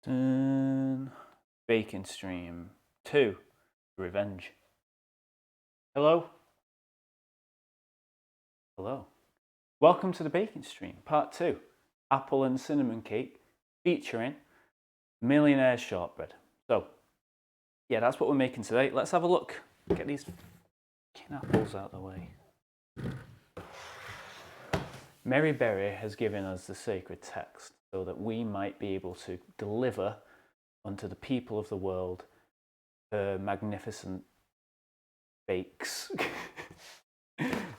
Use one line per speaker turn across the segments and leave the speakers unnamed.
Bacon stream 2, revenge. Hello. Welcome to the bacon stream, part 2, apple and cinnamon cake, featuring millionaire shortbread. So, yeah, that's what we're making today. Let's have a look. Get these apples out of the way. Mary Berry has given us the sacred text so that we might be able to deliver unto the people of the world her magnificent bakes.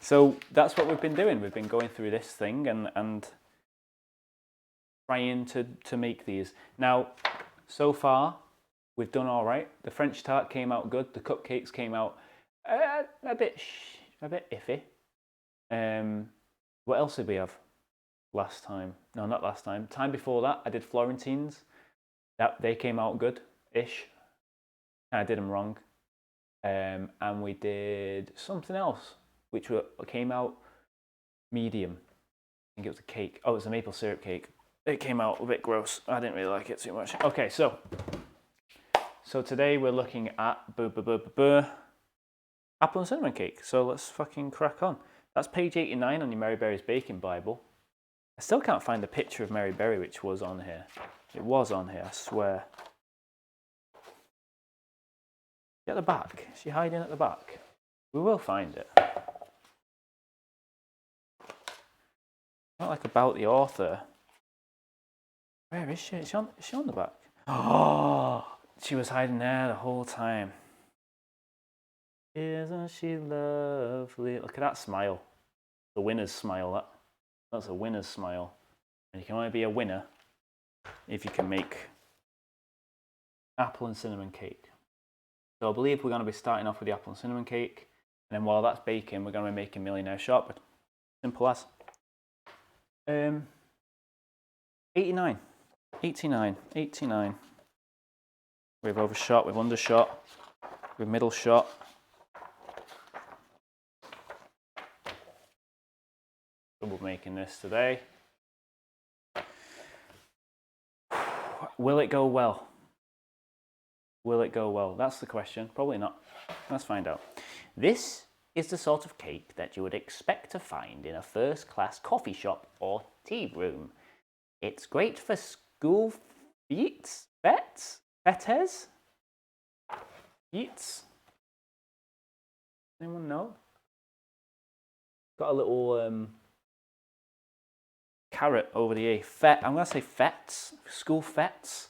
So that's what we've been doing. We've been going through this thing and trying to make these. Now, so far, we've done all right. The French tart came out good. The cupcakes came out a bit iffy. What else did we have last time? No, not last time. Time before that, I did Florentines. They came out good-ish. I did them wrong. And we did something else, which came out medium. I think it was a cake. Oh, it was a maple syrup cake. It came out a bit gross. I didn't really like it too much. Okay, so today we're looking at apple and cinnamon cake. So let's fucking crack on. That's page 89 on your Mary Berry's Baking Bible. I still can't find the picture of Mary Berry, which was on here. It was on here, I swear. At the back. Is she hiding at the back? We will find it. Not like about the author. Where is she? Is she on the back? Oh, she was hiding there the whole time. Isn't she lovely? Look at that smile. The winner's smile, that's a winner's smile. And you can only be a winner if you can make apple and cinnamon cake. So I believe we're going to be starting off with the apple and cinnamon cake. And then while that's baking, we're going to be making millionaire shortbread. Simple as. 89. We've overshot, we've undershot, we've middle shot. We're making this today. Will it go well? Will it go well? That's the question. Probably not. Let's find out. This is the sort of cake that you would expect to find in a first-class coffee shop or tea room. It's great for school fetes? Anyone know? Got a little carrot over the A. I'm going to say fetes, school fetes,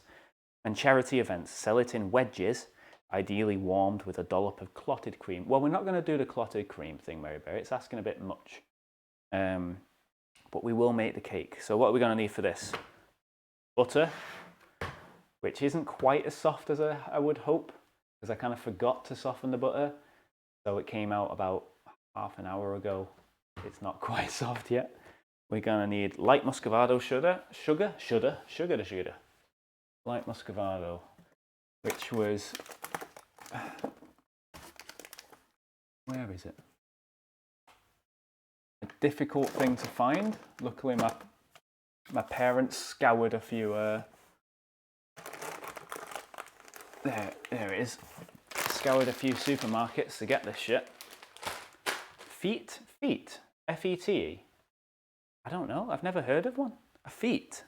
and charity events. Sell it in wedges, ideally warmed with a dollop of clotted cream. Well, we're not going to do the clotted cream thing, Mary Berry. It's asking a bit much. But we will make the cake. So what are we going to need for this? Butter, which isn't quite as soft as I would hope, because I kind of forgot to soften the butter. So it came out about half an hour ago. It's not quite soft yet. We're going to need light muscovado sugar. Light muscovado, which was, where is it? A difficult thing to find. Luckily my parents scoured a few, there it is. Scoured a few supermarkets to get this shit. Feet, F-E-T-E. I don't know, I've never heard of one. A feet.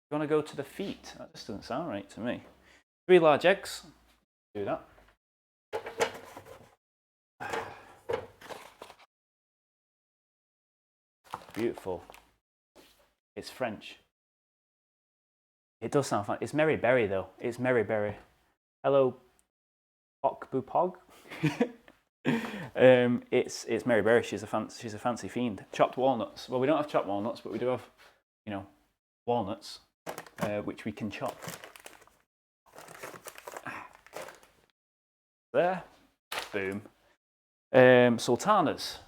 You want to go to the feet? That just doesn't sound right to me. 3 large eggs. Do that. Beautiful. It's French. It does sound fun. It's Mary Berry though. It's Mary Berry. Hello, Pog. It's Mary Berry. She's a fancy fiend. Chopped walnuts. Well, we don't have chopped walnuts, but we do have, walnuts, which we can chop. There, boom. Sultanas.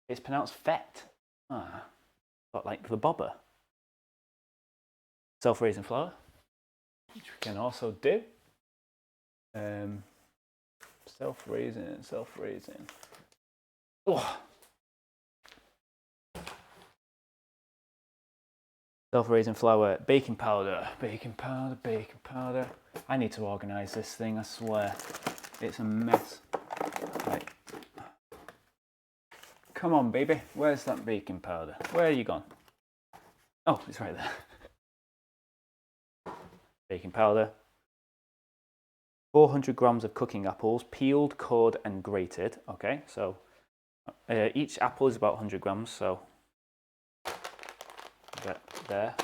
It's pronounced fete. But like the bobber. Self-raising flour, which we can also do. Self-raising, self-raising. Oh. Self-raising flour, baking powder, baking powder, baking powder. I need to organise this thing, I swear. It's a mess. Right. Come on, baby. Where's that baking powder? Where are you gone? Oh, it's right there. Baking powder. 400 grams of cooking apples, peeled, cored, and grated. Okay, so each apple is about 100 grams, so there.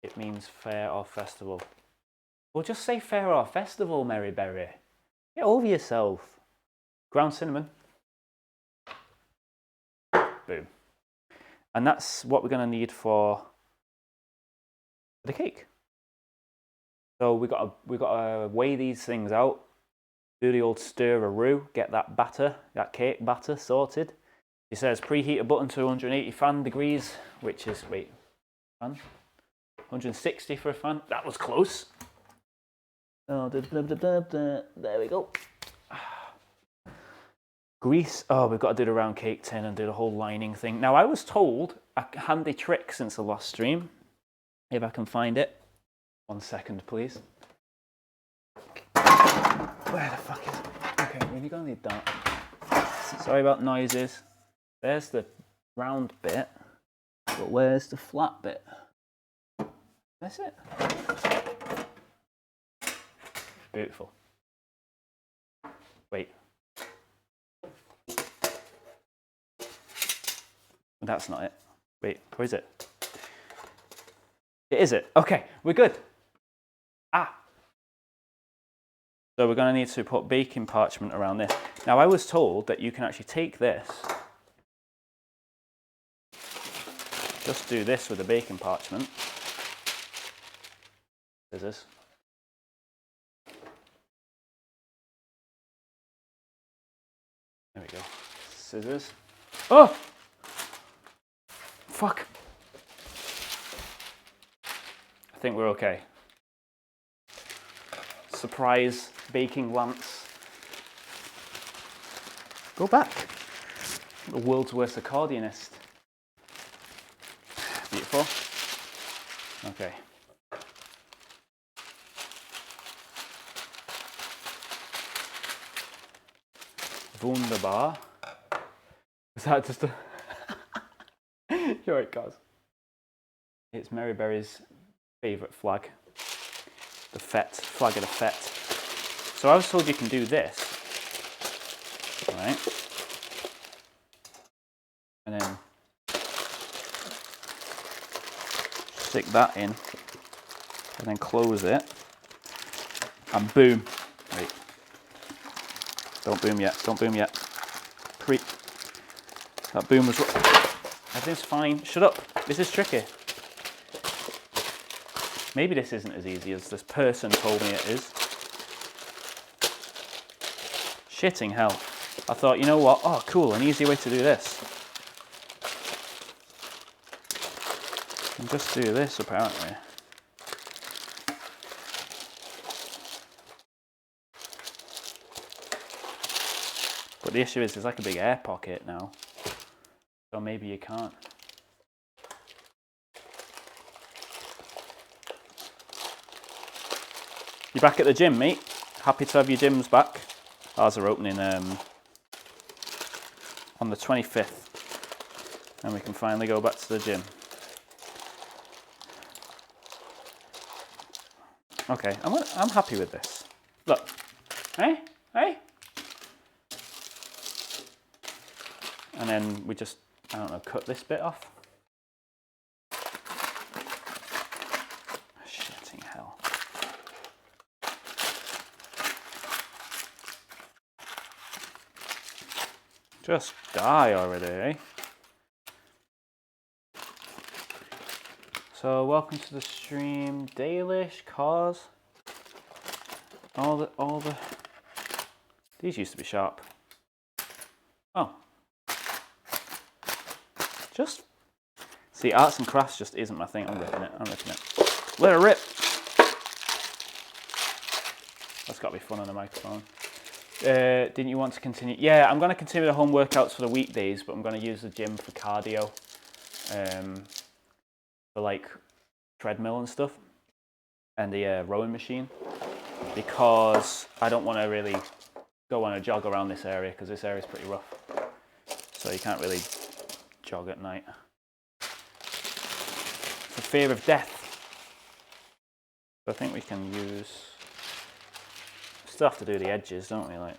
It means fair or festival. Well, just say fair or festival, Mary Berry. Get over yourself. Ground cinnamon. Boom. And that's what we're going to need for the cake. So we got to weigh these things out. Do the old stir-a-roo. Get that batter, that cake batter sorted. It says preheat a button to 180 fan degrees, which is fan. 160 for a fan. That was close. Oh, there we go. Grease. Oh, we've got to do the round cake tin and do the whole lining thing. Now, I was told a handy trick since the last stream. If I can find it. 1 second, please. Where the fuck is it? Okay, we're going to need that. Sorry about noises. There's the round bit, but where's the flat bit? That's it. Beautiful. Wait. That's not it. Wait, where is it? It is it. Okay, we're good. Ah. So we're going to need to put baking parchment around this. Now, I was told that you can actually take this, just do this with the baking parchment. Scissors. There we go. Scissors. Oh! Fuck. I think we're okay. Surprise baking lance. Go back. The world's worst accordionist. Beautiful. Okay. Wunderbar. Is that just a... You're right, guys. It's Mary Berry's favourite flag. The fete, flag of the fete. So I was told you can do this. Right. And then stick that in. And then close it. And boom. Wait. Don't boom yet. Don't boom yet. Creep. That boom was... Everything's fine. Shut up. This is tricky. Maybe this isn't as easy as this person told me it is. Shitting hell. I thought, you know what? Oh, cool. An easy way to do this. And just do this, apparently. But the issue is there's like a big air pocket now. So maybe you can't. You're back at the gym, mate. Happy to have your gyms back. Ours are opening on the 25th. And we can finally go back to the gym. Okay, I'm happy with this. Look. Hey? Hey? And then we just, I don't know, cut this bit off. Shitting hell. Just die already, eh? So welcome to the stream, Dalish, Cause. All the these used to be sharp. Oh. Just see, arts and crafts just isn't my thing. I'm ripping it. Let it rip. That's got to be fun on the microphone. Didn't you want to continue? Yeah, I'm going to continue the home workouts for the weekdays, but I'm going to use the gym for cardio, for like treadmill and stuff, and the rowing machine, because I don't want to really go on a jog around this area because this area is pretty rough, so you can't really jog at night. For fear of death. I think we can use. Still have to do the edges, don't we? Like,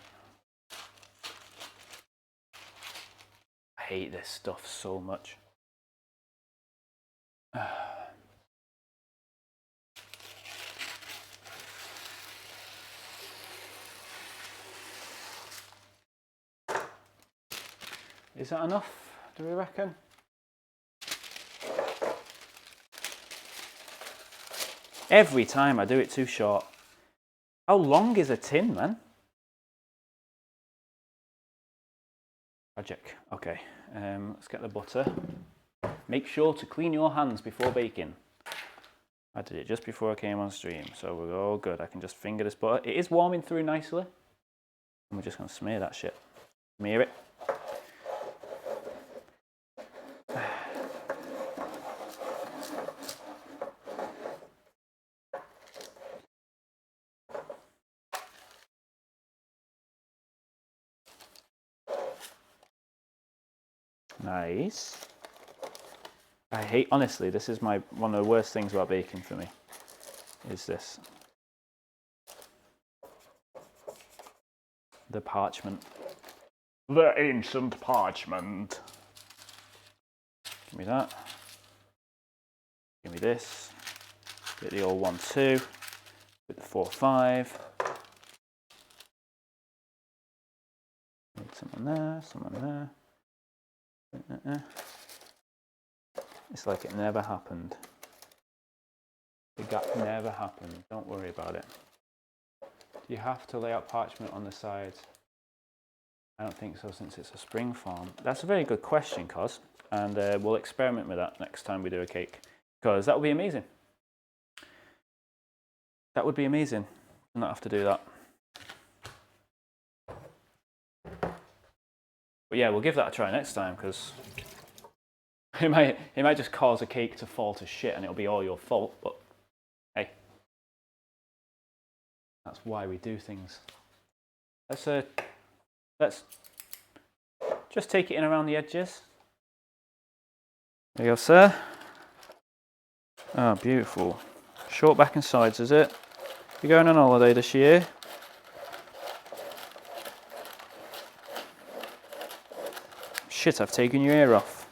I hate this stuff so much. Is that enough, do we reckon? Every time I do it too short. How long is a tin, man? Magic. Okay, let's get the butter. Make sure to clean your hands before baking. I did it just before I came on stream, so we're all good. I can just finger this butter. It is warming through nicely. And we're just going to smear that shit. Smear it. Nice. I hate, honestly, this is one of the worst things about baking for me, is this. The parchment. The ancient parchment. Give me that. Give me this. Get the old 1-2. With the 4-5. Someone there, someone there. It's like it never happened. The gap never happened. Don't worry about it. Do you have to lay out parchment on the sides? I don't think so, since it's a spring form. That's a very good question, Cos. And we'll experiment with that next time we do a cake. Because that would be amazing. That would be amazing. Not have to do that. But yeah, we'll give that a try next time, because it might just cause a cake to fall to shit and it'll be all your fault, but hey. That's why we do things. Let's just take it in around the edges. There you go, sir. Oh, beautiful. Short back and sides, is it? You going on holiday this year? Shit, I've taken your ear off.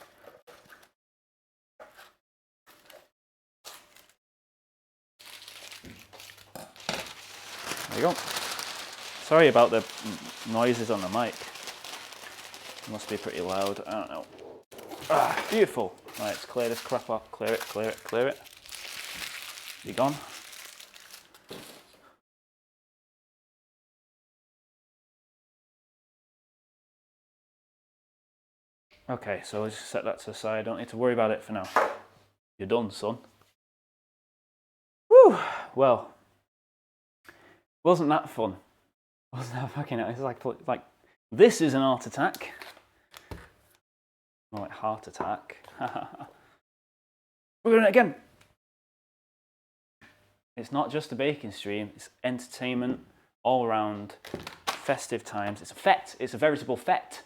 There you go. Sorry about the noises on the mic. It must be pretty loud. I don't know. Ah, beautiful. Right, let's clear this crap up. Clear it, clear it, clear it. You gone? Okay, so let's set that to the side. Don't need to worry about it for now. You're done, son. Woo! Well, wasn't that fun? Wasn't that fucking? It's like this is an art attack. More like heart attack. We're doing it again. It's not just a baking stream. It's entertainment all around. Festive times. It's a fete. It's a veritable fete.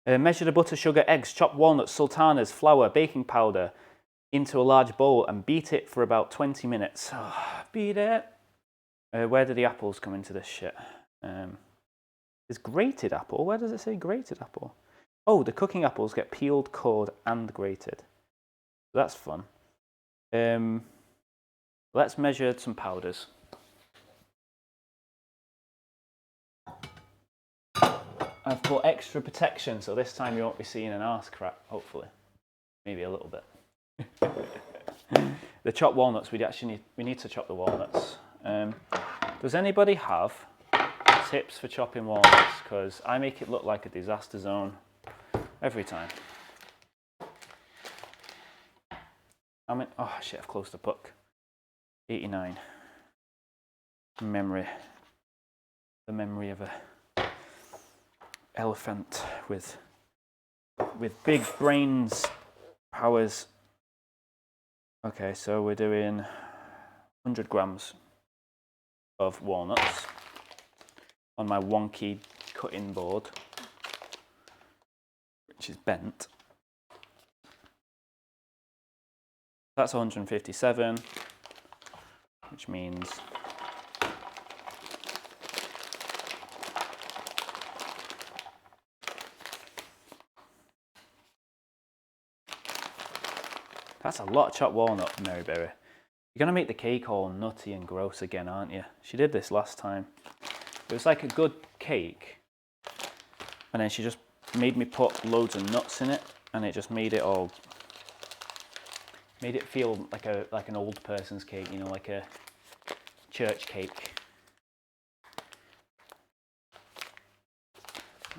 Measure the butter, sugar, eggs, chopped walnuts, sultanas, flour, baking powder into a large bowl and beat it for about 20 minutes. Oh, beat it. Where do the apples come into this shit? Is grated apple? Where does it say grated apple? Oh, the cooking apples get peeled, cored, and grated. That's fun. Let's measure some powders. I've put extra protection, so this time you won't be seeing an arse crack, hopefully. Maybe a little bit. The chopped walnuts, we need to chop the walnuts. Does anybody have tips for chopping walnuts? Because I make it look like a disaster zone every time. Oh shit, I've closed the book. 89. Memory. the memory of a elephant with big brains, powers. Okay, so we're doing 100 grams of walnuts on my wonky cutting board, which is bent. That's 157, which means that's a lot of chopped walnut, Maryberry. You're going to make the cake all nutty and gross again, aren't you? She did this last time. It was like a good cake, and then she just made me put loads of nuts in it, and it just made it feel like an old person's cake, you know, like a church cake.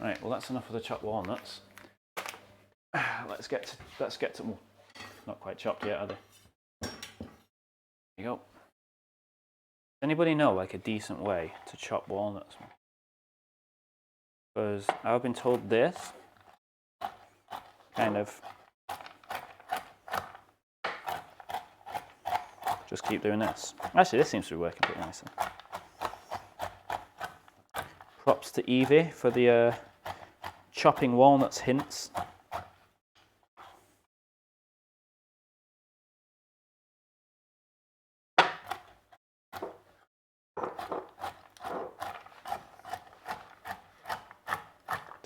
Right, well that's enough of the chopped walnuts. Let's get to well, not quite chopped yet, are they? There you go. Does anybody know like a decent way to chop walnuts? Because I've been told this kind of just keep doing this. Actually, this seems to be working pretty nicely. Props to Evie for the chopping walnuts hints.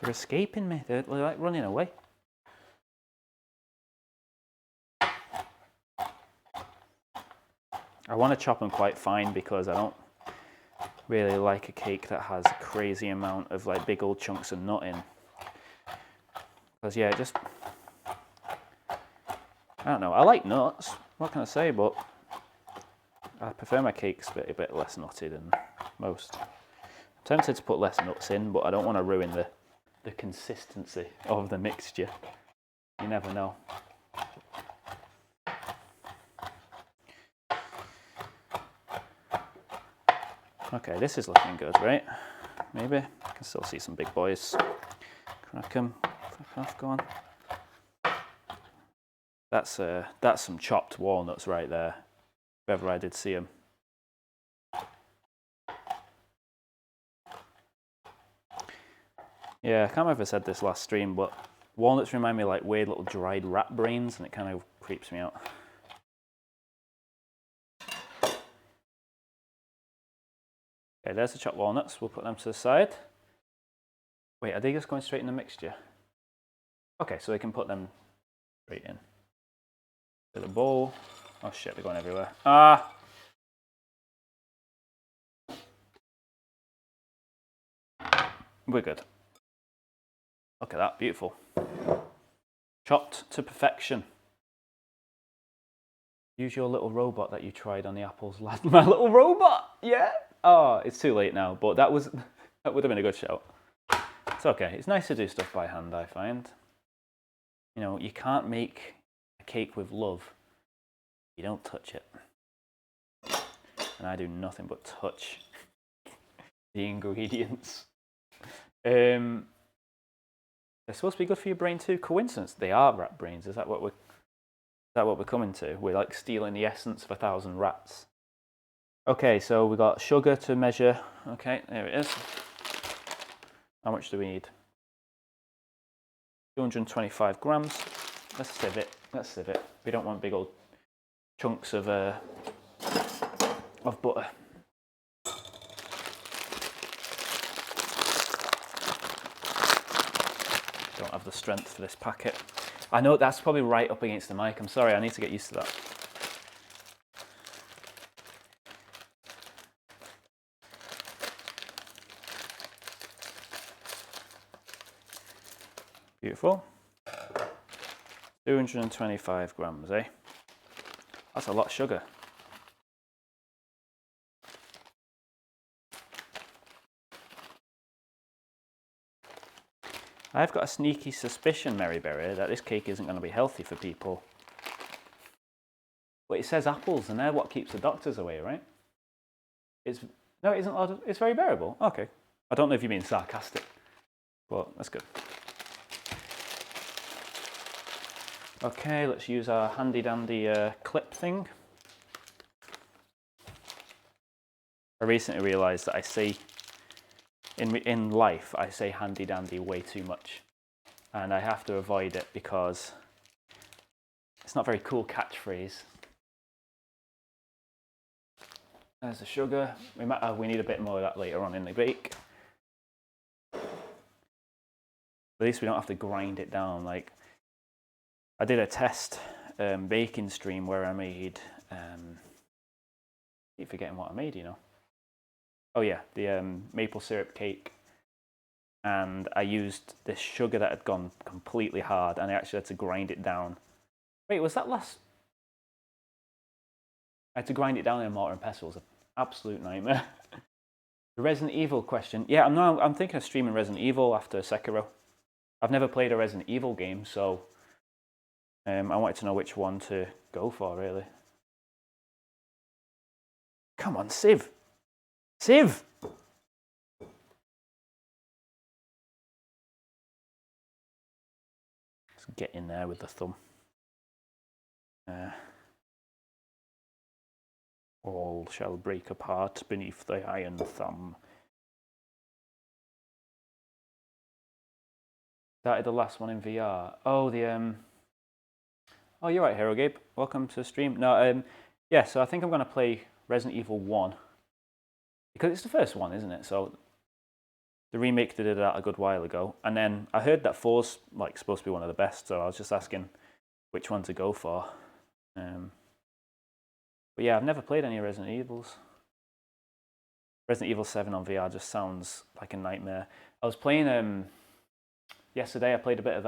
They're escaping me. They're like running away. I want to chop them quite fine because I don't really like a cake that has a crazy amount of like big old chunks of nut in. Because yeah, just I don't know. I like nuts. What can I say? But I prefer my cakes a bit less nutty than most. I'm tempted to put less nuts in, but I don't want to ruin the consistency of the mixture. You never know. Okay, this is looking good, right? Maybe. I can still see some big boys. Crack them. Crack off, go on. That's some chopped walnuts right there, if ever I did see them. Yeah, I can't remember if I said this last stream, but walnuts remind me of like weird little dried rat brains, and it kind of creeps me out. Okay, there's the chopped walnuts. We'll put them to the side. Wait, are they just going straight in the mixture? Okay, so we can put them straight in. To the bowl. Oh shit, they're going everywhere. Ah! We're good. Look at that, beautiful. Chopped to perfection. Use your little robot that you tried on the apples last. My little robot, yeah. Oh, it's too late now, but that would have been a good shout. It's okay. It's nice to do stuff by hand, I find. You know, you can't make a cake with love. You don't touch it. And I do nothing but touch the ingredients. They're supposed to be good for your brain too. Coincidence? They are rat brains. Is that what we're coming to? We're like stealing the essence of 1,000 rats. Okay, so we got sugar to measure. Okay, there it is. How much do we need? 225 grams. Let's sieve it. Let's sieve it. We don't want big old chunks of butter. Don't have the strength for this packet. I know that's probably right up against the mic. I'm sorry, I need to get used to that. Beautiful. 225 grams, eh? That's a lot of sugar. I've got a sneaky suspicion, Maryberry, that this cake isn't going to be healthy for people. But it says apples, and they're what keeps the doctors away, right? No, it isn't. It's very bearable. Okay. I don't know if you're being sarcastic, but that's good. Okay, let's use our handy dandy clip thing. I recently realised that I say, in life, I say handy dandy way too much. And I have to avoid it because it's not a very cool catchphrase. There's the sugar. We need a bit more of that later on in the bake. At least we don't have to grind it down. Like, I did a test baking stream where I made, I keep forgetting what I made, you know. Oh yeah, the maple syrup cake. And I used this sugar that had gone completely hard, and I actually had to grind it down. Wait, was that last? I had to grind it down in a mortar and pestle. It was an absolute nightmare. The Resident Evil question. Yeah, I'm thinking of streaming Resident Evil after Sekiro. I've never played a Resident Evil game, so I wanted to know which one to go for, really. Come on, Civ! Civ! Let's get in there with the thumb. All shall break apart beneath the iron thumb. Started the last one in VR. Oh, oh, you're right, Hero Gabe. Welcome to the stream. No, yeah, so I think I'm going to play Resident Evil 1. Because it's the first one, isn't it? So the remake they did that a good while ago. And then I heard that 4's like supposed to be one of the best, so I was just asking which one to go for. But yeah, I've never played any Resident Evils. Resident Evil 7 on VR just sounds like a nightmare. I was playing, yesterday I played a bit of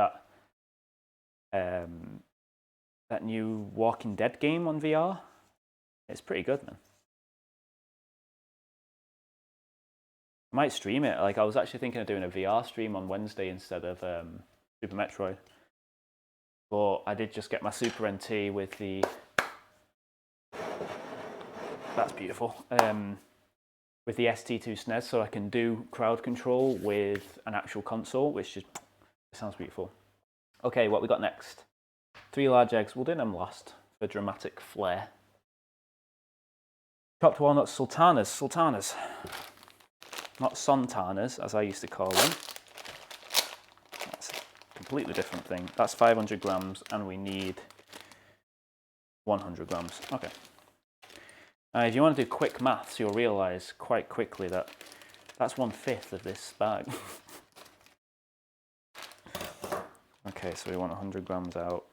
that new Walking Dead game on VR. It's pretty good, man. I might stream it. Like, I was actually thinking of doing a VR stream on Wednesday instead of Super Metroid. But I did just get my Super NT with the... That's beautiful. With the ST2 SNES, so I can do crowd control with an actual console, which is... It sounds beautiful. Okay, what we got next? 3 large eggs. We'll do them last for dramatic flair. Chopped walnuts, sultanas. Sultanas. Not sontanas, as I used to call them. That's a completely different thing. That's 500 grams, and we need 100 grams. Okay. If you want to do quick maths, you'll realise quite quickly that that's 1/5 of this bag. Okay, so we want 100 grams out.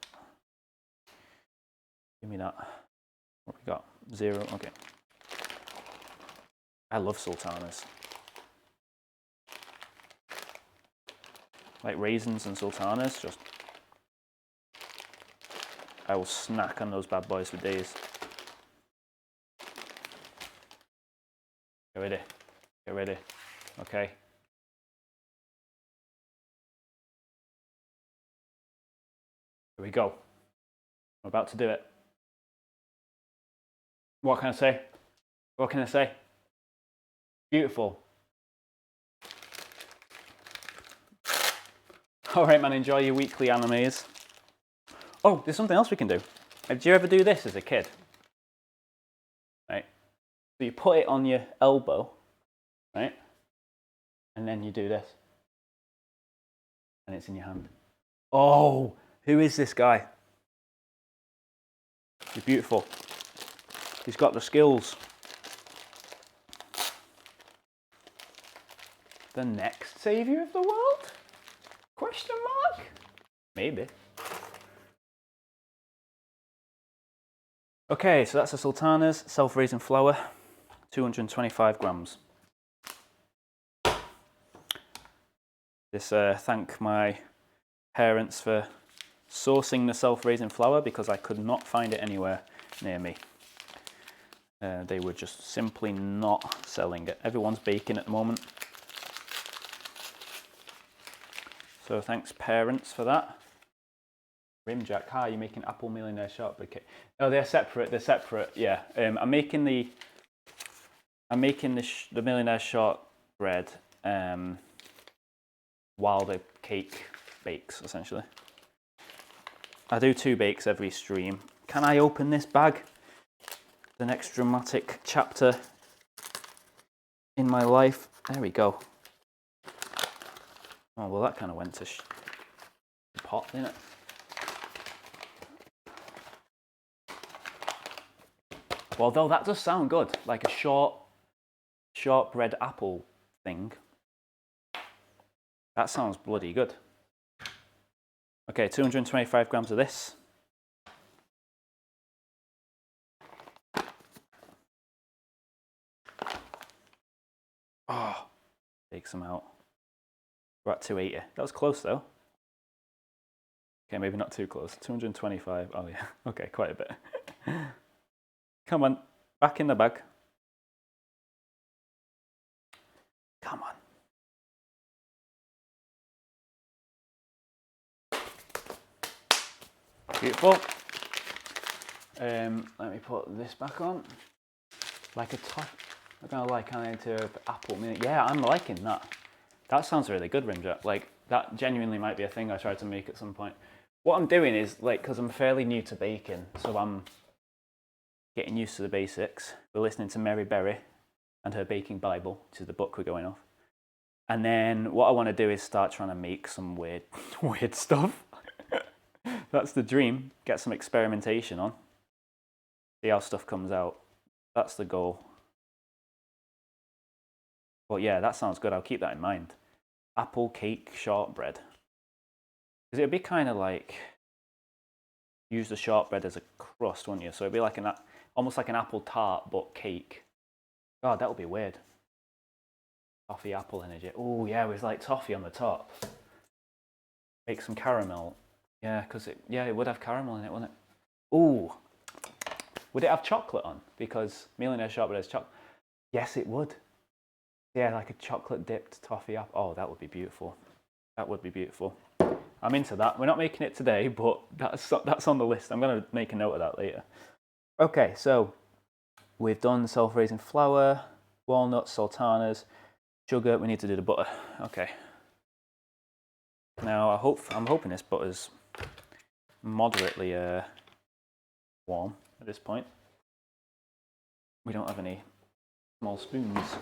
Give me that. What we got? 0. Okay. I love sultanas. Like raisins and sultanas, just... I will snack on those bad boys for days. Get ready. Get ready. Okay. Here we go. I'm about to do it. What can I say? What can I say? Beautiful. Alright, man, enjoy your weekly animes. Oh, there's something else we can do. Did you ever do this as a kid? Right? So you put it on your elbow, right? And then you do this. And it's in your hand. Oh, who is this guy? He's beautiful. He's got the skills. The next savior of the world? Question mark? Maybe. Okay, so that's the sultanas, self-raising flour, 225 grams. Just thank my parents for sourcing the self-raising flour because I could not find it anywhere near me. They were just simply not selling it. Everyone's baking at the moment. So thanks parents for that. Rimjack, hi, you're making apple millionaire shortbread cake. No, they're separate, yeah. I'm making the millionaire shortbread while the cake bakes, essentially. I do 2 bakes every stream. Can I open this bag? The next dramatic chapter in my life. There we go. Oh, well, that kind of went to the pot, didn't it? Well, though that does sound good, like a shortbread apple thing. That sounds bloody good. Okay, 225 grams of this. Oh, take some out. We're at 280. That was close though. Okay, maybe not too close. 225. Oh yeah. Okay, quite a bit. Come on, back in the bag. Come on. Beautiful. Let me put this back on. Like a top. I don't know, like kind of apple. Yeah, I'm liking that. That sounds really good, Rimjack. Like that genuinely might be a thing I try to make at some point. What I'm doing is like, because I'm fairly new to baking, so I'm getting used to the basics. We're listening to Mary Berry and her Baking Bible, which is the book we're going off. And then what I want to do is start trying to make some weird stuff. That's the dream. Get some experimentation on. See how stuff comes out. That's the goal. But yeah, that sounds good. I'll keep that in mind. Apple cake shortbread. Because it would be kind of like, use the shortbread as a crust, wouldn't you? So it'd be like almost like an apple tart, but cake. God, that would be weird. Toffee apple energy. Oh yeah, with like toffee on the top. Make some caramel. Yeah, because it would have caramel in it, wouldn't it? Ooh. Would it have chocolate on? Because millionaire shortbread has chocolate. Yes, it would. Yeah, like a chocolate dipped toffee apple. Oh, that would be beautiful. That would be beautiful. I'm into that. We're not making it today, but that's on the list. I'm going to make a note of that later. Okay, so we've done self-raising flour, walnuts, sultanas, sugar. We need to do the butter. Okay. Now I'm hoping this butter's moderately warm at this point. We don't have any small spoons.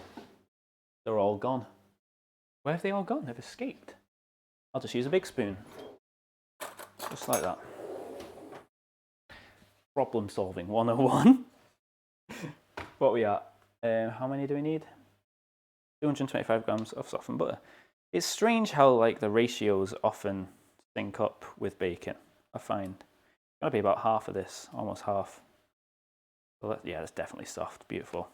They're all gone. Where have they all gone? They've escaped. I'll just use a big spoon. Just like that. Problem solving 101. What are we at? How many do we need? 225 grams of softened butter. It's strange how like the ratios often sync up with bacon, I find. It's gotta be about half of this, almost half. So yeah, that's definitely soft, beautiful.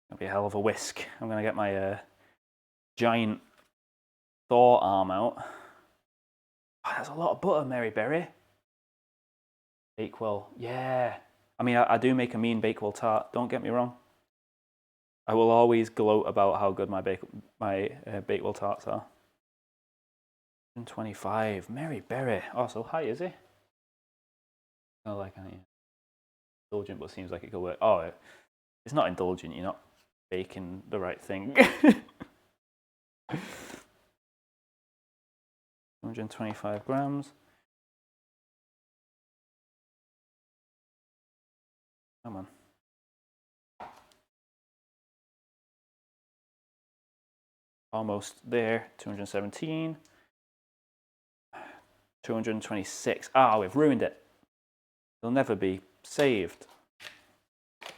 That'll be a hell of a whisk. I'm gonna get my giant Thor arm out. Oh, there's a lot of butter, Mary Berry. Bakewell, yeah. I mean, I do make a mean Bakewell tart, don't get me wrong. I will always gloat about how good my Bakewell tarts are. 125, Mary Berry. Oh, so high, is he? Oh, like, indulgent, but seems like it could work. Oh, it's not indulgent, you're not baking the right thing. 125 grams. Come on. Almost there. 217. 226. Ah, we've ruined it. It'll never be saved. I'm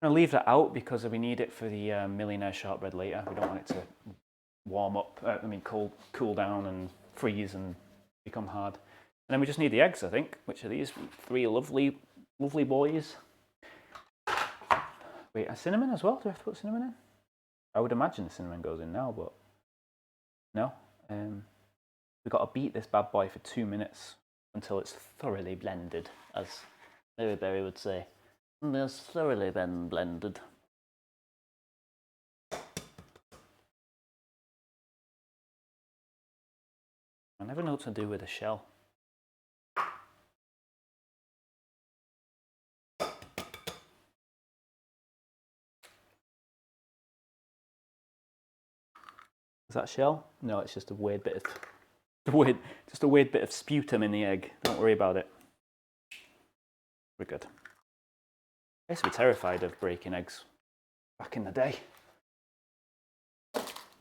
going to leave that out because we need it for the millionaire shortbread later. We don't want it to warm up, cool down and freeze and become hard. And then we just need the eggs, I think, which are these 3 lovely boys. Wait, a cinnamon as well? Do I have to put cinnamon in? I would imagine the cinnamon goes in now, but no. We've got to beat this bad boy for 2 minutes until it's thoroughly blended, as Mary Berry would say. And it's thoroughly been blended. I never know what to do with a shell. Is that shell? No, it's just a weird bit of sputum in the egg. Don't worry about it. We're good. I used to be terrified of breaking eggs back in the day.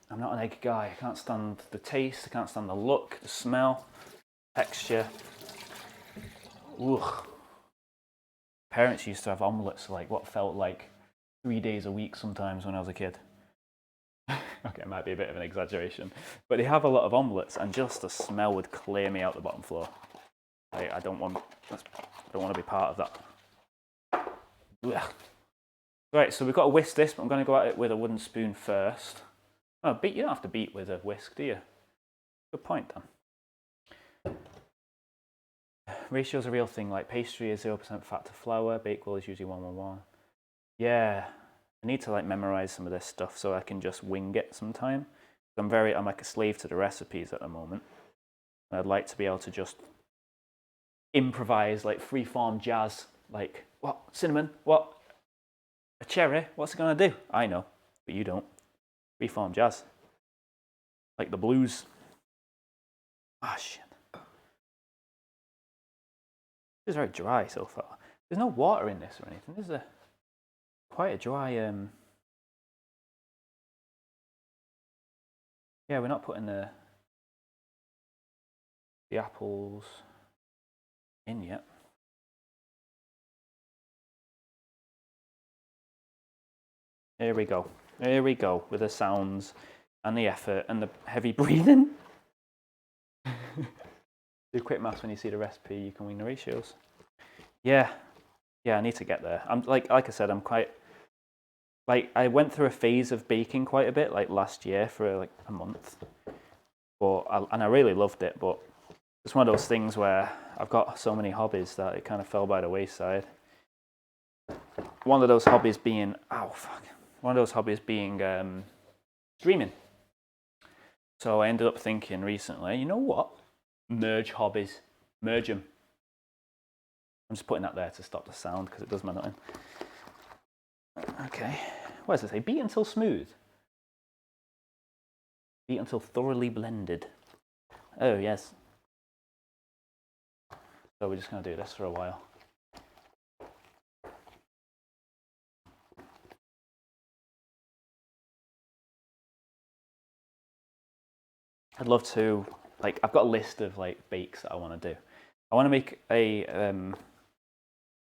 I'm not an egg guy. I can't stand the taste, I can't stand the look, the smell, texture. Ugh. Parents used to have omelettes like what felt like 3 days a week sometimes when I was a kid. Okay, it might be a bit of an exaggeration, but they have a lot of omelettes, and just the smell would clear me out the bottom floor. I don't want to be part of that. Ugh. Right, so we've got to whisk this, but I'm going to go at it with a wooden spoon first. Oh, you don't have to beat with a whisk, do you? Good point, Dan. Ratio's a real thing, like pastry is 0% fat to flour, Bakewell is usually 1:1:1. Yeah, I need to like memorize some of this stuff so I can just wing it sometime. I'm like a slave to the recipes at the moment. And I'd like to be able to just improvise like free-form jazz, like, what, cinnamon, what, a cherry, what's it gonna do? I know, but you don't. Free-form jazz, like the blues. Ah, shit. It's very dry so far. There's no water in this or anything. This is quite a dry. Yeah, we're not putting the apples in yet. Here we go. Here we go with the sounds and the effort and the heavy breathing. Do quick maths when you see the recipe. You can wing the ratios. Yeah, I need to get there. I'm like I said, I'm quite. Like I went through a phase of baking quite a bit, like last year for like a month, and I really loved it. But it's one of those things where I've got so many hobbies that it kind of fell by the wayside. One of those hobbies being streaming. So I ended up thinking recently, you know what? Merge hobbies, merge them. I'm just putting that there to stop the sound because it does my nothing. Okay, what does it say? Beat until smooth. Beat until thoroughly blended. Oh, yes. So we're just going to do this for a while. I'd love to, like, I've got a list of like bakes that I want to do. I want to make a,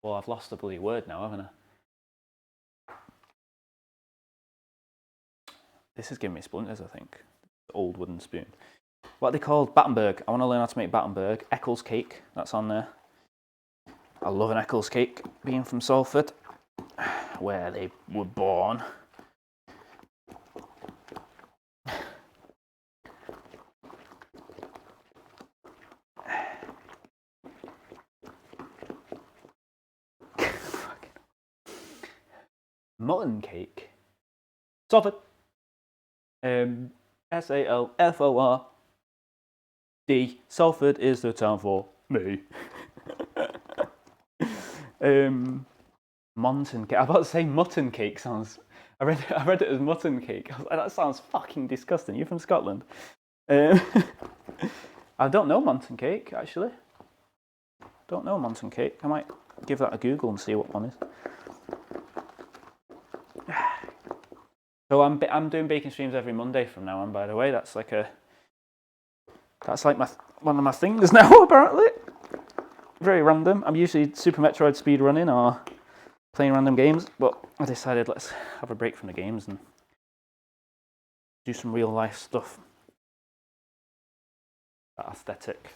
well, I've lost the bloody word now, haven't I? This is giving me splinters, I think. The old wooden spoon. What are they called? Battenberg. I want to learn how to make Battenberg. Eccles cake, that's on there. I love an Eccles cake, being from Salford, where they were born. Mutton cake. Salford. Salford. Salford is the town for me. Monton cake. I was about to say mutton cake sounds. I read it as mutton cake. I was like, that sounds fucking disgusting. You're from Scotland. I don't know Monton cake actually. Don't know Monton cake. I might give that a Google and see what one is. So I'm doing baking streams every Monday from now on. By the way, that's like one of my things now apparently. Very random. I'm usually Super Metroid speedrunning or playing random games, but I decided let's have a break from the games and do some real life stuff. That aesthetic,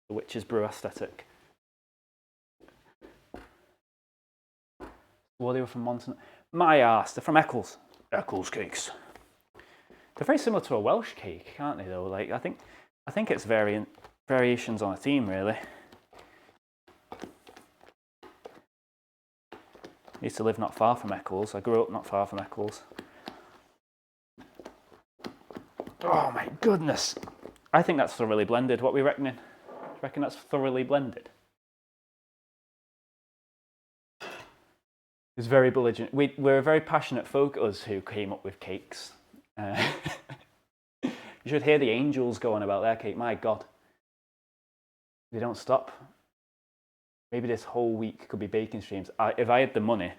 the Witch's Brew aesthetic. Well, they were from Monton. My arse, they're from Eccles. Eccles cakes. They're very similar to a Welsh cake, aren't they? Though, like I think it's variations on a theme, really. I used to live not far from Eccles. I grew up not far from Eccles. Oh my goodness! I think that's thoroughly blended. What are we reckoning? Do you reckon that's thoroughly blended? It's very belligerent. We're a very passionate folk, us who came up with cakes. You should hear the angels going about their cake. My God. They don't stop. Maybe this whole week could be baking streams. If I had the money,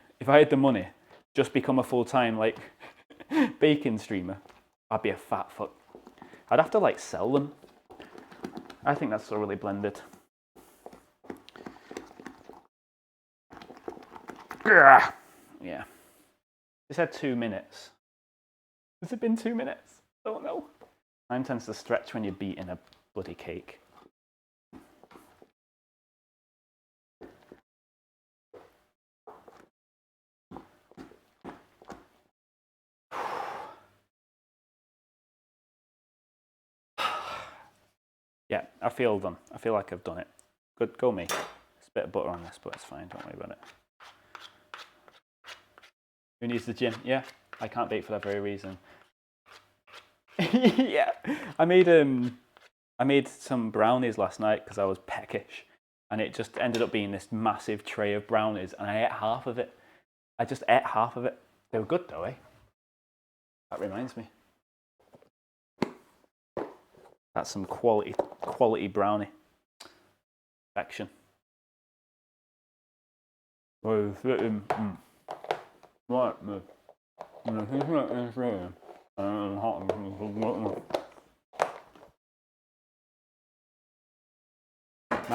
just become a full-time like baking streamer, I'd be a fat fuck. I'd have to like sell them. I think that's thoroughly blended. Yeah. It said 2 minutes. Has it been 2 minutes? I don't know. Time tends to stretch when you're beating a bloody cake. Yeah, I feel done. I feel like I've done it. Good, go me. There's a bit of butter on this, but it's fine. Don't worry about it. Who needs the gym? Yeah, I can't bake for that very reason. Yeah, I made some brownies last night because I was peckish, and it just ended up being this massive tray of brownies, and I ate half of it. I just ate half of it. They were good though, eh? That reminds me. That's some quality brownie. Action. My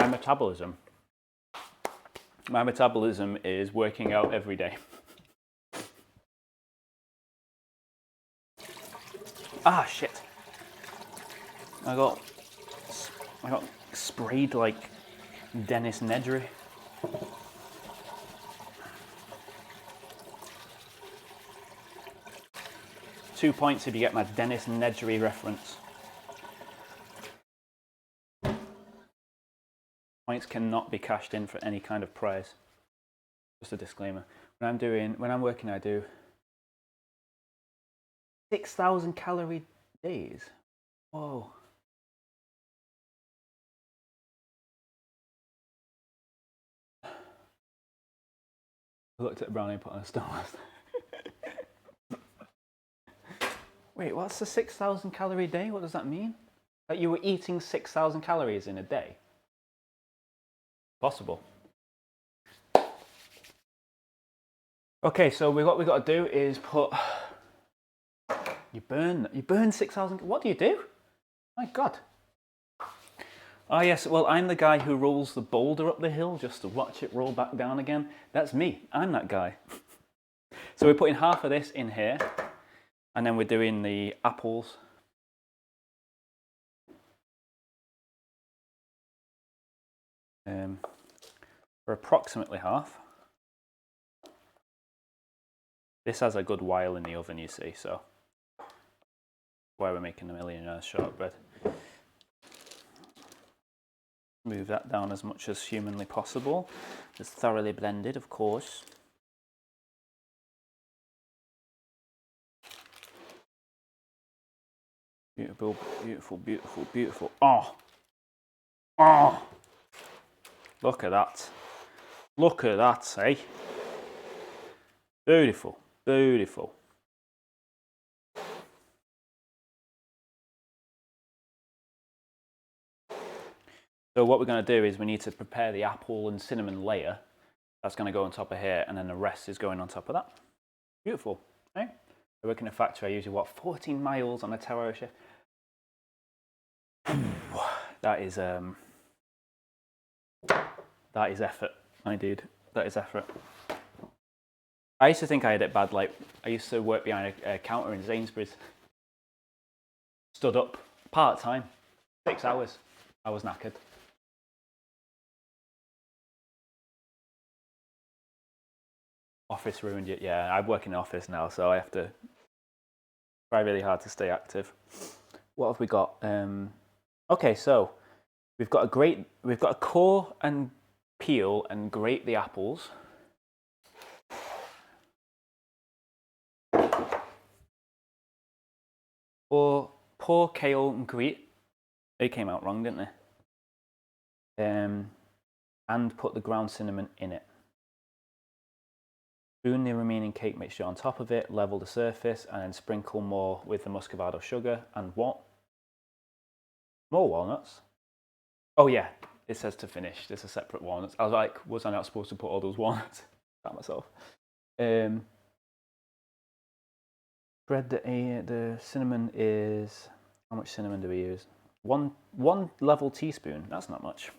metabolism is working out every day. Ah, shit. I got sprayed like Dennis Nedry. £2 points if you get my Dennis Nedry reference. Points cannot be cashed in for any kind of prize. Just a disclaimer. When I'm working, I do 6,000 calorie days. Whoa. I looked at a brownie put on a stone last night. Wait, what's the 6,000 calorie day? What does that mean? That you were eating 6,000 calories in a day? Possible. Okay, so what we got to do is put. You burn 6,000. What do you do? My God. Oh yes, well I'm the guy who rolls the boulder up the hill just to watch it roll back down again. That's me. I'm that guy. So we're putting half of this in here, and then we're doing the apples. For approximately half. This has a good while in the oven, you see, so why we're making the millionaire's shortbread. Move that down as much as humanly possible. It's thoroughly blended, of course. Beautiful, beautiful, beautiful, beautiful. Oh! Oh! Look at that. Look at that, eh? Beautiful, beautiful. So what we're going to do is we need to prepare the apple and cinnamon layer. That's going to go on top of here, and then the rest is going on top of that. Beautiful, eh? I work in a factory. I usually walk 14 miles on a terror shift. That is effort, my dude. That is effort. I used to think I had it bad. Like I used to work behind a counter in Sainsbury's. Stood up part time, 6 hours. I was knackered. Office ruined it. Yeah, I work in the office now, so I have to try really hard to stay active. What have we got? Okay, so we've got a core and peel and grate the apples. Or pour, kale and grate. They came out wrong, didn't they? And put the ground cinnamon in it. Spoon the remaining cake mixture on top of it, level the surface, and then sprinkle more with the muscovado sugar and what? More walnuts. Oh yeah, it says to finish. There's a separate walnuts. I was like, was I not supposed to put all those walnuts? About myself. Bread, the cinnamon is, how much cinnamon do we use? One level teaspoon. That's not much.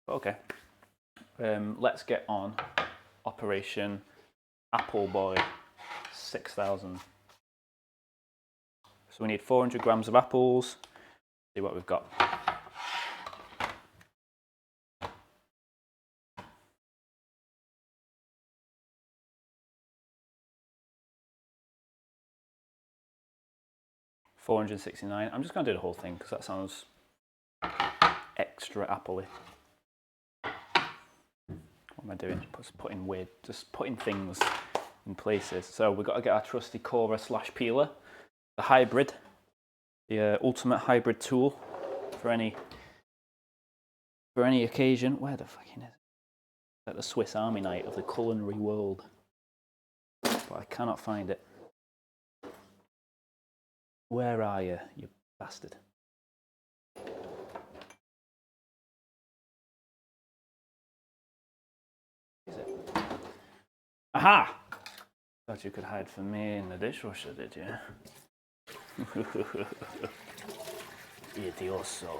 Okay. Let's get on Operation Apple Boy 6000. So we need 400 grams of apples. See what we've got. $469. I'm just going to do the whole thing because that sounds extra appley. What am I doing? Just putting things in places. So we've got to get our trusty corer / peeler, the hybrid, the ultimate hybrid tool for any occasion. Where the fucking is it? Like the Swiss Army knife of the culinary world, but I cannot find it. Where are you, you bastard? Is it? Aha! Thought you could hide from me in the dishwasher, did you? Idioso.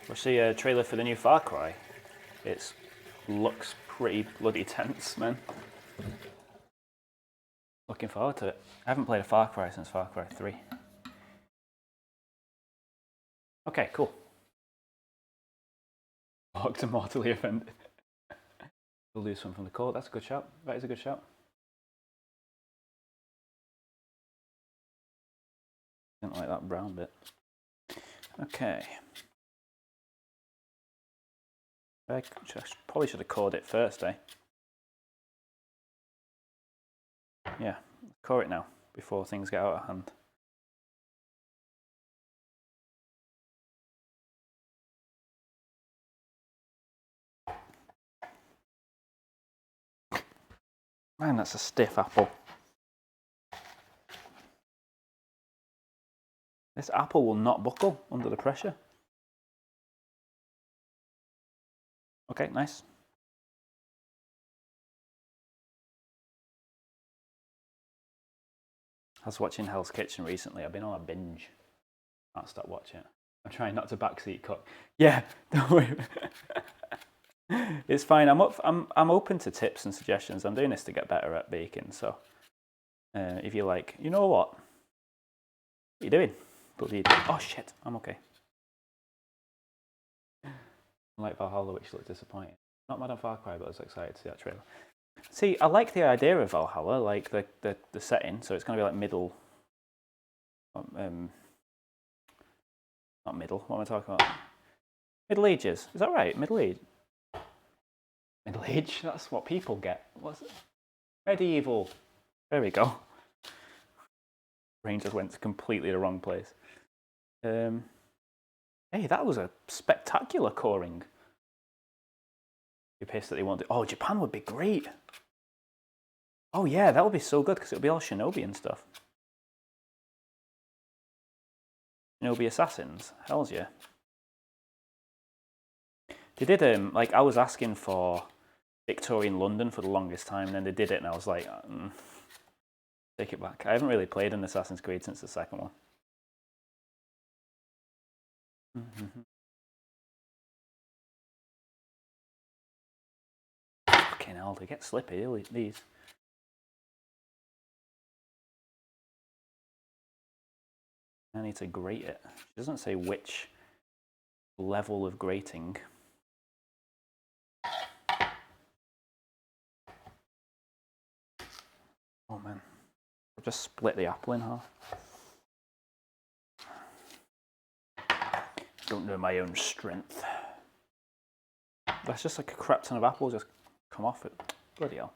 Watch the trailer for the new Far Cry. It looks pretty bloody tense, man. Looking forward to it. I haven't played a Far Cry since Far Cry 3. Okay, cool. Locked and mortally offended. We'll lose one from the court. That's a good shout. That is a good shout. Didn't like that brown bit. Okay. I probably should have cored it first, eh? Yeah, core it now before things get out of hand. Man, that's a stiff apple. This apple will not buckle under the pressure. Okay, nice. I was watching Hell's Kitchen recently. I've been on a binge. Can't stop watching it. I'm trying not to backseat cook. Yeah, don't worry. It's fine. I'm open to tips and suggestions. I'm doing this to get better at baking. So if you're like, you know what? What are you doing? Oh shit, I'm okay. Like Valhalla, which looked disappointing. Not mad at Far Cry, but I was excited to see that trailer. See, I like the idea of Valhalla, like the setting. So it's going to be like middle. Not middle. What am I talking about? Middle Ages. Is that right? Middle Age. Middle Age. That's what people get. What's it? Medieval. There we go. Brain just went completely the wrong place. Hey, that was a spectacular coring. You're pissed that they won't do. Oh, Japan would be great. Oh yeah, that would be so good because it would be all shinobi and stuff. Shinobi assassins. Hells yeah. They did like I was asking for Victorian London for the longest time, and then they did it, and I was like, take it back. I haven't really played an Assassin's Creed since the second one. Fucking hell, they get slippy, these. I need to grate it. It doesn't say which level of grating. Oh man, I'll just split the apple in half. Don't know my own strength. That's just like a crap ton of apples just come off it. Bloody hell.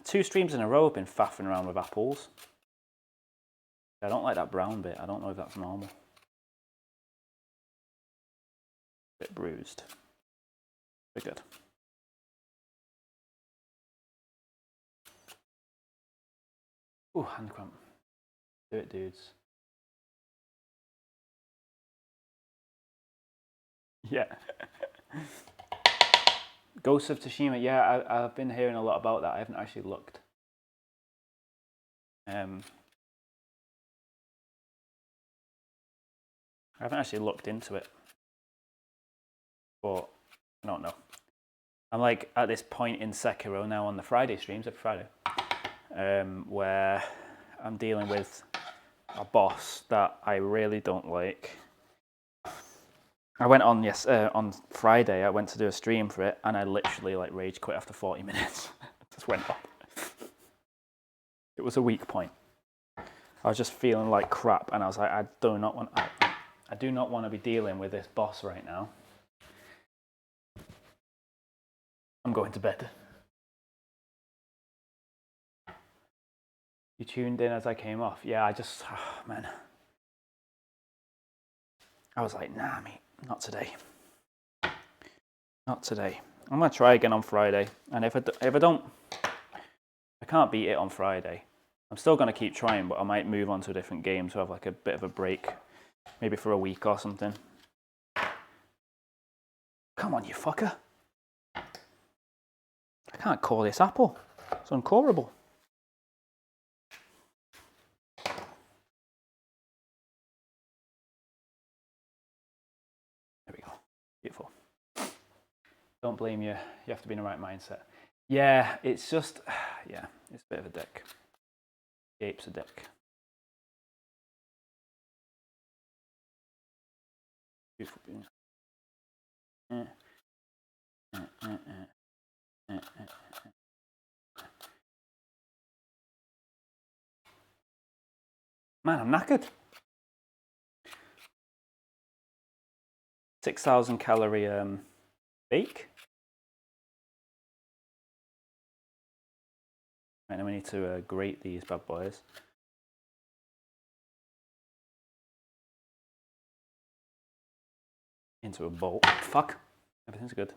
Two streams in a row have been faffing around with apples. I don't like that brown bit. I don't know if that's normal. Bit bruised. Be good. Ooh, hand cramp. Do it, dudes. Yeah. Ghost of Tsushima. Yeah, I've been hearing a lot about that. I haven't actually looked. I haven't actually looked into it, but I don't know. I'm like at this point in Sekiro now on the Friday streams every Friday, where I'm dealing with a boss that I really don't like. I went on on Friday. I went to do a stream for it, and I literally like rage quit after 40 minutes. Just went off. It was a weak point. I was just feeling like crap, and I was like, I do not want to be dealing with this boss right now. I'm going to bed. You tuned in as I came off. Yeah, man. I was like, nah, mate, not today. Not today. I'm gonna try again on Friday, and if I can't beat it on Friday. I'm still gonna keep trying, but I might move on to a different game to have like a bit of a break, maybe for a week or something. Come on, you fucker! I can't core this apple. It's uncoreable. There we go. Beautiful. Don't blame you. You have to be in the right mindset. Yeah, it's just, yeah, it's a bit of a dick. The ape's a dick. Beautiful. Man, I'm knackered. 6,000 calorie bake. Right, now we need to grate these bad boys. Into a bowl. Fuck. Everything's good.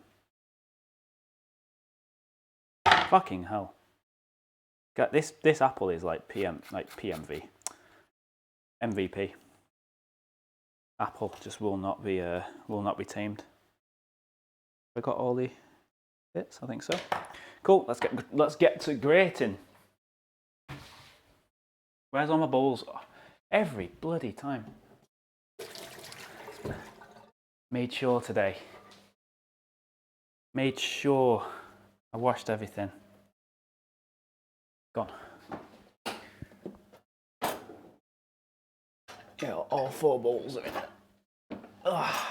Fucking hell. God, this apple is like PMV. MVP. Apple just will not be tamed. We got all the bits, I think so. Cool. Let's get to grating. Where's all my bowls? Oh, every bloody time. Made sure today. Made sure I washed everything. Gone. Yeah, all 4 bowls are in it. Ugh.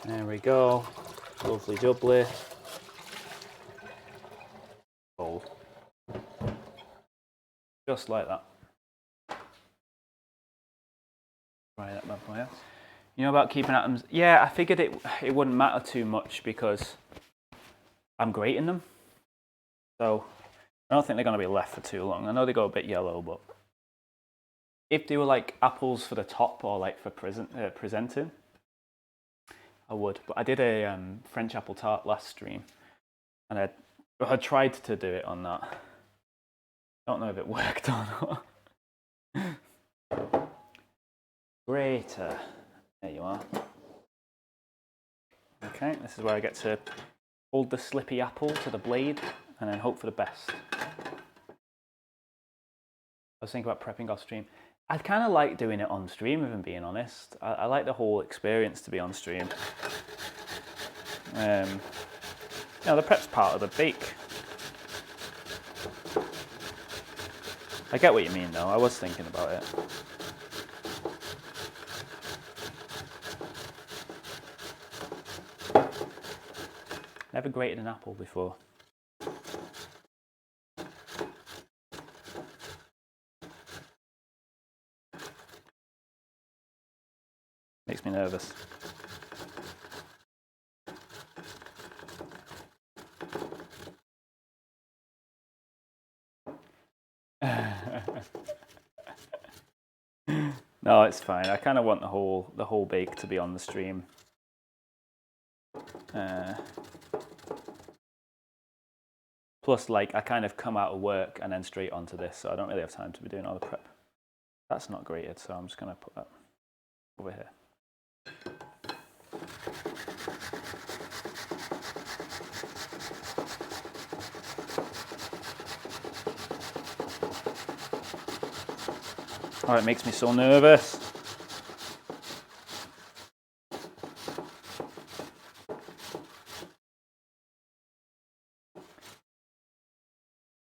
There we go. Lovely jubbly. Bowl. Just like that. Try that bad boy out. You know about keeping atoms? Yeah, I figured it wouldn't matter too much because I'm grating them. So I don't think they're going to be left for too long. I know they go a bit yellow, but if they were like apples for the top or like for presenting, I would. But I did a French apple tart last stream, and I tried to do it on that. Don't know if it worked or not. Grater. There you are. Okay, this is where I get to hold the slippy apple to the blade and then hope for the best. I was thinking about prepping off stream. I kind of like doing it on stream, if I'm being honest. I like the whole experience to be on stream. You know, the prep's part of the bake. I get what you mean though, I was thinking about it. Never grated an apple before. Makes me nervous. No, it's fine. I kind of want the whole bake to be on the stream. Plus, like, I kind of come out of work and then straight onto this, so I don't really have time to be doing all the prep. That's not grated, so I'm just going to put that over here. Oh, it makes me so nervous.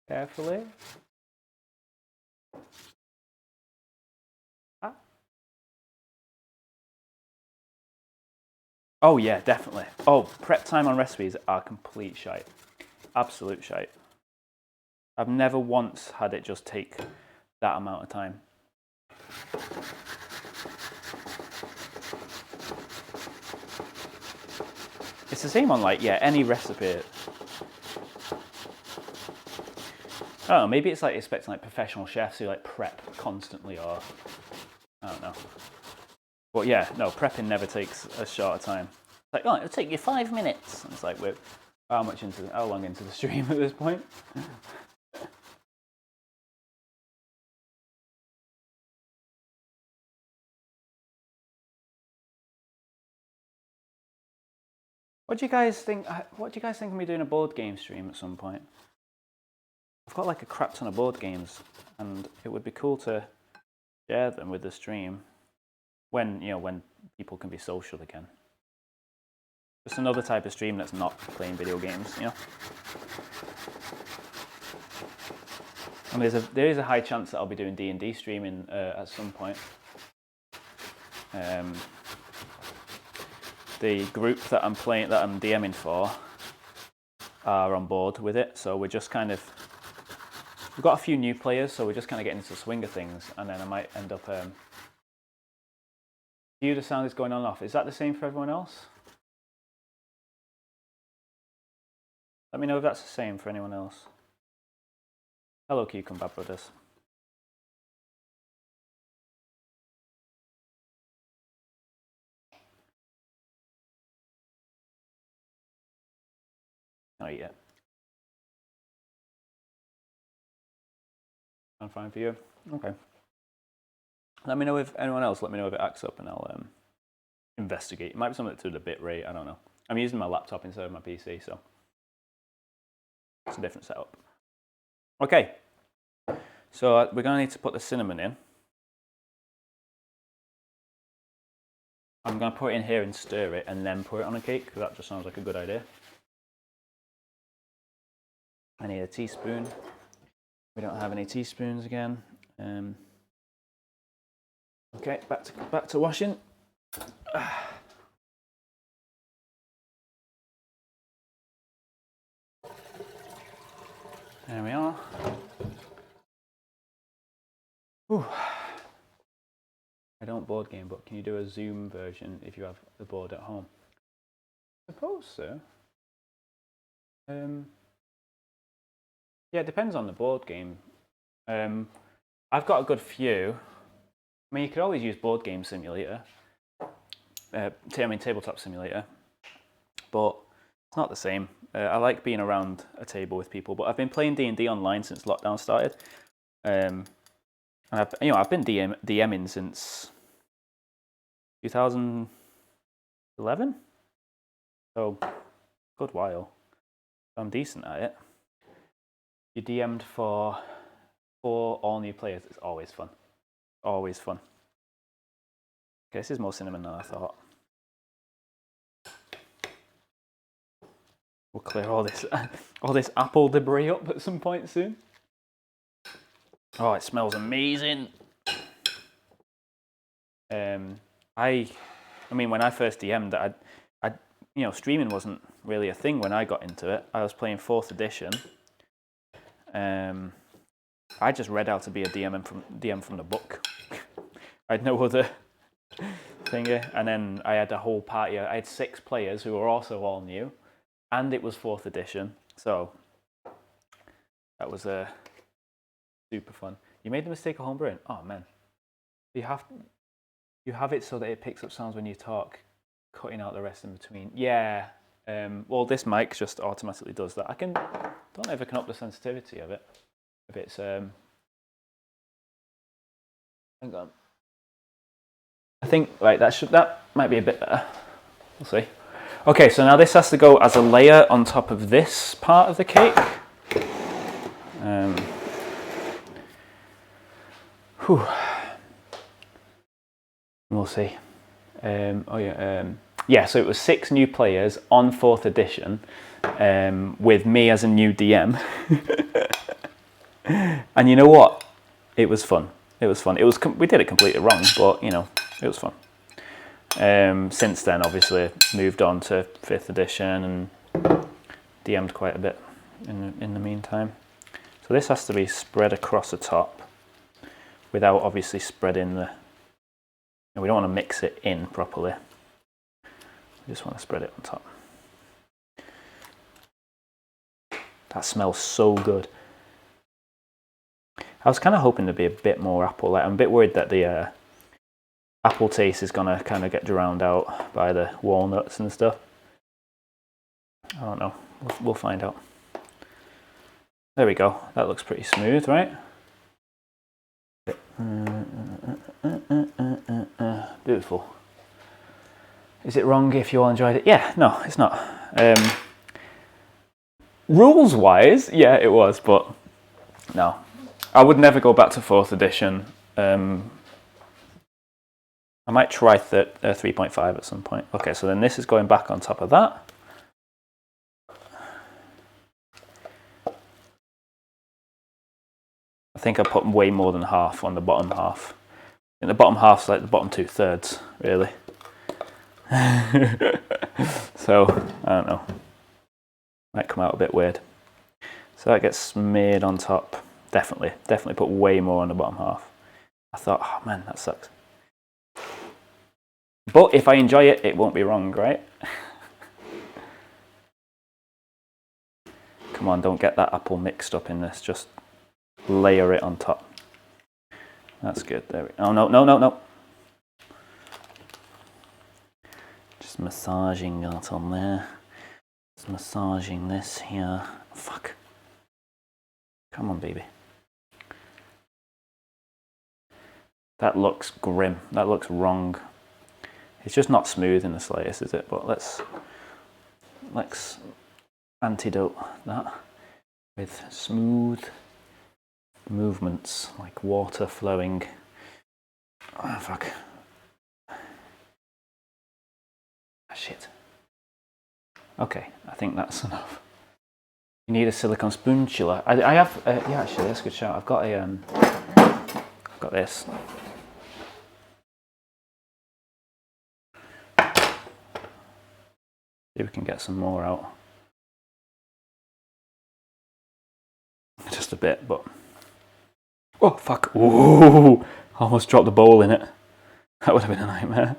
Carefully. Ah. Oh yeah, definitely. Oh, prep time on recipes are complete shite. Absolute shite. I've never once had it just take that amount of time. It's the same on, like, yeah, any recipe. I don't know, maybe it's like expecting like professional chefs who like prep constantly, or I don't know. But yeah, no, prepping never takes a short time. It's like, oh, it'll take you 5 minutes. And it's like, we're how long into the stream at this point? What do you guys think? What do you guys think of me doing a board game stream at some point? I've got like a crap ton of board games, and it would be cool to share them with the stream when people can be social again. Just another type of stream that's not playing video games, you know. And there is a high chance that I'll be doing D&D streaming at some point. The group that I'm DMing for are on board with it, so we're just kind of, we've got a few new players, so we're just kind of getting into the swing of things, and then I might end up. The sound is going on and off. Is that the same for everyone else? Let me know if that's the same for anyone else. Hello, Cucumber Brothers. Not yet. I'm fine for you. Okay. Let me know if anyone else. Let me know if it acts up, and I'll investigate. It might be something to do with the bit rate. I don't know. I'm using my laptop instead of my PC, so it's a different setup. Okay. So we're going to need to put the cinnamon in. I'm going to put it in here and stir it, and then put it on a cake, because that just sounds like a good idea. I need a teaspoon. We don't have any teaspoons again. Okay, back to washing. There we are. Whew. I don't board game, but can you do a Zoom version if you have the board at home? I suppose so. Yeah, it depends on the board game. I've got a good few. I mean, you could always use Board Game Simulator. Tabletop Simulator. But it's not the same. I like being around a table with people, but I've been playing D&D online since lockdown started. And I've been DMing since 2011. So, good while. I'm decent at it. You DM'd for 4 all new players. It's always fun. Always fun. Okay, this is more cinnamon than I thought. We'll clear all this apple debris up at some point soon. Oh, it smells amazing. I mean, when I first DM'd, streaming wasn't really a thing when I got into it. I was playing 4th edition. I just read how to be a DM from the book. I had no other thingy, and then I had a whole party. I had 6 players who were also all new, and it was 4th edition, so that was super fun. You made the mistake of homebrewing. Oh man, you have it so that it picks up sounds when you talk, cutting out the rest in between. Yeah. Well, this mic just automatically does that. Don't know if I can up the sensitivity of it. If it's hang on. I think right, that might be a bit better. We'll see. Okay, so now this has to go as a layer on top of this part of the cake. We'll see. Yeah, so it was 6 new players on 4th edition, with me as a new DM. And you know what? It was fun. It was fun. We did it completely wrong, but you know, it was fun. Since then, obviously, moved on to 5th edition and DM'd quite a bit in the meantime. So this has to be spread across the top without obviously spreading the... We don't want to mix it in properly. We just want to spread it on top. That smells so good. I was kind of hoping to be a bit more apple. Like, I'm a bit worried that the apple taste is going to kind of get drowned out by the walnuts and stuff. I don't know. We'll find out. There we go. That looks pretty smooth, right? Beautiful. Is it wrong if you all enjoyed it? Yeah, no, it's not. Rules-wise, yeah, it was, but no. I would never go back to 4th edition. I might try 3.5 at some point. Okay, so then this is going back on top of that. I think I put way more than half on the bottom half. And the bottom half's like the bottom 2/3, really. So, I don't know. Might come out a bit weird. So that gets smeared on top. Definitely put way more on the bottom half. I thought, oh man, that sucks. But if I enjoy it, it won't be wrong, right? Come on, don't get that apple mixed up in this. Just layer it on top. That's good. There we go. Oh, no. Just massaging that on there. Just massaging this here. Fuck. Come on, baby. That looks grim. That looks wrong. It's just not smooth in the slightest, is it? But let's antidote that with smooth movements, like water flowing. Oh, fuck. Shit. Okay, I think that's enough. You need a silicone spatula. I have, yeah, actually, that's a good shout. I've got this. See if we can get some more out. Just a bit, but... Oh, fuck. Ooh, almost dropped the bowl in it. That would have been a nightmare.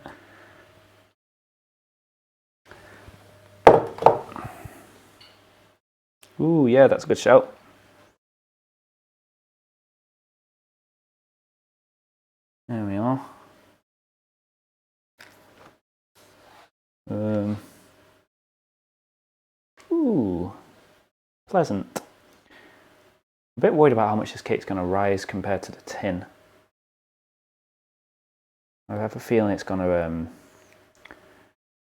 Ooh, yeah, that's a good shout. There we are. Ooh, pleasant. A bit worried about how much this cake's going to rise compared to the tin. I have a feeling it's going to,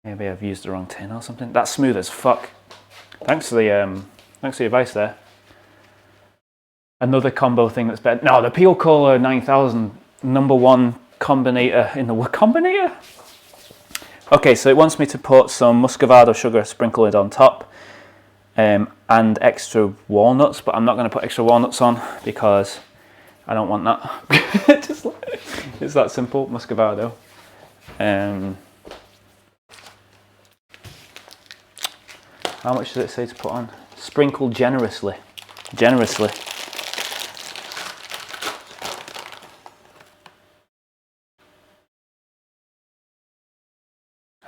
maybe I've used the wrong tin or something. That's smooth as fuck. Thanks for the advice there. Another combo thing that's better. No, the Peel Cola 9000, #1 combinator in the combinator? Okay, so it wants me to put some muscovado sugar sprinkled on top. And extra walnuts, but I'm not going to put extra walnuts on because I don't want that. Just like, it's that simple, muscovado. How much does it say to put on? Sprinkle generously. Generously.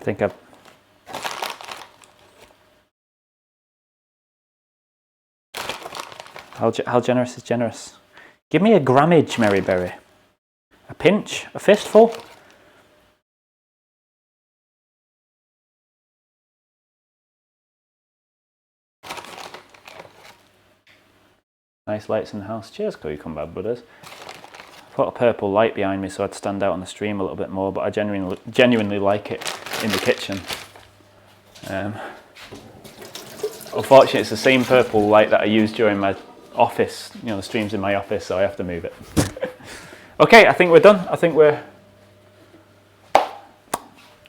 I think I've... How generous is generous? Give me a grammage, Maryberry. A pinch? A fistful? Nice lights in the house. Cheers, Come Bad Brothers. Put a purple light behind me so I'd stand out on the stream a little bit more, but I genuinely like it in the kitchen. Unfortunately, it's the same purple light that I use during my office, the streams in my office, so I have to move it. Okay, I think we're done. I think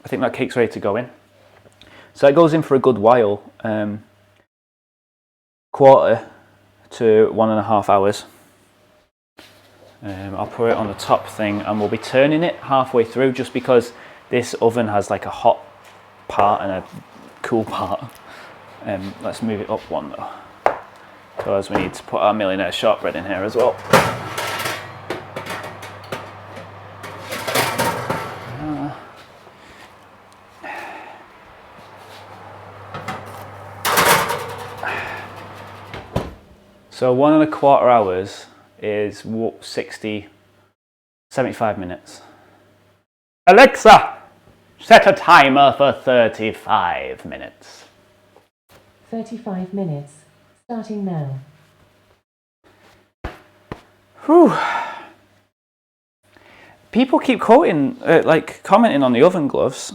that cake's ready to go in. So it goes in for a good while, quarter to 1.5 hours. I'll put it on the top thing and we'll be turning it halfway through just because this oven has like a hot part and a cool part. Let's move it up one though, because we need to put our millionaire shortbread in here as well. So 1.25 hours is 75 minutes. Alexa, set a timer for 35 minutes.
35 minutes, starting now.
Whew. People keep quoting, commenting on the oven gloves.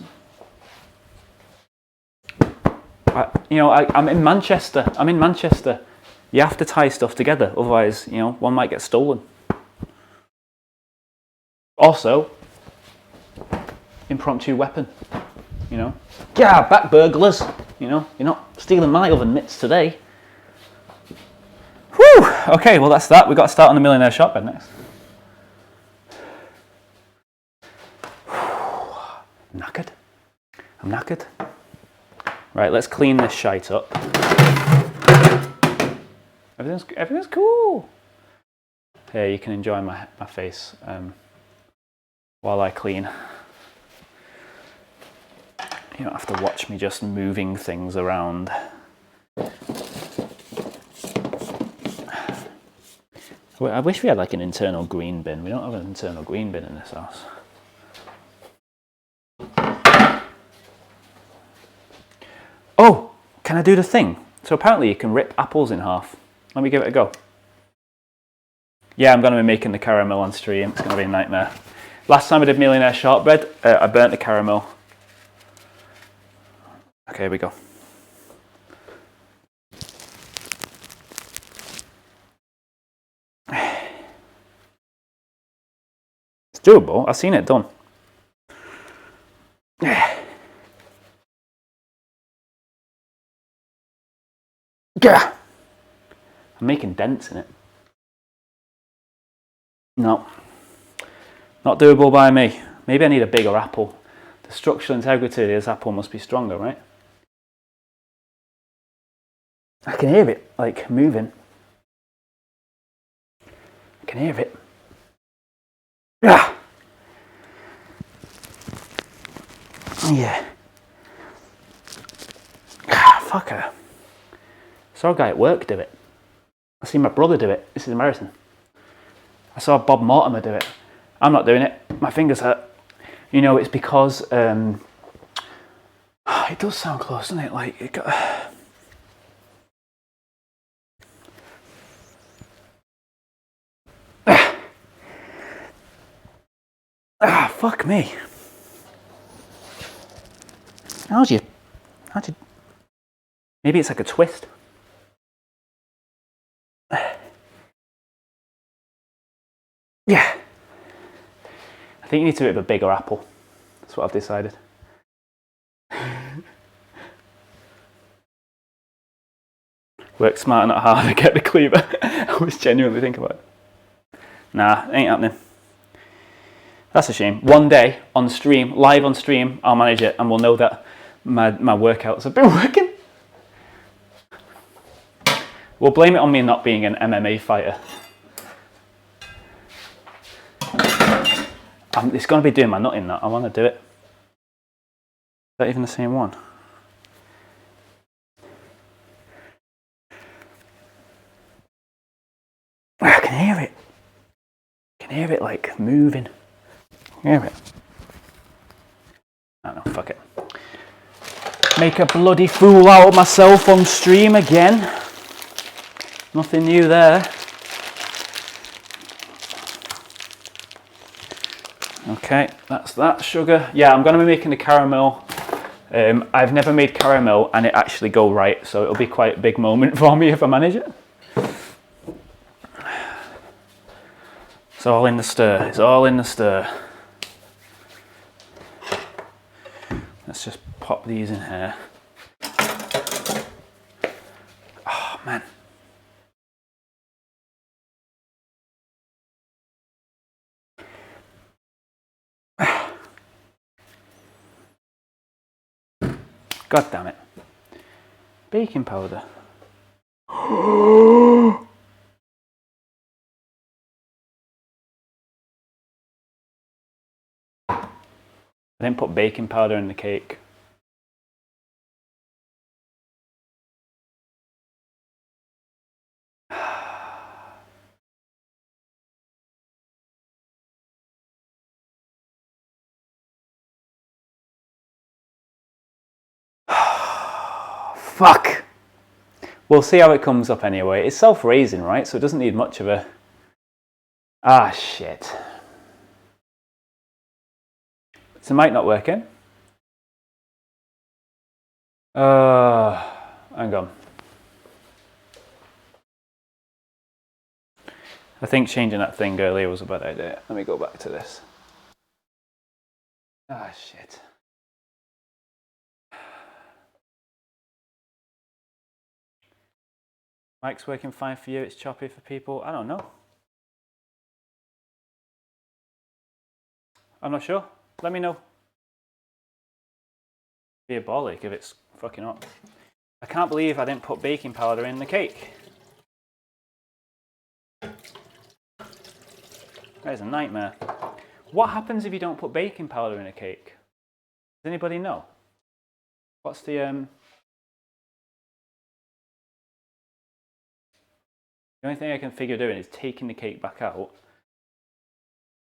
I'm in Manchester. You have to tie stuff together, otherwise, one might get stolen. Also, impromptu weapon, Yeah, back burglars, you're not stealing my oven mitts today. Whew, okay, well that's that. We've got to start on the millionaire shortbread next. I'm knackered. Right, let's clean this shite up. Everything's cool. Here, you can enjoy my face while I clean. You don't have to watch me just moving things around. I wish we had like an internal green bin. We don't have an internal green bin in this house. Oh, can I do the thing? So apparently you can rip apples in half. Let me give it a go. Yeah, I'm going to be making the caramel on stream. It's going to be a nightmare. Last time I did millionaire shortbread, I burnt the caramel. Okay, here we go. It's doable. I've seen it done. Yeah. I'm making dents in it. No. Not doable by me. Maybe I need a bigger apple. The structural integrity of this apple must be stronger, right? I can hear it, like, moving. I can hear it. Ah! Yeah. Ah, fucker. I saw a guy at work do it. I see my brother do it. This is embarrassing. I saw Bob Mortimer do it. I'm not doing it. My fingers hurt. It's because it does sound close, doesn't it? Like it got. Fuck me. How'd you? Maybe it's like a twist. Yeah. I think you need to do a bigger apple. That's what I've decided. Work smarter, not harder, get the cleaver. I was genuinely thinking about it. Nah, ain't happening. That's a shame. One day on stream, live on stream, I'll manage it and we'll know that my workouts have been working. We'll blame it on me not being an MMA fighter. It's going to be doing my nutting that. I want to do it. that even the same one? I can hear it. I can hear it like moving. Hear it. I don't know, fuck it. Make a bloody fool out of myself on stream again. Nothing new there. Okay, that's that sugar. Yeah, I'm going to be making the caramel. I've never made caramel and it actually go right, so it'll be quite a big moment for me if I manage it. It's all in the stir. It's all in the stir. Let's just pop these in here. Oh man. God damn it. Baking powder. I didn't put baking powder in the cake. Fuck. We'll see how it comes up anyway. It's self-raising, right? So it doesn't need much of a... Ah, shit. So it might not work in. Hang on. I think changing that thing earlier was a bad idea. Let me go back to this. Ah, shit. Mic's working fine for you, it's choppy for people. I don't know. I'm not sure. Let me know. Be a bollock if it's fucking up. I can't believe I didn't put baking powder in the cake. That is a nightmare. What happens if you don't put baking powder in a cake? Does anybody know? What's the only thing I can figure doing is taking the cake back out.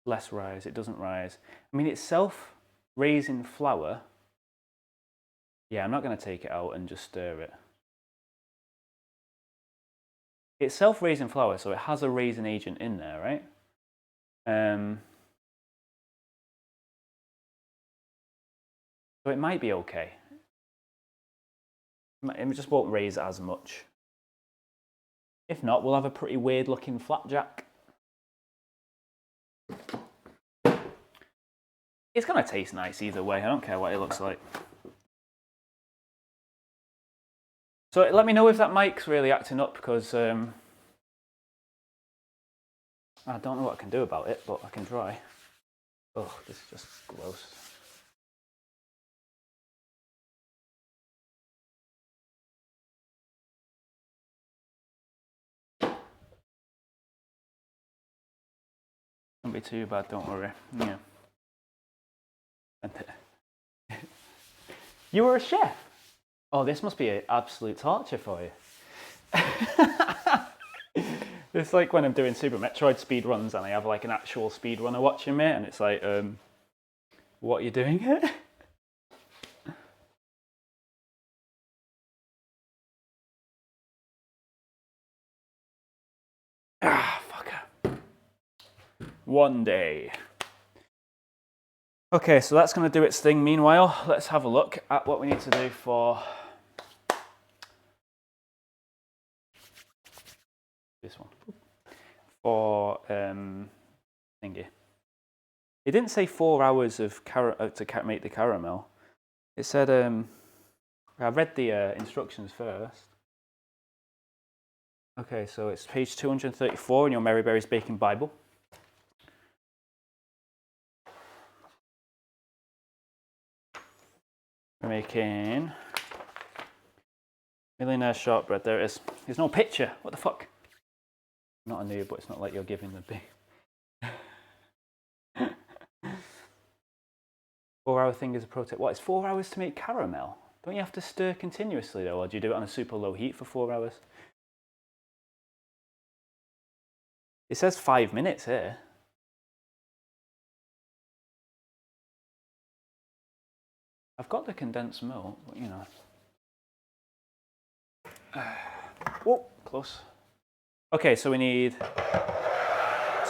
Less rise, it doesn't rise. I mean, it's self-raising flour. Yeah, I'm not going to take it out and just stir it. It's self-raising flour, so it has a raising agent in there, right? So it might be okay. It just won't raise as much. If not, we'll have a pretty weird looking flapjack. It's going to taste nice either way. I don't care what it looks like. So let me know if that mic's really acting up, because I don't know what I can do about it, but I can try. Oh, this is just gross. Won't be too bad, don't worry. Yeah. You were a chef? Oh, this must be an absolute torture for you. It's like when I'm doing Super Metroid speedruns and I have like an actual speedrunner watching me, and it's like, what are you doing here? Ah, fucker. One day. Okay, so that's going to do its thing. Meanwhile, let's have a look at what we need to do for this one. For thingy. It didn't say 4 hours of to make the caramel. It said I read the instructions first. Okay, so it's page 234 in your Mary Berry's Baking Bible. We're making millionaire shortbread. There it is. There's no picture. What the fuck? I'm not a noob, but it's not like you're giving the big. 4-hour thing is a pro tip. What, it's 4 hours to make caramel? Don't you have to stir continuously though, or do you do it on a super low heat for 4 hours? It says 5 minutes here. I've got the condensed milk, but you know. Whoa, close. Okay, so we need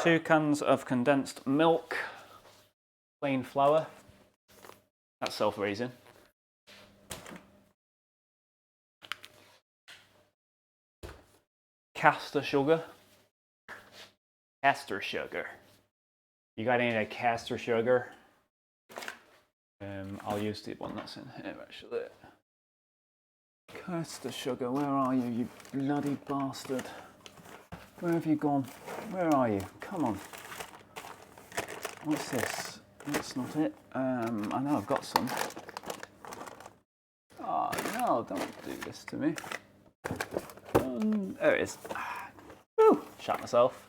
2 cans of condensed milk, plain flour. That's self-raising. Caster sugar. Caster sugar. You got any caster sugar? I'll use the one that's in here actually. Caster sugar, where are you, you bloody bastard? Where have you gone? Where are you? Come on. What's this? That's not it. I know I've got some. Oh no, don't do this to me. There it is. Woo! Shat myself.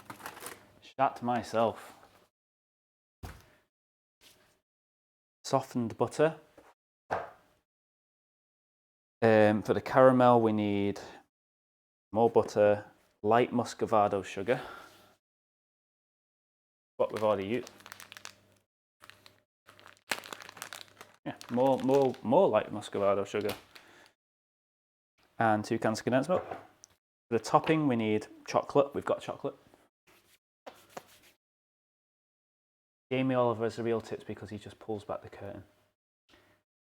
Shat myself. Softened butter. For the caramel, we need more butter, light muscovado sugar. What we've already used. Yeah, more light muscovado sugar. And 2 cans of condensed milk. For the topping, we need chocolate. We've got chocolate. Jamie Oliver has the real tips because he just pulls back the curtain.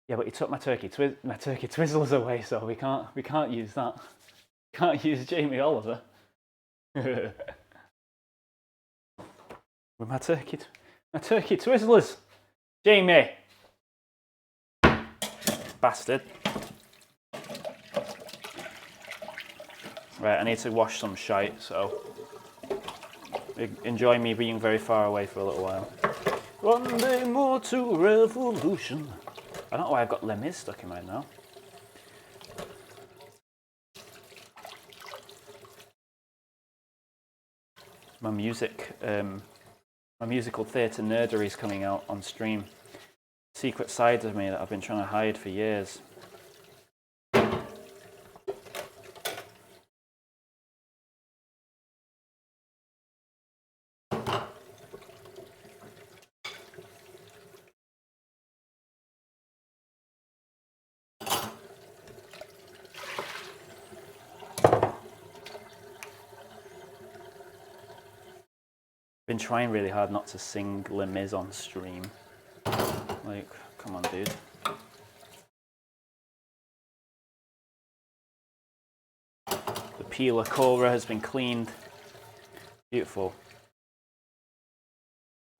Yeah, but he took my turkey twizzlers away, so we can't use that. Can't use Jamie Oliver. With my turkey twizzlers. Jamie, bastard. Right, I need to wash some shite, so enjoy me being very far away for a little while. One day more to revolution. I don't know why I've got Les Mis stuck in my now. My musical theatre nerdery is coming out on stream. Secret sides of me that I've been trying to hide for years. Been trying really hard not to sing Les Mis on stream. Like, come on, dude. The peeler cobra has been cleaned. Beautiful.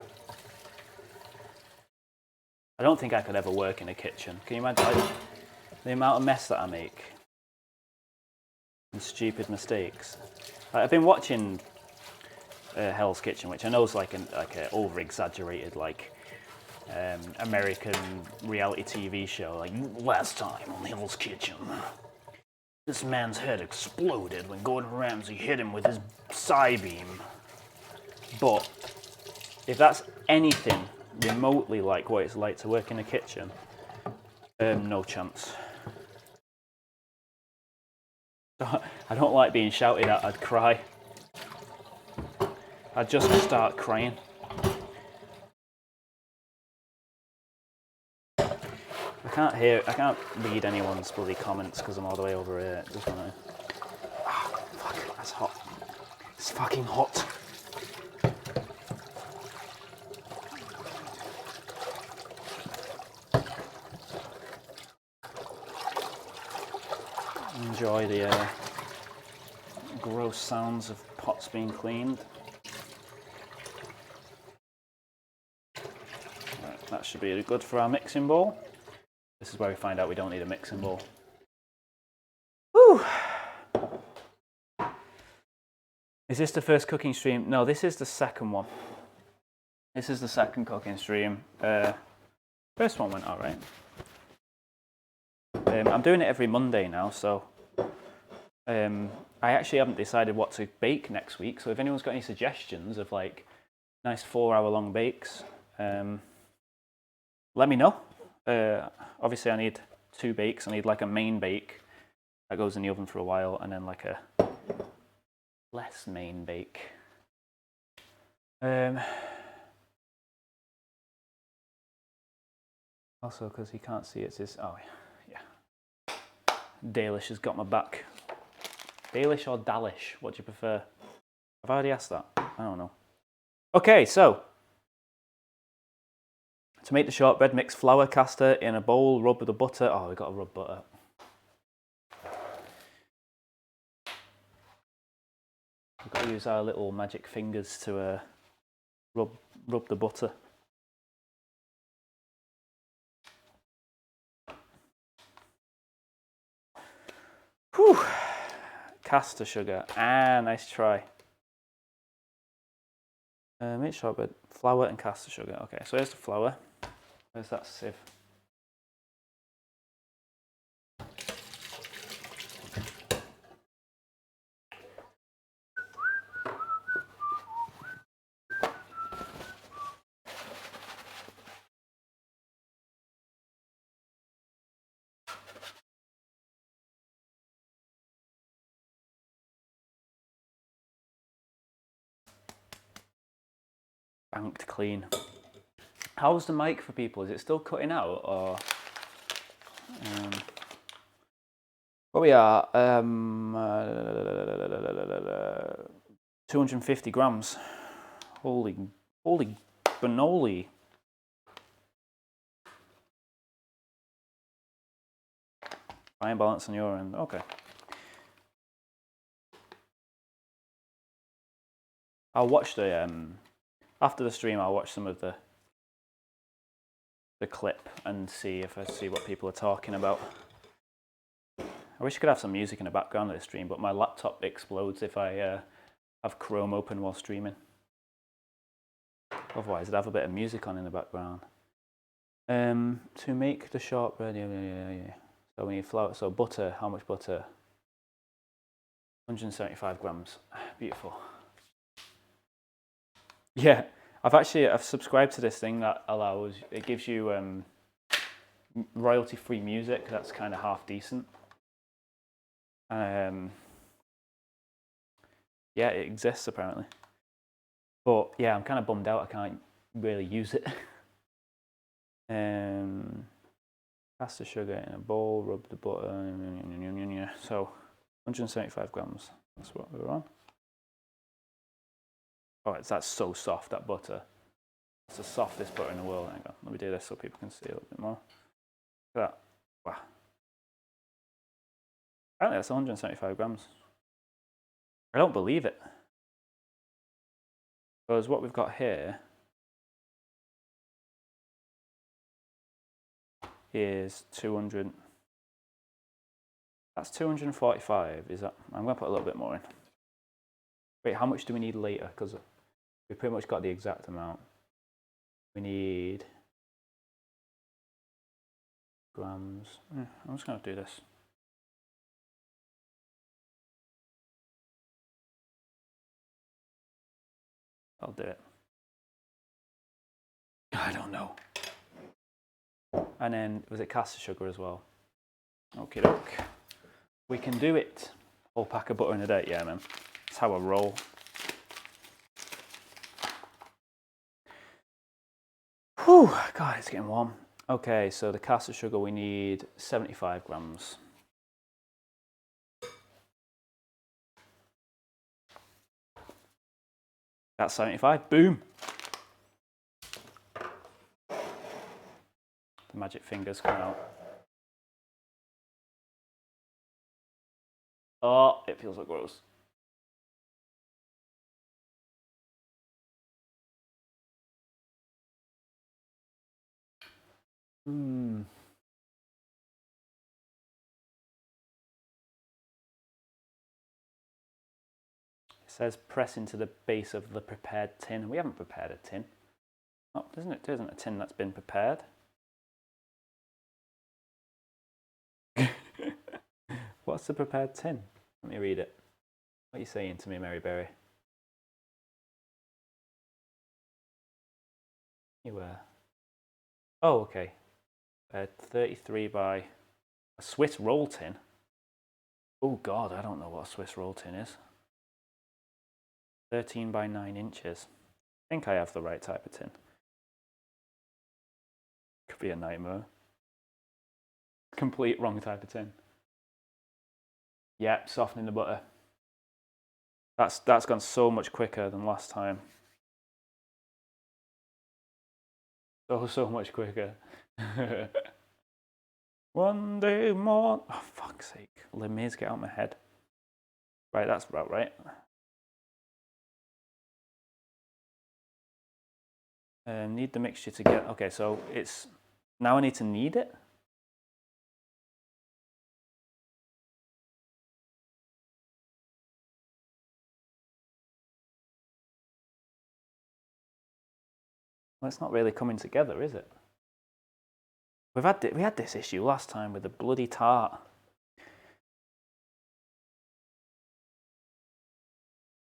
I don't think I could ever work in a kitchen. Can you imagine the amount of mess that I make? And stupid mistakes. Like, I've been watching Hell's Kitchen, which I know is like an over-exaggerated American reality TV show. Like, last time on Hell's Kitchen, this man's head exploded when Gordon Ramsay hit him with his side-beam. But if that's anything remotely like what it's like to work in a kitchen, no chance. I don't like being shouted at. I'd cry. I'd just start crying. I can't read anyone's bloody comments because I'm all the way over here. Just wanna... Oh, fuck, that's hot. It's fucking hot. Enjoy the gross sounds of pots being cleaned. Right, that should be good for our mixing bowl. This is where we find out we don't need a mixing bowl. Whew. Is this the first cooking stream? No, this is the second one. This is the second cooking stream. First one went alright. I'm doing it every Monday now, so I actually haven't decided what to bake next week. So if anyone's got any suggestions of like nice 4-hour long bakes, let me know. obviously I need 2 bakes. I need like a main bake that goes in the oven for a while, and then like a less main bake. Also, because he can't see it's his. Oh yeah. Dalish has got my back. Dalish or Dalish? What do you prefer? I've already asked that. I don't know. Okay, so to make the shortbread, mix flour, caster in a bowl, rub with the butter. Oh, we've got to rub butter. We've got to use our little magic fingers to rub the butter. Whew. Caster sugar. Ah, nice try. Make shortbread, flour and caster sugar. Okay, so here's the flour. Where's that sieve? Banked clean. How's the mic for people? Is it still cutting out, or what we are? 250 grams. Holy cannoli! Fine balance on your end. Okay. I'll watch the after the stream. I'll watch some of the clip and see if I see what people are talking about. I wish I could have some music in the background of the stream, but my laptop explodes if I have Chrome open while streaming. Otherwise, I'd have a bit of music on in the background. To make the shortbread, yeah. So we need flour. So butter. How much butter? 175 grams. Beautiful. Yeah, I've subscribed to this thing that it gives you royalty-free music. That's kind of half decent. Yeah, it exists apparently. But yeah, I'm kind of bummed out I can't really use it. Caster sugar in a bowl, rub the butter. So 175 grams. That's what we're on. Oh, that's so soft, that butter. It's the softest butter in the world. Hang on, let me do this so people can see a little bit more. Look at that. Wow. Apparently that's 175 grams. I don't believe it. Because what we've got here is 200. That's 245. Is that? I'm going to put a little bit more in. Wait, how much do we need later? Because we pretty much got the exact amount. We need grams. I'm just going to do this. I'll do it. I don't know. And then, was it caster sugar as well? Okie doke. We can do it. Whole pack of butter in a day, yeah, man. That's how I roll. Whew, God, it's getting warm. Okay, so the caster sugar, we need 75 grams. That's 75, boom. The magic fingers come out. Oh, it feels so gross. It says press into the base of the prepared tin. We haven't prepared a tin. Oh, isn't it? Isn't a tin that's been prepared? What's the prepared tin? Let me read it. What are you saying to me, Mary Berry? You were. Oh, okay. 33 by a Swiss roll tin. Oh God, I don't know what a Swiss roll tin is. 13 by 9 inches. I think I have the right type of tin. Could be a nightmare. Complete wrong type of tin. Yep, softening the butter. That's gone so much quicker than last time. So much quicker. One day more. Oh, fuck's sake. Les Mis, get out of my head. Right, that's about right. Need the mixture to get. Okay, so it's. Now I need to knead it. Well, it's not really coming together, is it? We had this issue last time with the bloody tart.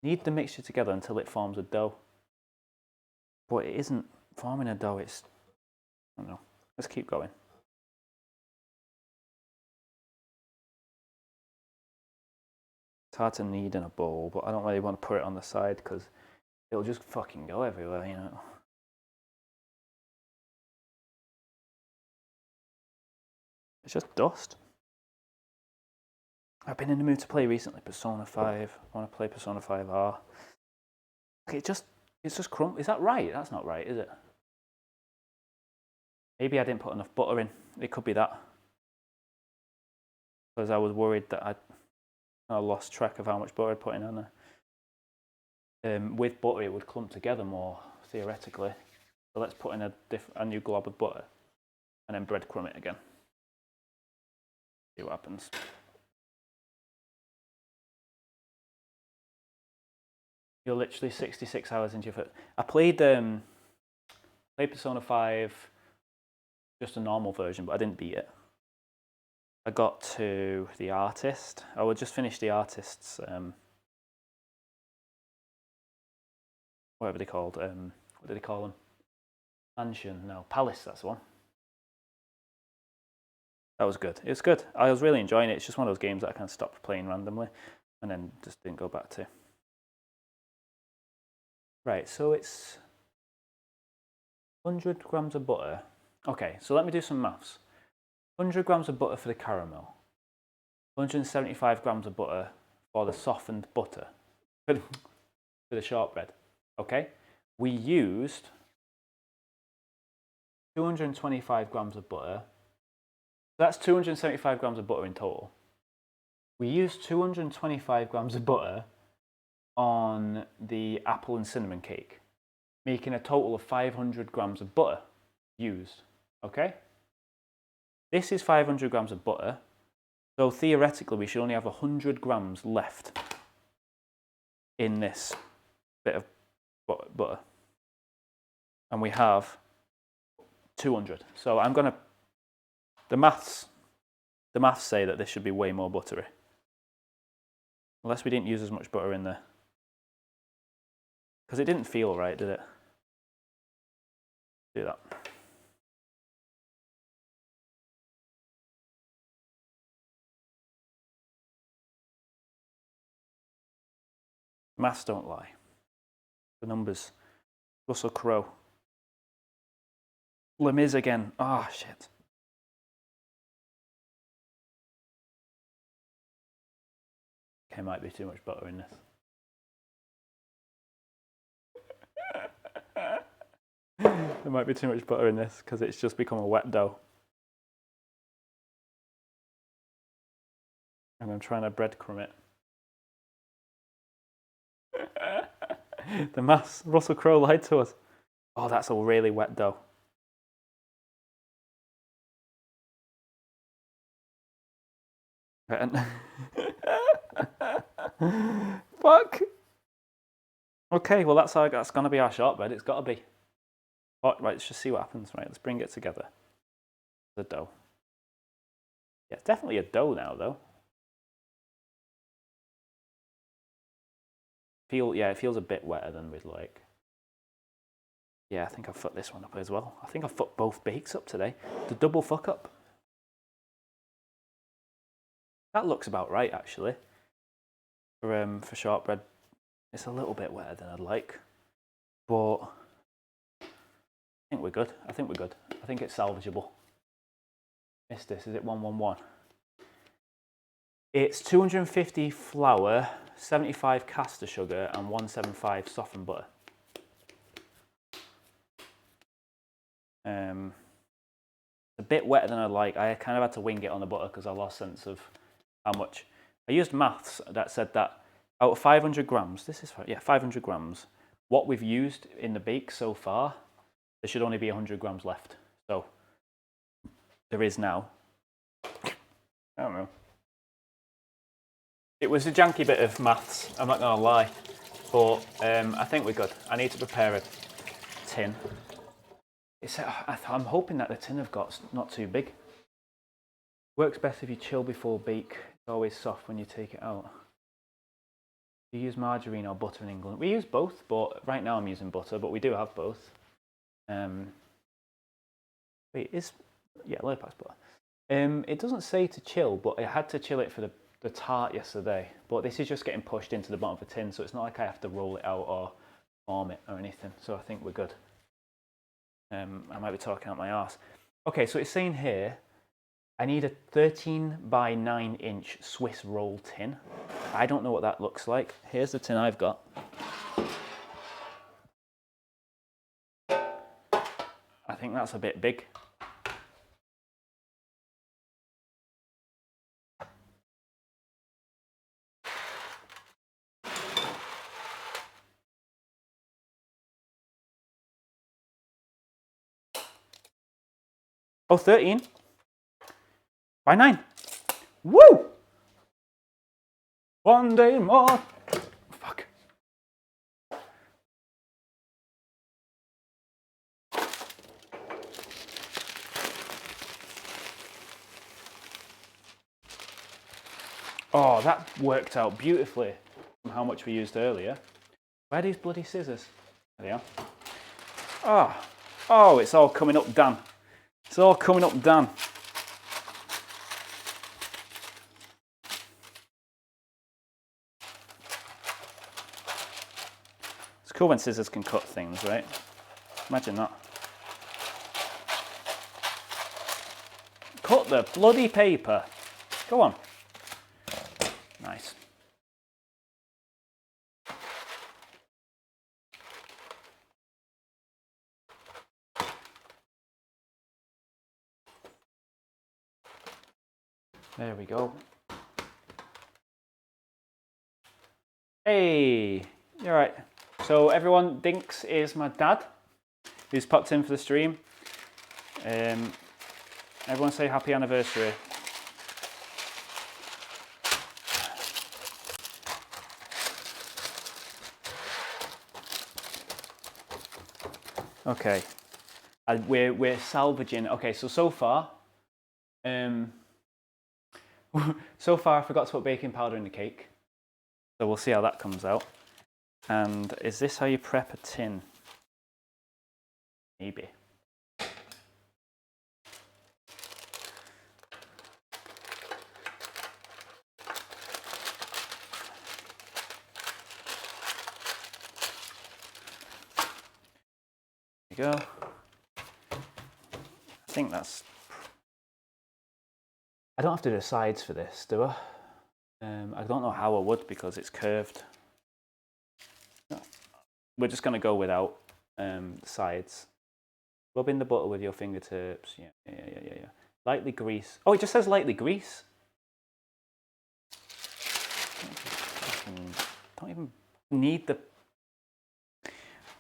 Knead the mixture together until it forms a dough. But it isn't forming a dough, it's... I don't know. Let's keep going. It's hard to knead in a bowl, but I don't really want to put it on the side because it'll just fucking go everywhere, you know. It's just dust. I've been in the mood to play recently Persona 5. I want to play Persona 5R. Okay, it's just crumb. Is that right? That's not right, is it? Maybe I didn't put enough butter in. It could be that. Because I was worried that I lost track of how much butter I'd put in on there. With butter, it would clump together more, theoretically. So let's put in a new glob of butter and then breadcrumb it again. See what happens. You're literally 66 hours into your first. I played Persona 5, just a normal version, but I didn't beat it. I got to the artist. I would just finish the artist's whatever they called. What did they call them? Mansion? No, palace. That's the one. That was good. It was good. I was really enjoying it. It's just one of those games that I kind of stopped playing randomly, and then just didn't go back to. Right. So it's 100 grams of butter. Okay. So let me do some maths. 100 grams of butter for the caramel. 175 grams of butter for the softened butter for the shortbread. Okay, we used 225 grams of butter. That's 275 grams of butter in total. We used 225 grams of butter on the apple and cinnamon cake, making a total of 500 grams of butter used. Okay, this is 500 grams of butter. So theoretically, we should only have 100 grams left in this bit of butter. And we have 200. So I'm going to... The maths say that this should be way more buttery. Unless we didn't use as much butter in there. Because it didn't feel right, did it? Do that. Maths don't lie. The numbers. Russell Crowe. Les Mis again. Ah, oh, shit. Okay, might be too much butter in this. There might be too much butter in this because it's just become a wet dough. And I'm trying to breadcrumb it. The maths. Russell Crowe lied to us. Oh, that's a really wet dough. Fuck. Okay, well that's going to be our shortbread. It's got to be. Oh, right, let's just see what happens. Right, let's bring it together. The dough. Yeah, it's definitely a dough now, though. Yeah, it feels a bit wetter than we'd like. Yeah, I think I've fucked this one up as well. I think I've fucked both bakes up today. The double fuck up. That looks about right, actually. For shortbread, it's a little bit wetter than I'd like, but I think we're good. I think we're good. I think it's salvageable. Missed this. Is it 111? It's 250 flour, 75 caster sugar, and 175 softened butter. A bit wetter than I'd like. I kind of had to wing it on the butter because I lost sense of how much. I used maths that said that out of 500 grams, 500 grams, what we've used in the bake so far, there should only be 100 grams left. So there is now. I don't know. It was a janky bit of maths, I'm not gonna lie, but I think we're good. I need to prepare a tin. I'm hoping that the tin I've got's not too big. Works best if you chill before bake. It's always soft when you take it out. Do you use margarine or butter in England? We use both, but right now I'm using butter, but we do have both. Lollipops butter. It doesn't say to chill, but I had to chill it for the tart yesterday. But this is just getting pushed into the bottom of the tin, so it's not like I have to roll it out or form it or anything. So I think we're good. I might be talking out my arse. Okay, so it's saying here, I need a 13 by 9 inch Swiss roll tin. I don't know what that looks like. Here's the tin I've got. I think that's a bit big. Oh, 13 by 9. Woo! One day more. Fuck. Oh, that worked out beautifully from how much we used earlier. Where are these bloody scissors? There they are. Oh, it's all coming up, Dan. It's all coming up, Dan. It's cool when scissors can cut things, right? Imagine that. Cut the bloody paper. Go on. Nice. There we go. Hey, you're right. So everyone, Dinks is my dad, who's popped in for the stream. Everyone say happy anniversary. Okay, we're salvaging. Okay, so far, so far I forgot to put baking powder in the cake. So we'll see how that comes out. And is this how you prep a tin? Maybe. There you go. I think that's... I don't have to do the sides for this, do I? I don't know how I would because it's curved. We're just going to go without sides. Rub in the butter with your fingertips. Yeah. Lightly grease. Oh, it just says lightly grease. Don't even need the...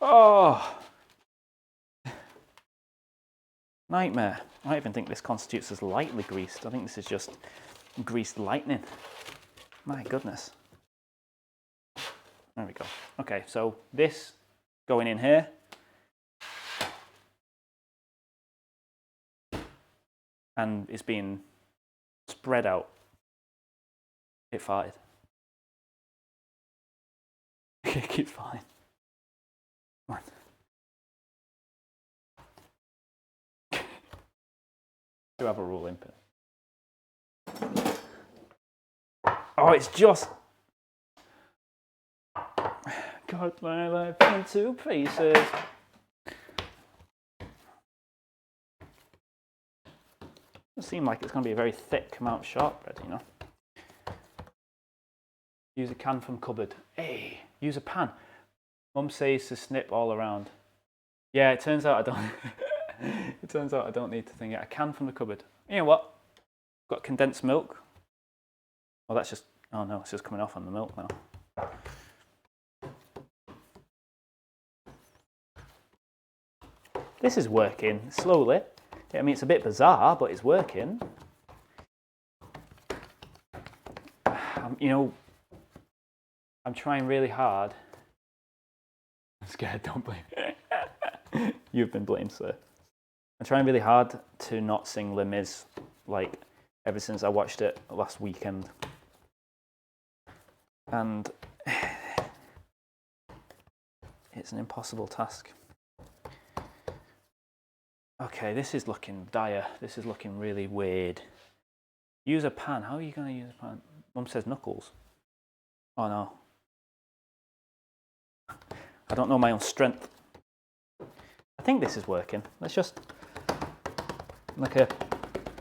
Oh! Nightmare. I don't even think this constitutes as lightly greased. I think this is just greased lightning. My goodness. There we go. Okay, so this going in here. And it's being spread out. It farted. It keeps farting. Do have a ruling pin. Oh, it's just... Cut my life into pieces. Doesn't seem like it's going to be a very thick amount of shortbread, you know. Use a can from cupboard. Hey, use a pan. Mum says to snip all around. Yeah, it turns out I don't. It turns out I don't need to think it. A can from the cupboard. You know what? Got condensed milk. Oh, that's just. Oh no, it's just coming off on the milk now. This is working slowly. I mean, it's a bit bizarre, but it's working. You know, I'm trying really hard. I'm scared, don't blame me. You've been blamed, sir. I'm trying really hard to not sing Les Mis, like, ever since I watched it last weekend. And it's an impossible task. Okay, this is looking dire. This is looking really weird. Use a pan. How are you going to use a pan? Mum says knuckles. Oh no. I don't know my own strength. I think this is working. Let's just... like a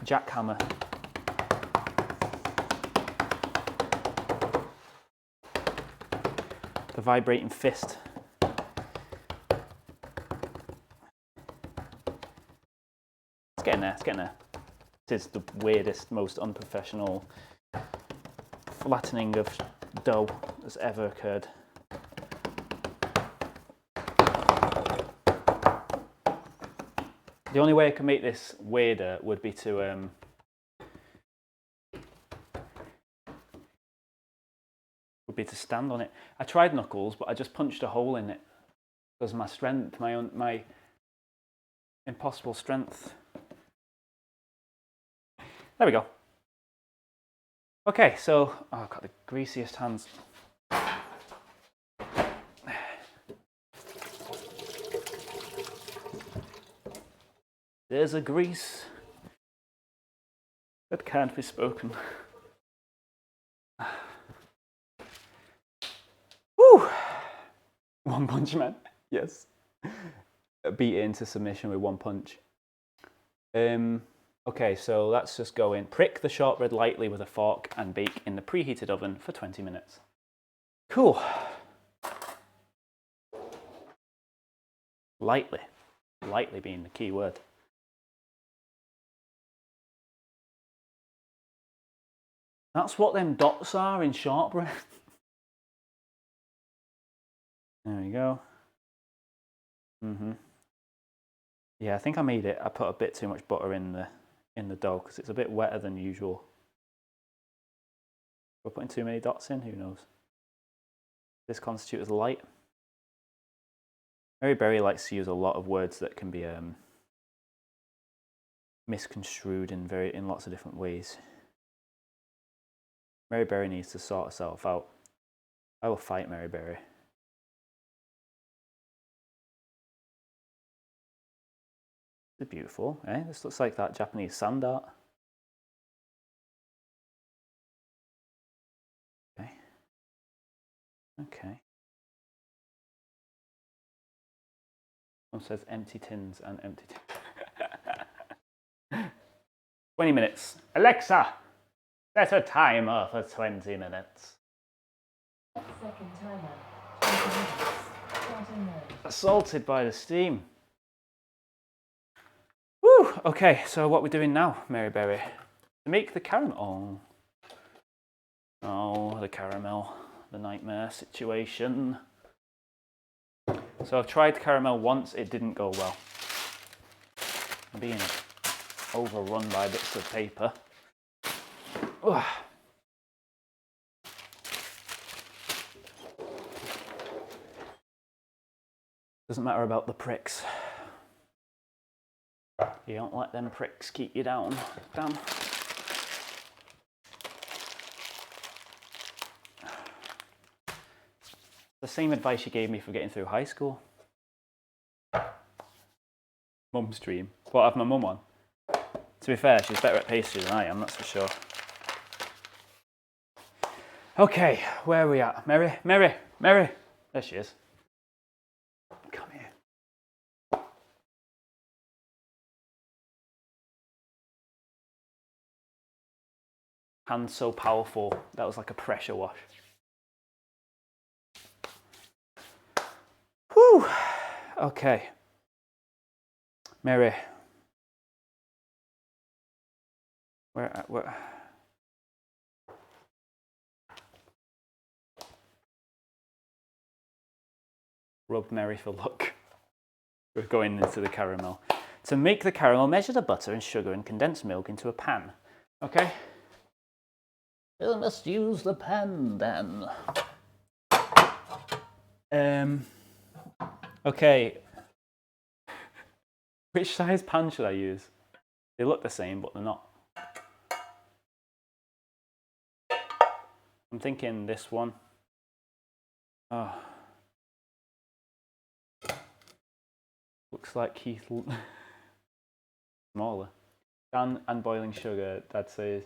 jackhammer. The vibrating fist. It's getting there, it's getting there. This is the weirdest, most unprofessional flattening of dough that's ever occurred. The only way I can make this weirder would be to stand on it. I tried knuckles, but I just punched a hole in it because my strength, my impossible strength. There we go. Okay, so I've got the greasiest hands. There's a grease that can't be spoken. Woo! One Punch Man, yes. Beat it into submission with one punch. Okay, so let's just go in. Prick the shortbread lightly with a fork and bake in the preheated oven for 20 minutes. Cool. Lightly. Lightly being the key word. That's what them dots are in shortbread. There we go. Yeah, I think I made it. I put a bit too much butter in the dough because it's a bit wetter than usual. We're putting too many dots in, who knows? This constitutes as light. Mary Berry likes to use a lot of words that can be misconstrued in lots of different ways. Mary Berry needs to sort herself out. I will fight Mary Berry. This is beautiful, eh? This looks like that Japanese sand art. Okay. Okay. One says empty tins and empty tins. 20 minutes. Alexa, set a timer for 20 minutes.
Second timer. 20 minutes. Starting now.
Assaulted by the steam. Woo! Okay, so what we're doing now, Mary Berry? To make the caramel. Oh, the caramel. The nightmare situation. So I've tried caramel once, it didn't go well. I'm being overrun by bits of paper. Ugh. Doesn't matter about the pricks. You don't let them pricks keep you down. Damn. The same advice you gave me for getting through high school. Mum's dream. What, have my mum on? To be fair, she's better at pastry than I am, that's for sure. Okay, where are we at? Mary? There she is. Come here. Hands so powerful, that was like a pressure wash. Whew. Okay. Mary. Where? Rub Mary for luck. We're going into the caramel. To make the caramel, measure the butter and sugar and condensed milk into a pan. Okay? You must use the pan then. Okay. Which size pan should I use? They look the same, but they're not. I'm thinking this one. Oh. Looks like he's smaller. Dan and boiling sugar, Dad says.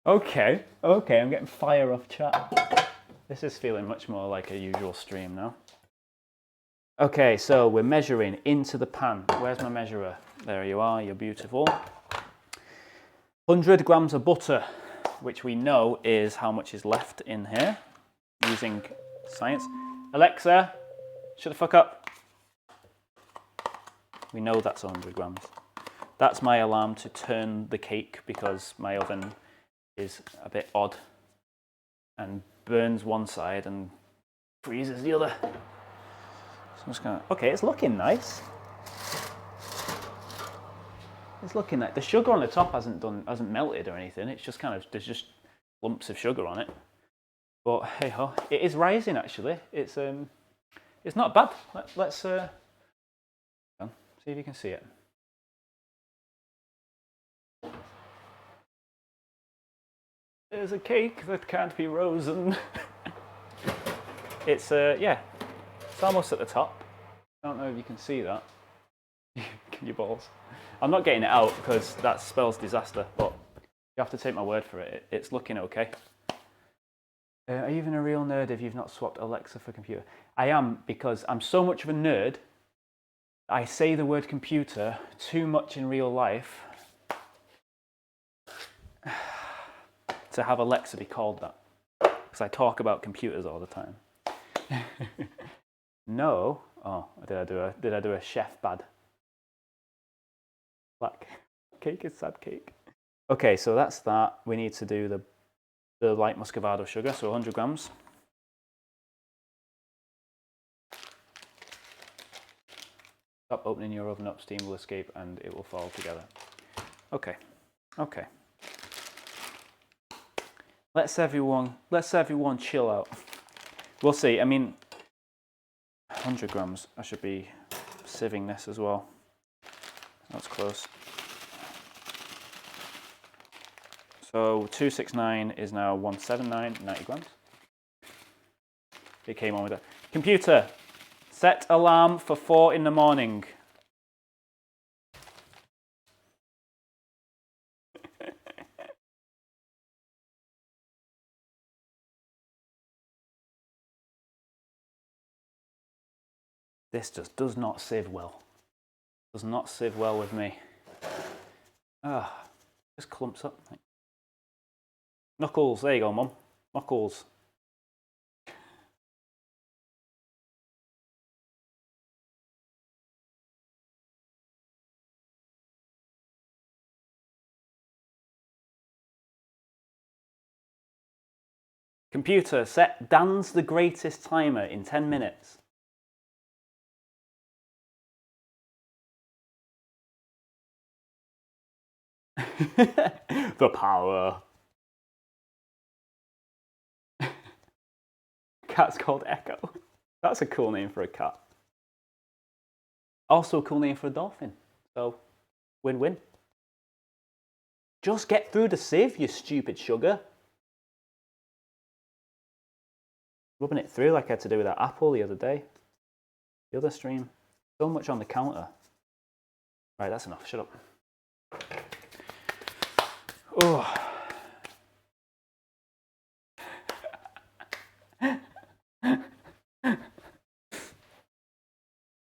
Okay, I'm getting fire off chat. This is feeling much more like a usual stream now. Okay, so we're measuring into the pan. Where's my measurer? There you are, you're beautiful. 100 grams of butter, which we know is how much is left in here, using science. Alexa, shut the fuck up. We know that's 100 grams. That's my alarm to turn the cake because my oven is a bit odd and burns one side and freezes the other. So I'm just gonna, okay, it's looking nice. It's looking like the sugar on the top hasn't melted or anything. It's just kind of, there's just lumps of sugar on it. But hey ho, it is rising actually. It's not bad. Let's see if you can see it. There's a cake that can't be frozen. It's yeah, it's almost at the top. I don't know if you can see that. Can you balls? I'm not getting it out because that spells disaster, but you have to take my word for it. It's looking okay. Are you even a real nerd if you've not swapped Alexa for computer? I am, because I'm so much of a nerd. I say the word computer too much in real life to have Alexa be called that, because I talk about computers all the time. No. Oh, did I do a chef bad? Black cake is sad cake. Okay, so that's that. We need to do the light muscovado sugar, so 100 grams. Stop opening your oven up, steam will escape and it will fall together. Okay. Let's everyone chill out. We'll see. I mean, 100 grams. I should be sieving this as well. That's close. So 269 is now 179, 90 grams. It came on with it. Computer, set alarm for 4 in the morning. This just does not sieve well. Does not sieve well with me. Ah, just clumps up. Knuckles, there you go, Mum. Knuckles. Computer, set Dan's the Greatest timer in 10 minutes. The power. Cat's called Echo. That's a cool name for a cat. Also a cool name for a dolphin. So, win-win. Just get through the sieve, you stupid sugar. Rubbing it through like I had to do with that apple the other day. The other stream. So much on the counter. Right, that's enough. Shut up. Oh.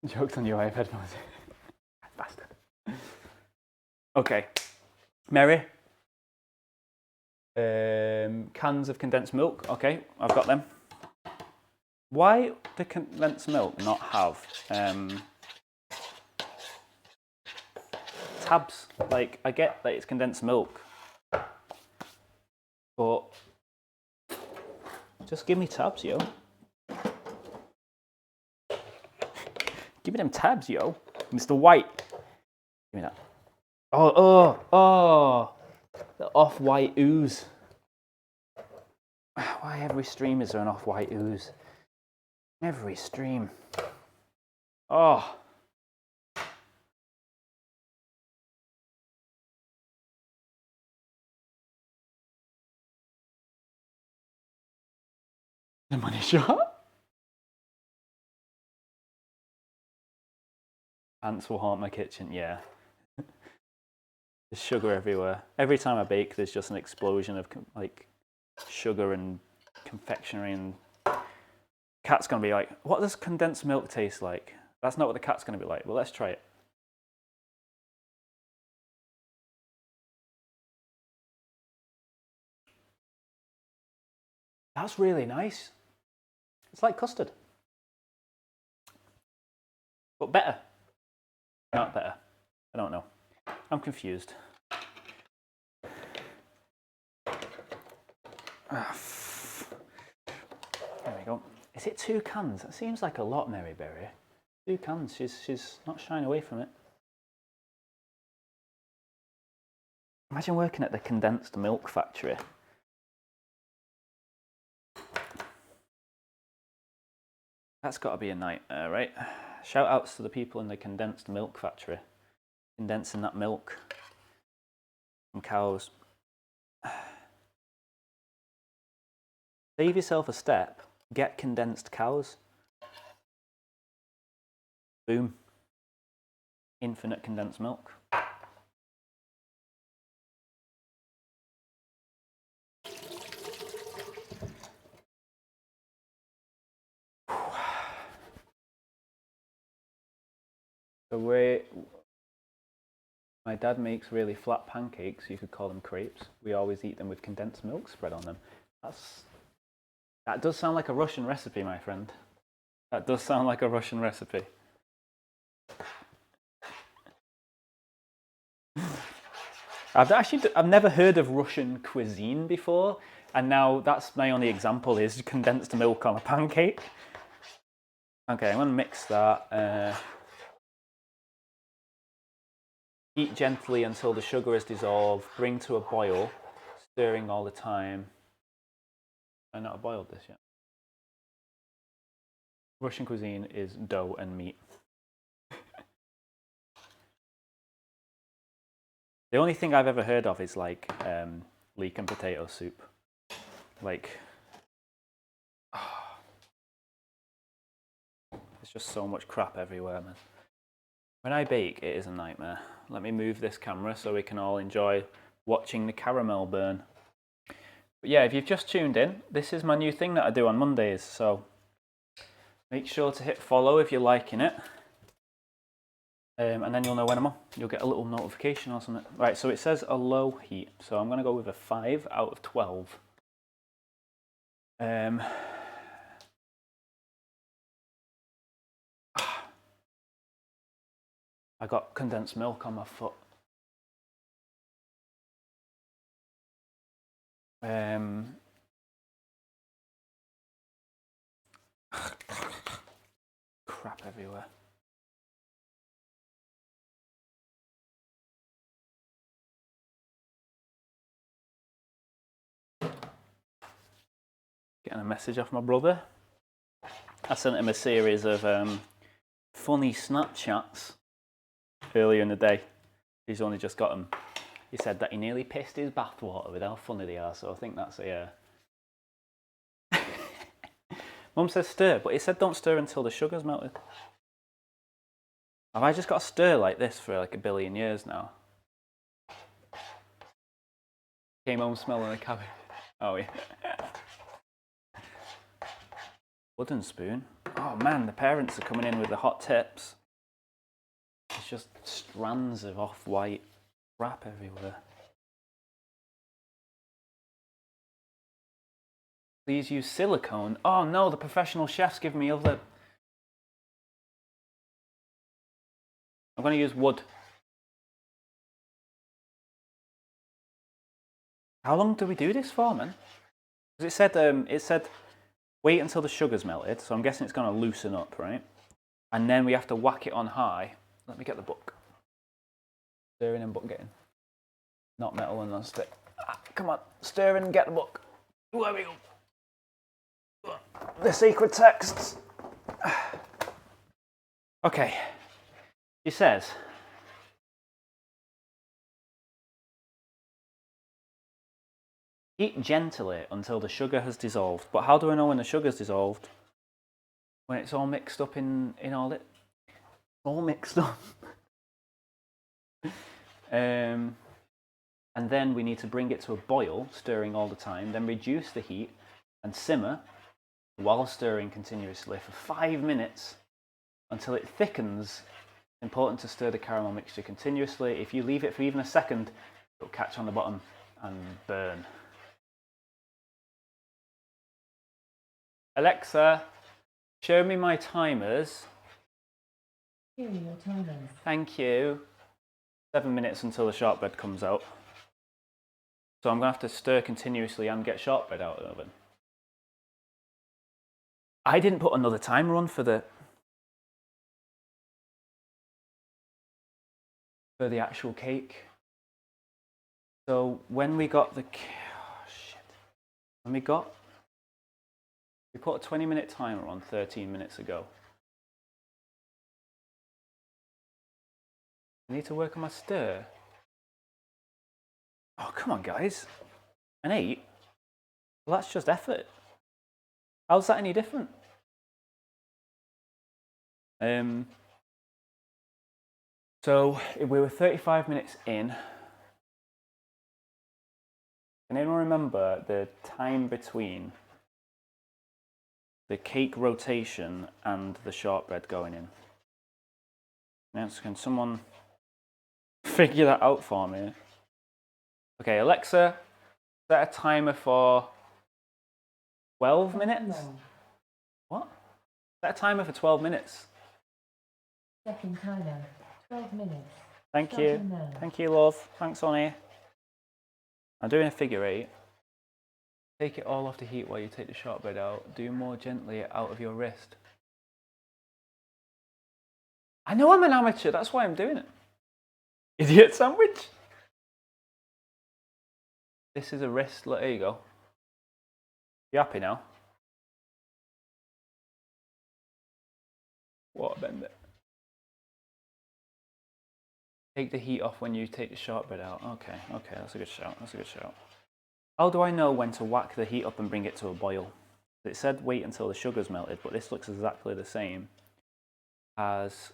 Jokes on you, I have headphones. Bastard. Okay. Mary. Cans of condensed milk. Okay, I've got them. Why do condensed milk not have tabs? Like, I get that it's condensed milk, but just give me tabs, yo. Give me them tabs, yo. Mr. White. Give me that. Oh. The off-white ooze. Why every stream is there an off-white ooze? Every stream. Oh. The money shot? Ants will haunt my kitchen, yeah. There's sugar everywhere. Every time I bake, there's just an explosion of like sugar and confectionery, and cat's gonna be like, what does condensed milk taste like? That's not what the cat's gonna be like, but let's try it. That's really nice. It's like custard, but better. Not better. I don't know. I'm confused. There we go. Is it 2 cans? That seems like a lot, Mary Berry. 2 cans. She's not shying away from it. Imagine working at the condensed milk factory. That's got to be a nightmare, right? Shout outs to the people in the condensed milk factory. Condensing that milk from cows. Save yourself a step. Get condensed cows. Boom. Infinite condensed milk. So my dad makes really flat pancakes. You could call them crepes. We always eat them with condensed milk spread on them. That does sound like a Russian recipe, my friend. That does sound like a Russian recipe. I've never heard of Russian cuisine before, and now that's my only example is condensed milk on a pancake. Okay, I'm gonna mix that. Heat gently until the sugar is dissolved. Bring to a boil, stirring all the time. I've not boiled this yet. Russian cuisine is dough and meat. The only thing I've ever heard of is like leek and potato soup. Like, there's just so much crap everywhere, man. When I bake, it is a nightmare. Let me move this camera so we can all enjoy watching the caramel burn. But yeah, if you've just tuned in, this is my new thing that I do on Mondays, so make sure to hit follow if you're liking it. And then you'll know when I'm on. You'll get a little notification or something. Right, so it says a low heat, so I'm going to go with a 5 out of 12. I got condensed milk on my foot. Crap everywhere. Getting a message off my brother. I sent him a series of funny Snapchats earlier in the day. He's only just got them. He said that he nearly pissed his bathwater with how funny they are, so I think that's a... Mum says stir, but he said don't stir until the sugar's melted. Have I just got to stir like this for like a billion years now? Came home smelling a cabbage. Oh yeah. Wooden spoon. Oh man, the parents are coming in with the hot tips. It's just strands of off-white wrap everywhere. Please use silicone. Oh no, the professional chef's giving me other. I'm going to use wood. How long do we do this for, man? Because it said wait until the sugar's melted, so I'm guessing it's going to loosen up, right? And then we have to whack it on high. Let me get the book. Stirring and book getting. Not metal and non-stick. Ah, come on, stir and get the book. There we go. The secret texts. Okay. He says, heat gently until the sugar has dissolved. But how do I know when the sugar's dissolved? When it's all mixed up in all it. All mixed up. And then we need to bring it to a boil, stirring all the time, then reduce the heat and simmer while stirring continuously for 5 minutes until it thickens. It's important to stir the caramel mixture continuously. If you leave it for even a second, it'll catch on the bottom and burn. Alexa, show me my timers.
Here are your timers.
Thank you. 7 minutes until the shortbread comes out. So I'm going to have to stir continuously and get shortbread out of the oven. I didn't put another timer on for the actual cake. So when we got the we put a 20-minute timer on 13 minutes ago. I need to work on my stir. Oh, come on, guys. An 8? Well, that's just effort. How's that any different? So we were 35 minutes in. Can anyone remember the time between the cake rotation and the shortbread going in? Yes, can someone figure that out for me? Okay, Alexa, set a timer for 12 minutes? What? Set a timer for 12 minutes.
Second timer, 12 minutes.
Thank you. Thank you, love. Thanks, Sonny. I'm doing a figure 8. Take it all off the heat while you take the shortbread out. Do more gently out of your wrist. I know I'm an amateur, that's why I'm doing it. Idiot sandwich. This is a wrist, look, there you go. You happy now? What, bend it. Take the heat off when you take the shortbread out. Okay, that's a good shout, that's a good shout. How do I know when to whack the heat up and bring it to a boil? It said wait until the sugar's melted, but this looks exactly the same as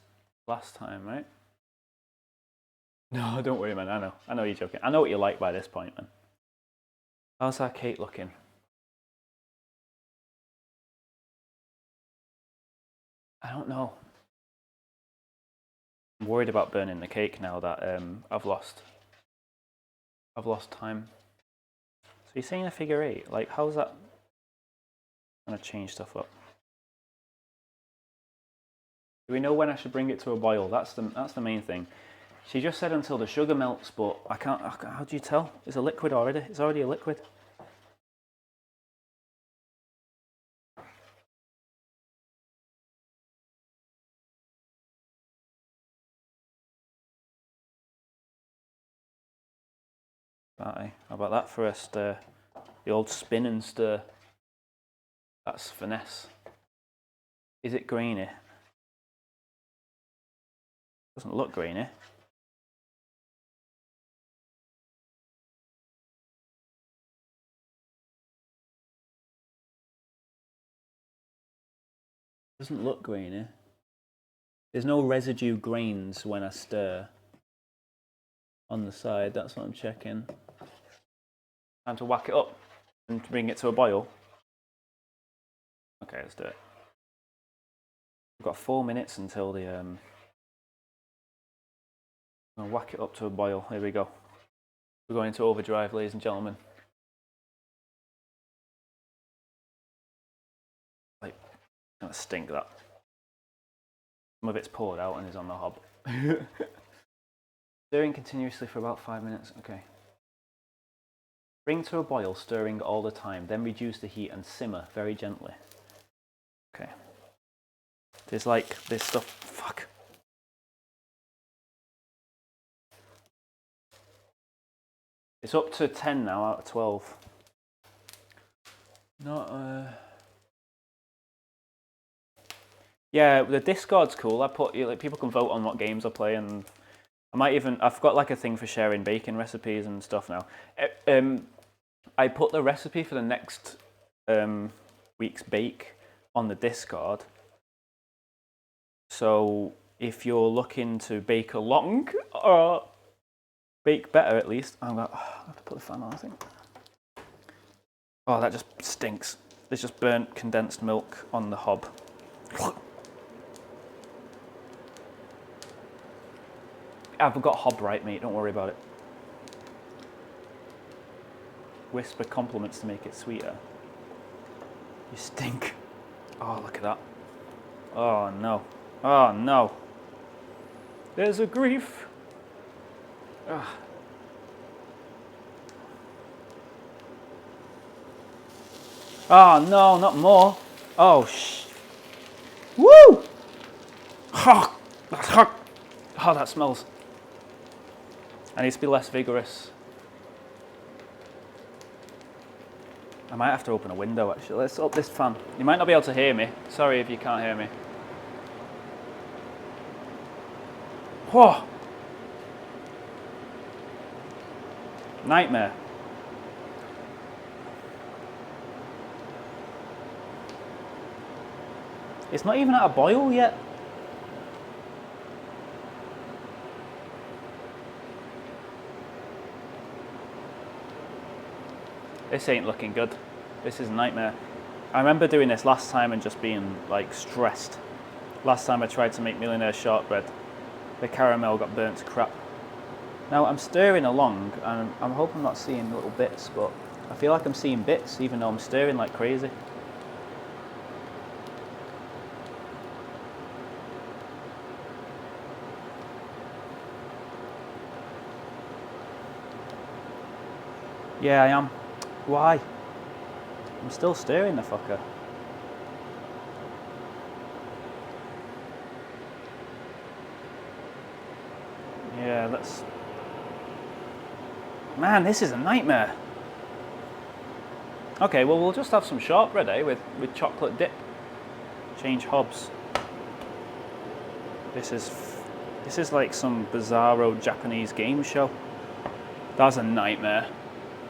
last time, right? No, don't worry, man, I know you're joking. I know what you like by this point, man. How's our cake looking? I don't know. I'm worried about burning the cake now that I've lost time. So you're saying a figure 8? Like, how's that gonna change stuff up? Do we know when I should bring it to a boil? That's the main thing. She just said until the sugar melts, but I can't. How do you tell? It's a liquid already. It's already a liquid. How about that for a stir? The old spin and stir. That's finesse. Is it grainy? Doesn't look grainy. Doesn't look grainy. There's no residue grains when I stir on the side. That's what I'm checking. Time to whack it up and bring it to a boil. Okay, let's do it. We've got 4 minutes until the... I'm going to whack it up to a boil. Here we go. We're going into overdrive, ladies and gentlemen. Like, it's going to stink, that. Some of it's poured out and is on the hob. Stirring continuously for about 5 minutes. Okay. Bring to a boil, stirring all the time. Then reduce the heat and simmer very gently. Okay. There's like this stuff. Fuck. It's up to 10 now out of 12. Not Yeah, the Discord's cool. I put like people can vote on what games I play, and I've got like a thing for sharing baking recipes and stuff now. I put the recipe for the next week's bake on the Discord. So if you're looking to bake along or bake better, at least, I have to put the fan on, I think. Oh, that just stinks. There's just burnt condensed milk on the hob. I've got hob right, mate. Don't worry about it. Whisper compliments to make it sweeter. You stink. Oh, look at that. Oh, no. Oh, no. There's a grief. Ugh. Oh, no, not more. Oh, Woo! Oh, that smells. I need to be less vigorous. I might have to open a window, actually. Let's up this fan. You might not be able to hear me. Sorry if you can't hear me. Whoa! Nightmare. It's not even at a boil yet. This ain't looking good. This is a nightmare. I remember doing this last time and just being like stressed. Last time I tried to make millionaire shortbread, the caramel got burnt to crap. Now I'm stirring along and I hope I'm not seeing little bits, but I feel like I'm seeing bits even though I'm stirring like crazy. Yeah, I am. Why? I'm still stirring the fucker. Yeah, let's... Man, this is a nightmare. Okay, well, we'll just have some shortbread, eh, with chocolate dip. Change hobs. This is like some bizarro Japanese game show. That's a nightmare.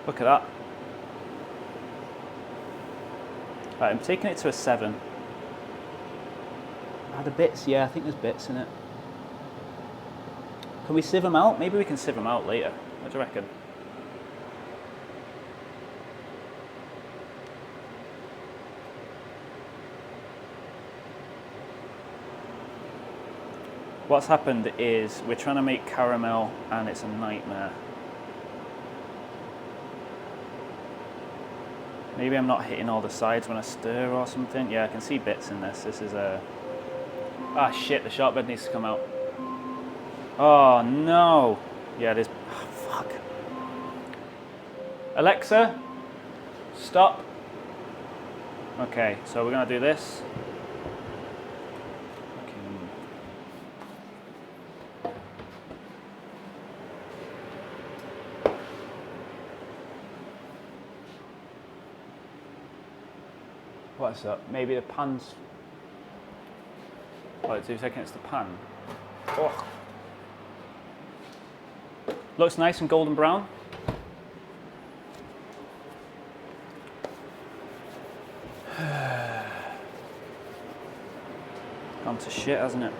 Look at that. Right, I'm taking it to a 7. Are the bits? Yeah, I think there's bits in it. Can we sieve them out? Maybe we can sieve them out later. What do you reckon? What's happened is we're trying to make caramel and it's a nightmare. Maybe I'm not hitting all the sides when I stir or something. Yeah, I can see bits in this. This is a... Ah, shit, the shortbread needs to come out. Oh, no. Yeah, it is... Oh, fuck. Alexa, stop. Okay, so we're going to do this. What's up? Maybe the pan's... Wait 2 seconds, it's the pan. Oh. Looks nice and golden brown. Gone to shit, hasn't it?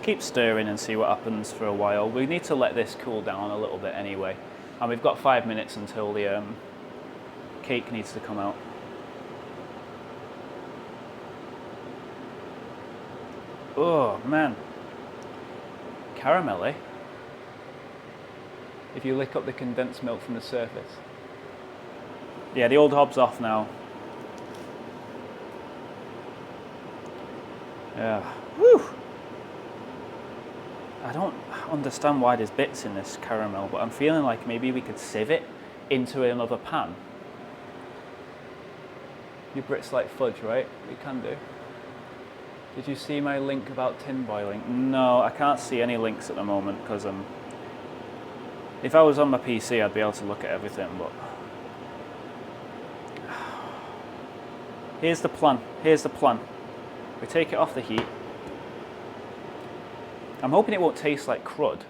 Just keep stirring and see what happens for a while. We need to let this cool down a little bit anyway. And we've got 5 minutes until the cake needs to come out. Oh man, caramel, eh? If you lick up the condensed milk from the surface. Yeah, the old hob's off now. Yeah. Whew. I don't understand why there's bits in this caramel, but I'm feeling like maybe we could sieve it into another pan. You Brits like fudge, right? We can do. Did you see my link about tin boiling? No, I can't see any links at the moment because if I was on my PC, I'd be able to look at everything, but here's the plan. Here's the plan. We take it off the heat. I'm hoping it won't taste like crud,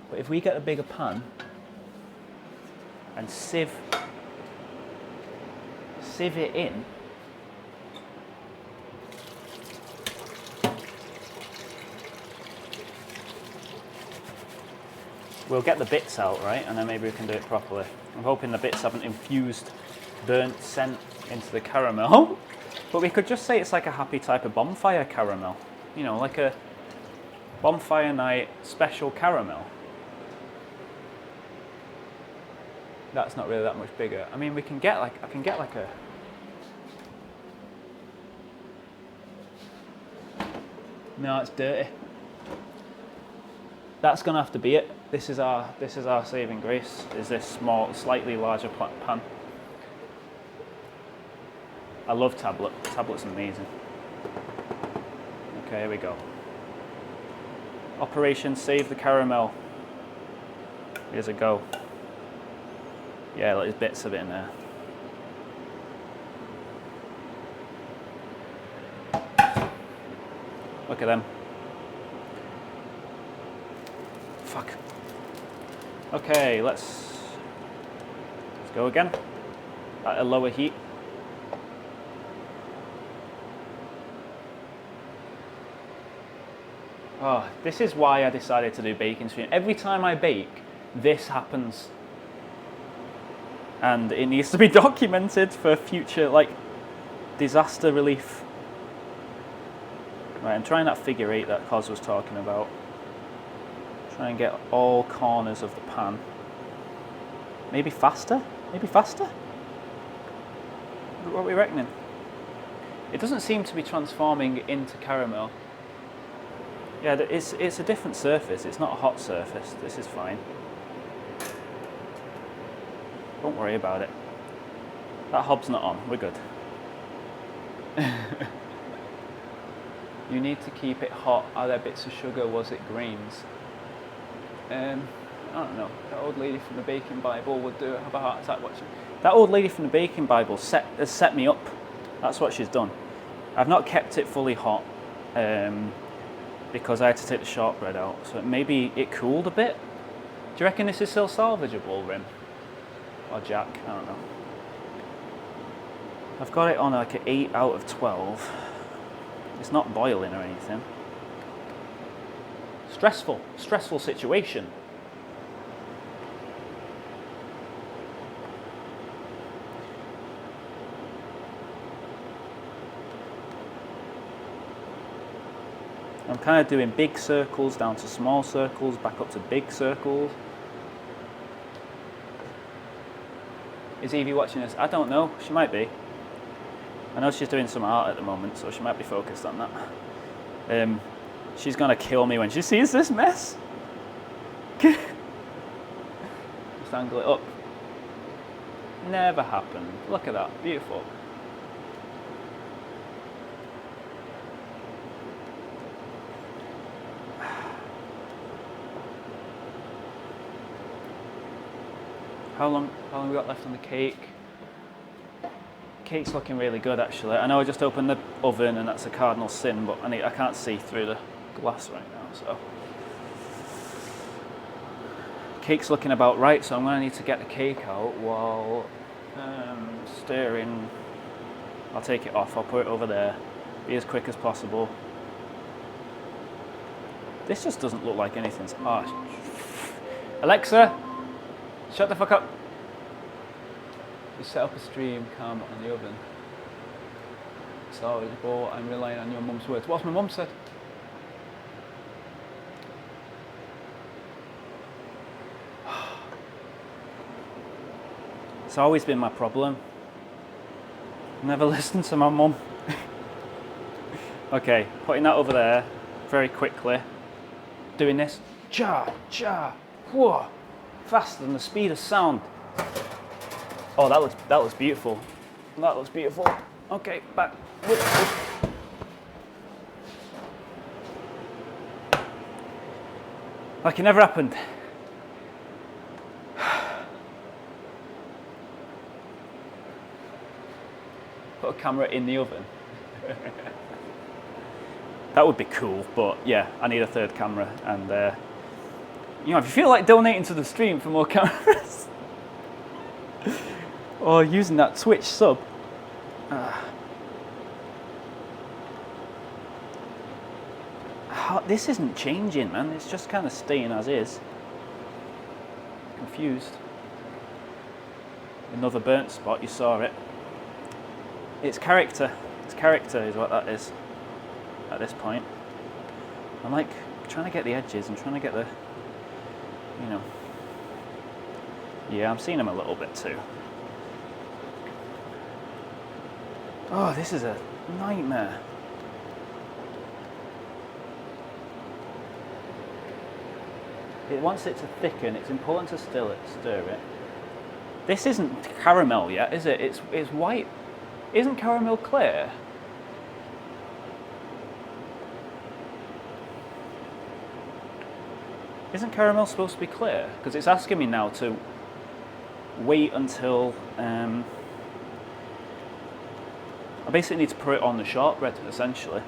but if we get a bigger pan and sieve it in, we'll get the bits out, right? And then maybe we can do it properly. I'm hoping the bits haven't infused burnt scent into the caramel. But we could just say it's like a happy type of bonfire caramel. You know, like a bonfire night special caramel. That's not really that much bigger. I mean, we can get like, I can get like a... No, it's dirty. That's gonna have to be it. This is our saving grace. Is this small, slightly larger pan? I love tablet. Tablet's amazing. Okay, here we go. Operation Save the Caramel. Here's a go. Yeah, there's bits of it in there. Look at them. Fuck. Okay, let's go again. At a lower heat. Oh, this is why I decided to do baking stream. Every time I bake, this happens. And it needs to be documented for future, like, disaster relief. Right, I'm trying that figure 8 that Cos was talking about. Try and get all corners of the pan. Maybe faster? Maybe faster? What are we reckoning? It doesn't seem to be transforming into caramel. Yeah, it's a different surface. It's not a hot surface. This is fine. Don't worry about it. That hob's not on. We're good. You need to keep it hot. Are there bits of sugar? Was it grains? I don't know. That old lady from the Baking Bible would have a heart attack watching. That old lady from the Baking Bible has set me up. That's what she's done. I've not kept it fully hot. Because I had to take the shortbread out, so maybe it cooled a bit. Do you reckon this is still salvageable, Rim? Or Jack? I don't know. I've got it on like an 8 out of 12. It's not boiling or anything. Stressful situation. I'm kind of doing big circles down to small circles, back up to big circles. Is Evie watching this? I don't know. She might be. I know she's doing some art at the moment, so she might be focused on that. She's gonna kill me when she sees this mess. Just angle it up. Never happened. Look at that. Beautiful. How long have we got left on the cake? Cake's looking really good, actually. I know I just opened the oven and that's a cardinal sin, but I can't see through the glass right now, so. Cake's looking about right, so I'm going to need to get the cake out while stirring. I'll take it off, I'll put it over there. Be as quick as possible. This just doesn't look like anything's... Oh. Alexa, shut the fuck up. You set up a stream cam on the oven. So, but I'm relying on your mum's words. What's my mum said? It's always been my problem. Never listened to my mum. Okay, putting that over there very quickly. Doing this. Cha, cha, whoa. Faster than the speed of sound. Oh, that looks beautiful. That looks beautiful. Okay, back. Like it never happened. Put a camera in the oven. That would be cool, but yeah, I need a third camera. And you know, if you feel like donating to the stream for more cameras, or using that Twitch sub. This isn't changing, man. It's just kind of staying as is. Confused. Another burnt spot, you saw it. It's character. It's character is what that is at this point. I'm like trying to get the edges and trying to get the, you know. Yeah, I'm seeing them a little bit too. Oh, this is a nightmare. It wants it to thicken. It's important to stir it. This isn't caramel yet, is it? It's white. Isn't caramel clear? Isn't caramel supposed to be clear? Because it's asking me now to wait until I basically need to put it on the shortbread, essentially.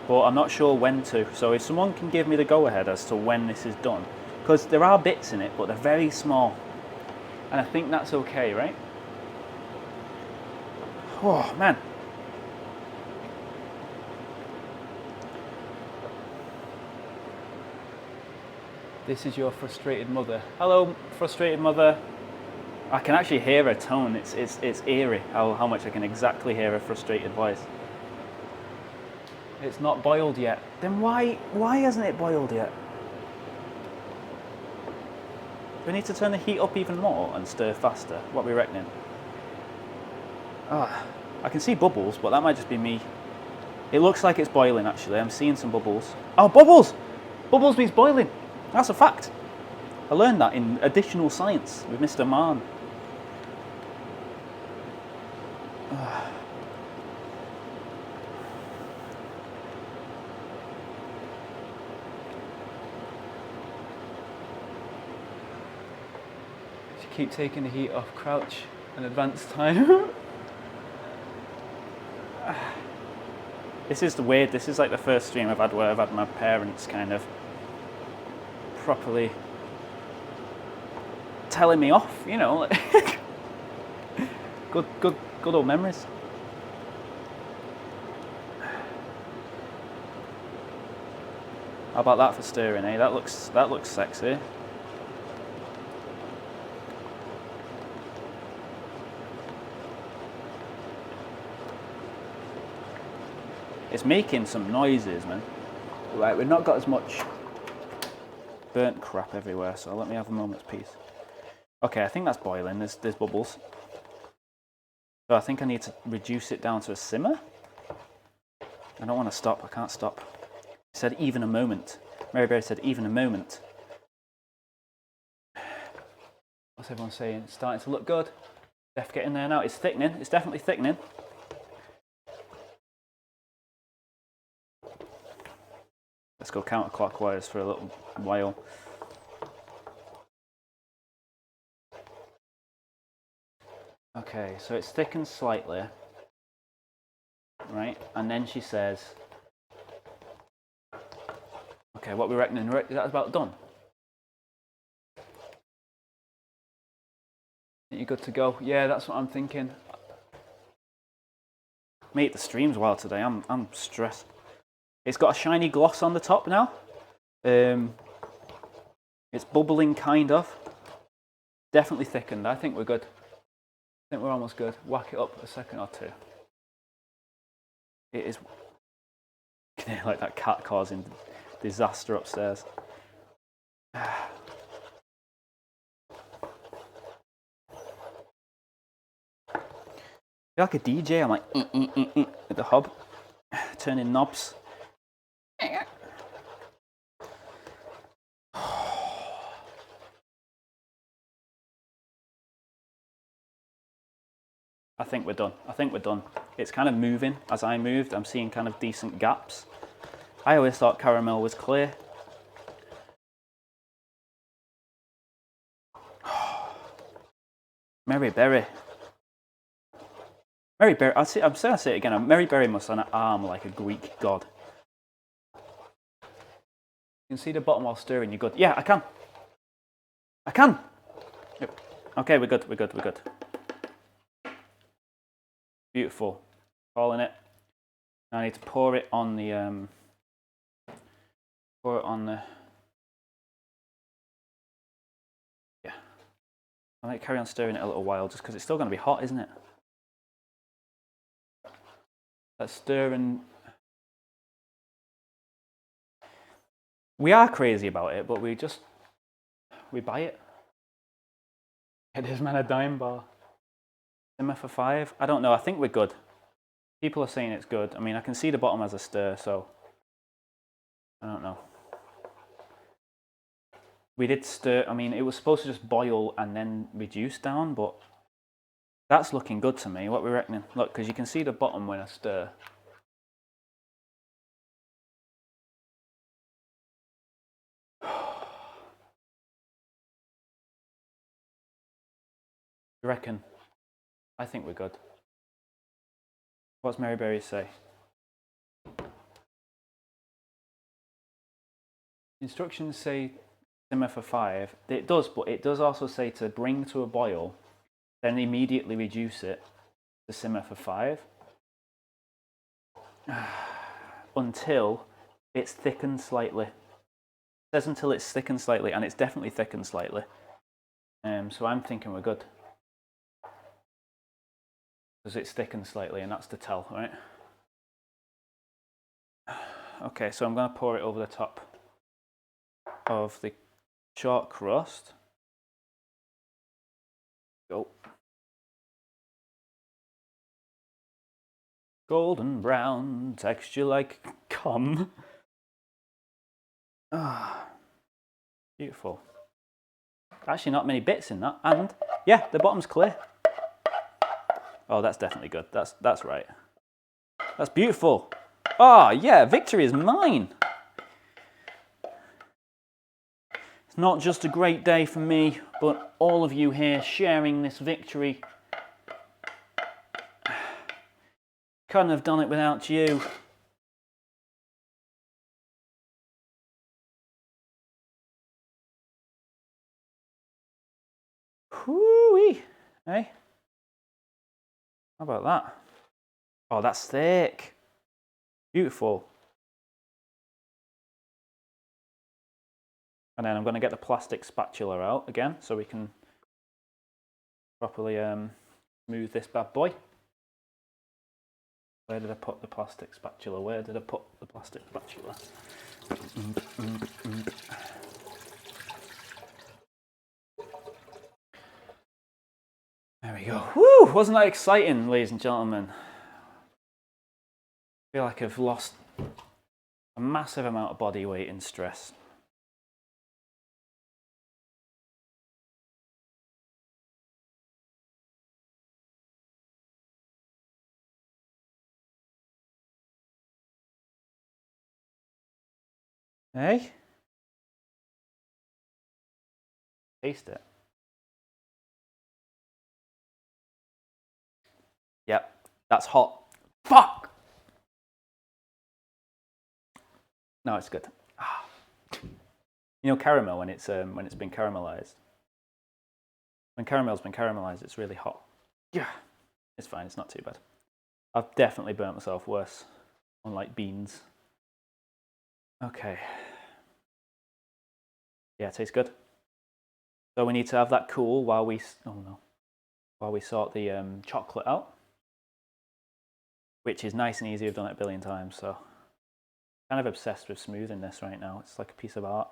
But I'm not sure when to. So if someone can give me the go-ahead as to when this is done, because there are bits in it, but they're very small. And I think that's okay, right? Oh, man. This is your frustrated mother. Hello, frustrated mother. I can actually hear her tone. It's eerie how much I can exactly hear her frustrated voice. It's not boiled yet. Then why hasn't it boiled yet? Do we need to turn the heat up even more and stir faster? What are we reckoning? I can see bubbles, but that might just be me. It looks like it's boiling actually. I'm seeing some bubbles. Oh, bubbles! Bubbles means boiling. That's a fact. I learned that in additional science with Mr. Mann. Keep taking the heat off, crouch and advance time. This is weird. This is like the first stream I've had where I've had my parents kind of properly telling me off, you know. good old memories. How about that for stirring, eh? That looks sexy. It's making some noises, man. Right, we've not got as much burnt crap everywhere, so let me have a moment's peace. Okay, I think that's boiling. There's bubbles. So I think I need to reduce it down to a simmer. I don't want to stop. I can't stop. It said even a moment. Mary Berry said even a moment. What's everyone saying? It's starting to look good. Def getting there now. It's thickening. It's definitely thickening. Let's go counterclockwise for a little while. Okay, so it's thickened slightly, right? And then she says, okay, what we reckoning? Is that about done? Are you good to go? Yeah, that's what I'm thinking. Mate, the stream's wild today. I'm stressed. It's got a shiny gloss on the top now. It's bubbling, kind of. Definitely thickened. I think we're good. I think we're almost good. Whack it up a second or two. It is like that cat causing disaster upstairs. I feel like a DJ. I'm like at the hob, turning knobs. I think we're done. I think we're done. It's kind of moving as I moved. I'm seeing kind of decent gaps. I always thought caramel was clear. Mary Berry. Mary Berry. I'm saying I say it again. Mary Berry must have an arm like a Greek god. You can see the bottom while stirring. You're good. Yeah, I can. I can. Yep. Okay, we're good. We're good. We're good. Beautiful. Calling it. Now I need to pour it on the yeah. I might carry on stirring it a little while just because it's still going to be hot, isn't it? Let's stir and we are crazy about it, but we buy it. It is man a dime bar. Simmer for 5. I don't know. I think we're good. People are saying it's good. I mean, I can see the bottom as a stir, so I don't know. We did stir. I mean, it was supposed to just boil and then reduce down, but that's looking good to me. What are we reckoning? Look, because you can see the bottom when I stir. You reckon? I think we're good. What's Mary Berry say? Instructions say simmer for 5. It does, but it does also say to bring to a boil, then immediately reduce it to simmer for 5. Until it's thickened slightly. It says until it's thickened slightly, and it's definitely thickened slightly. So I'm thinking we're good. Because it's thickened slightly, and that's the tell, right? Okay, so I'm going to pour it over the top of the short crust. Go. Golden brown, texture like cum. Ah, beautiful. Actually, not many bits in that, and yeah, the bottom's clear. Oh, that's definitely good. That's right. That's beautiful. Oh yeah, victory is mine. It's not just a great day for me, but all of you here sharing this victory. Couldn't have done it without you. Whoo-wee. Hey? How about that? Oh, that's thick. Beautiful. And then I'm going to get the plastic spatula out again so we can properly smooth this bad boy. Where did I put the plastic spatula? Where did I put the plastic spatula? There we go. Woo! Wasn't that exciting, ladies and gentlemen? I feel like I've lost a massive amount of body weight in stress. Hey? Taste it. Yep, that's hot. Fuck! No, it's good. Ah. You know caramel when it's been caramelized. When caramel's been caramelized, it's really hot. Yeah, it's fine. It's not too bad. I've definitely burnt myself worse on like beans. Okay. Yeah, it tastes good. So we need to have that cool while we sort the chocolate out, which is nice and easy. I've done it a billion times, so kind of obsessed with smoothing this right now. It's like a piece of art.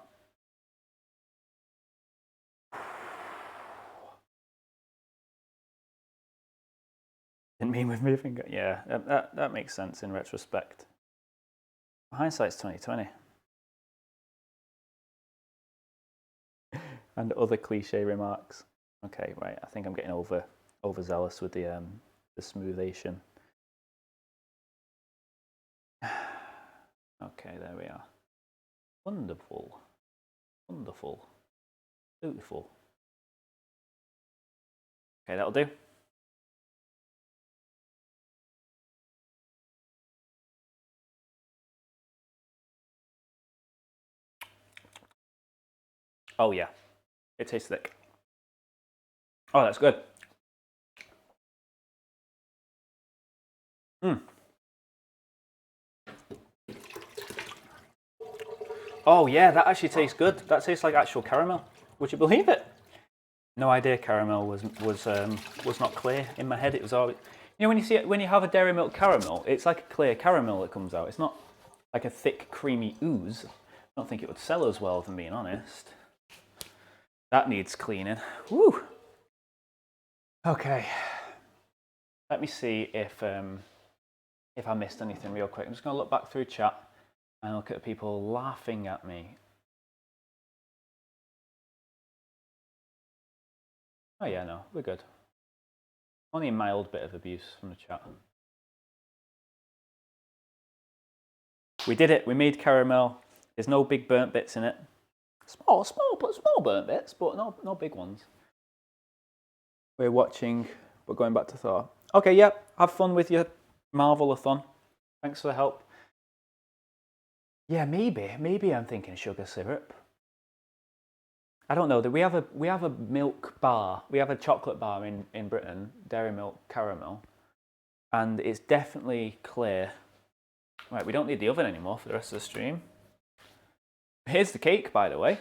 Didn't mean with moving. Yeah, that makes sense in retrospect. Hindsight's 2020. And other cliche remarks. Okay, right. I think I'm getting overzealous with the smoothation. Okay, there we are. Wonderful, wonderful, beautiful. Okay, that'll do. Oh yeah, it tastes thick. Oh, that's good. Oh yeah, that actually tastes good. That tastes like actual caramel. Would you believe it? No idea caramel was not clear in my head. It was always, you know, when you have a dairy milk caramel, it's like a clear caramel that comes out. It's not like a thick creamy ooze. I don't think it would sell as well, if I'm being honest. That needs cleaning. Woo. Okay. Let me see if I missed anything real quick. I'm just going to look back through chat and look at the people laughing at me. Oh yeah, no, we're good. Only a mild bit of abuse from the chat. We did it. We made caramel. There's no big burnt bits in it. Small burnt bits, but no big ones. We're watching. We're going back to Thor. Okay, yeah. Have fun with your Marvel-a-thon. Thanks for the help. Yeah, maybe I'm thinking sugar syrup. I don't know. We have a milk bar. We have a chocolate bar in Britain, dairy milk caramel, and it's definitely clear. Right, we don't need the oven anymore for the rest of the stream. Here's the cake, by the way.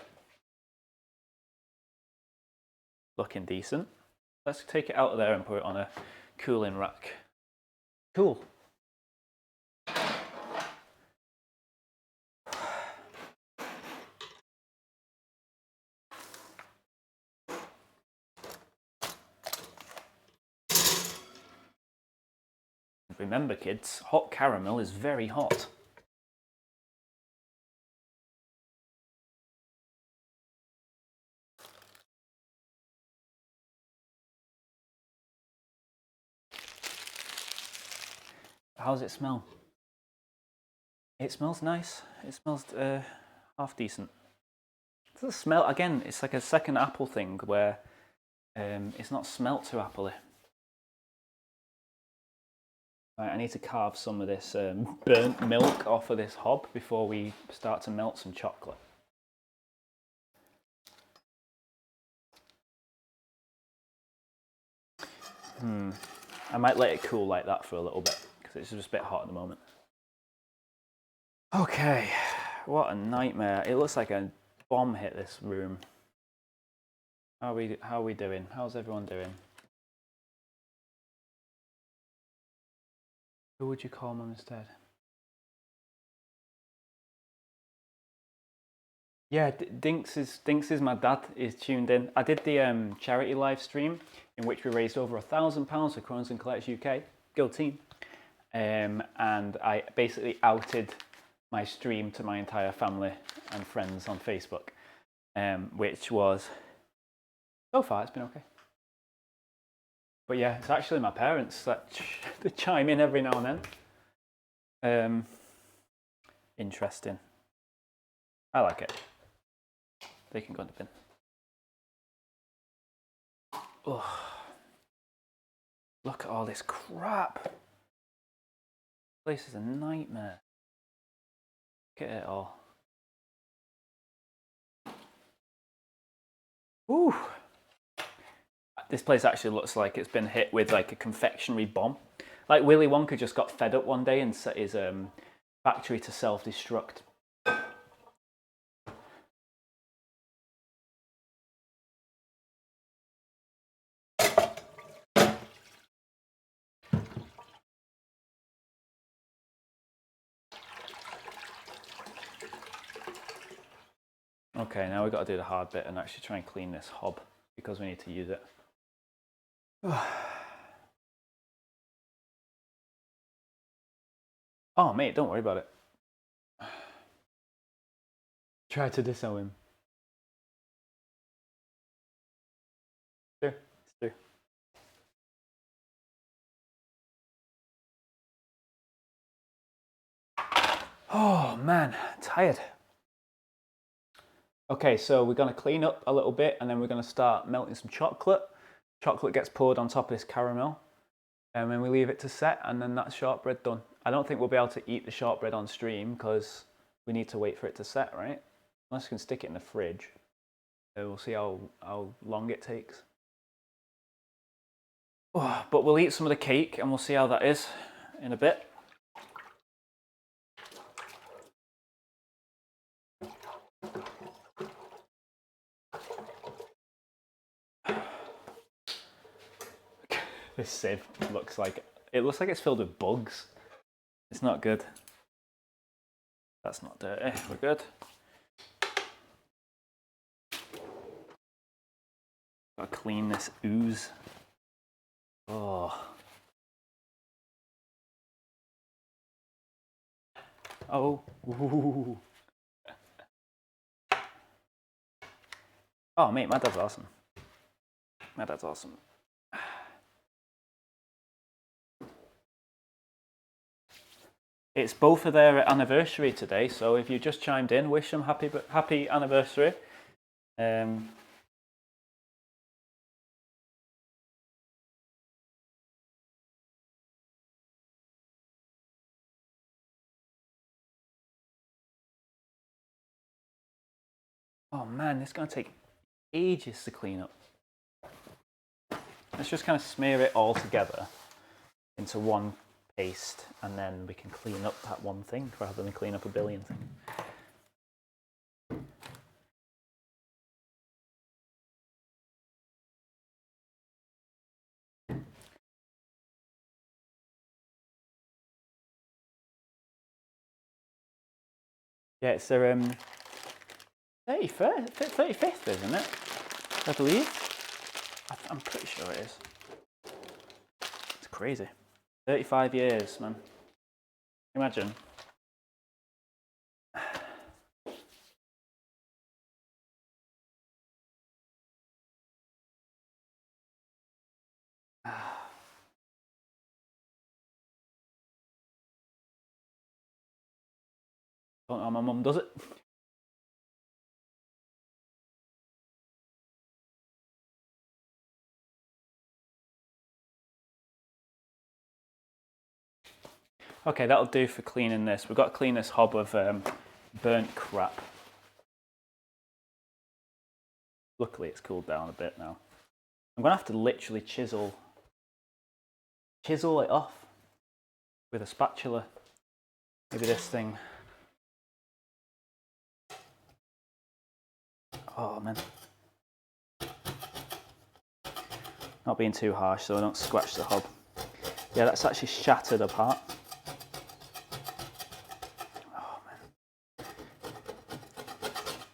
Looking decent. Let's take it out of there and put it on a cooling rack. Cool. Remember, kids, hot caramel is very hot. How does it smell? It smells nice. It smells half decent. It doesn't smell, again, it's like a second apple thing where it's not smelt too appley. Right, I need to carve some of this burnt milk off of this hob before we start to melt some chocolate. I might let it cool like that for a little bit because it's just a bit hot at the moment. Okay, what a nightmare. It looks like a bomb hit this room. How are we doing? How's everyone doing? Who would you call mum instead? Yeah, Dinks is my dad is tuned in. I did the charity live stream in which we raised over £1,000 for Crohn's and Colitis UK. Go team! And I basically outed my stream to my entire family and friends on Facebook, which was, so far it's been okay. But yeah, it's actually my parents that chime in every now and then. Interesting. I like it. They can go in the bin. Oh, look at all this crap. This place is a nightmare. Look at it all. Ooh. This place actually looks like it's been hit with like a confectionery bomb. Like Willy Wonka just got fed up one day and set his factory to self-destruct. Okay, now we've got to do the hard bit and actually try and clean this hob because we need to use it. Oh, mate, don't worry about it. Try to disown him. Sure, sure. Oh man, tired. Okay, so we're going to clean up a little bit and then we're going to start melting some chocolate. Chocolate gets poured on top of this caramel and then we leave it to set and then that's shortbread done. I don't think we'll be able to eat the shortbread on stream because we need to wait for it to set, right? Unless we can stick it in the fridge. So we'll see how long it takes. Oh, but we'll eat some of the cake and we'll see how that is in a bit. This sieve looks like it's filled with bugs. It's not good. That's not dirty. We're good. Gotta clean this ooze. Oh. Oh. Ooh. Oh, mate, my dad's awesome. My dad's awesome. It's both of their anniversary today, so if you just chimed in, wish them happy anniversary. Oh man, it's gonna take ages to clean up. Let's just kind of smear it all together into one paste and then we can clean up that one thing rather than clean up a billion things. Yeah, it's their 35th, isn't it? I believe. I'm pretty sure it is. It's crazy. 35 years, man. Imagine. Don't know how my mum does it. Okay, that'll do for cleaning this. We've got to clean this hob of burnt crap. Luckily, it's cooled down a bit now. I'm going to have to literally chisel it off with a spatula. Maybe this thing. Oh, man. Not being too harsh so I don't scratch the hob. Yeah, that's actually shattered apart. Oh, man.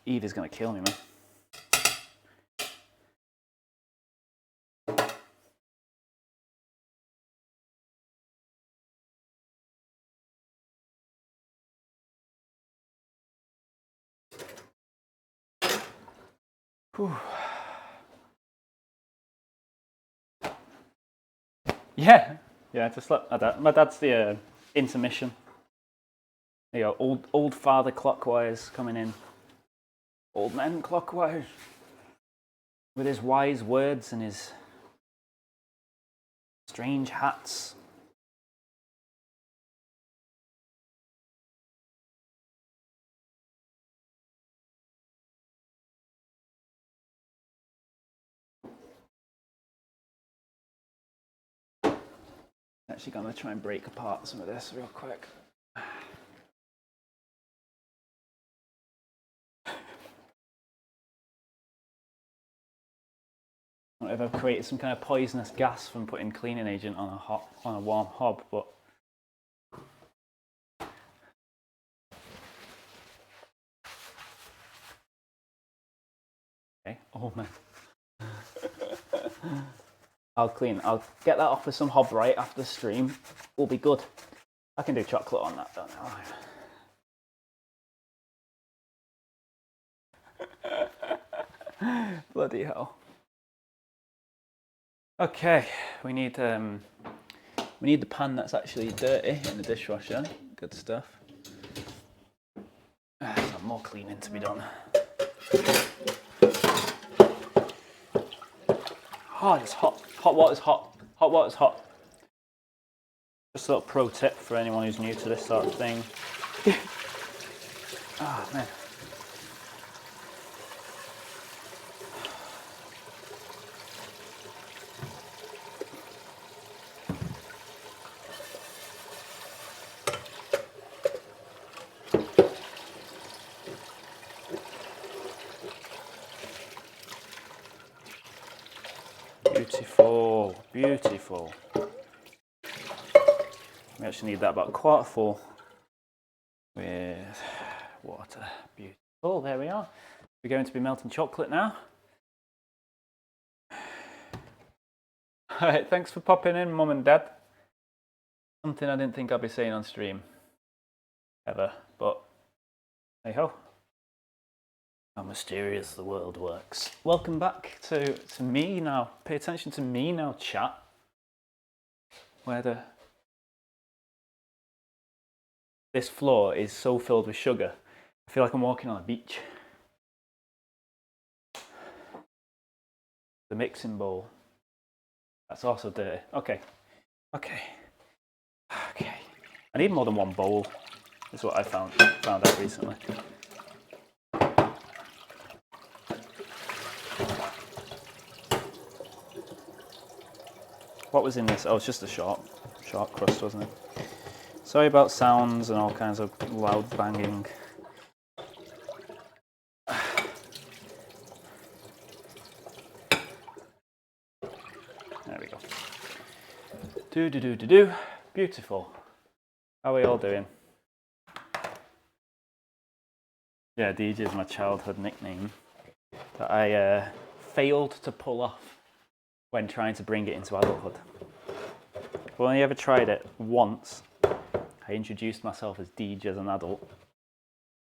Eva's going to kill me, man. Whew. Yeah, just let my dad's the intermission. There you go, old father Clockwise coming in. Old man Clockwise. With his wise words and his strange hats. Actually gonna try and break apart some of this real quick. I don't know if I've created some kind of poisonous gas from putting cleaning agent on a warm hob, but Oh man. I'll get that off with some hob right after the stream. We'll be good. I can do chocolate on that, don't I? Bloody hell. Okay, we need the pan that's actually dirty in the dishwasher. Good stuff. Some more cleaning to be done. Oh, it's hot. Hot water's hot. Hot water's hot. Just a little pro tip for anyone who's new to this sort of thing. Oh man. Beautiful, beautiful. We actually need that about a quarter full with water. Beautiful, there we are. We're going to be melting chocolate now. Alright, thanks for popping in, Mum and Dad. Something I didn't think I'd be saying on stream. Ever, but hey ho. How mysterious the world works. Welcome back to me now. Pay attention to me now, chat. This floor is so filled with sugar. I feel like I'm walking on a beach. The mixing bowl. That's also dirty. Okay. I need more than one bowl, is what I found out recently. What was in this? Oh, it's just a short crust, wasn't it? Sorry about sounds and all kinds of loud banging. There we go. Do. Beautiful. How are we all doing? Yeah, DJ is my childhood nickname that I failed to pull off when trying to bring it into adulthood. I've only ever tried it once. I introduced myself as DJ as an adult,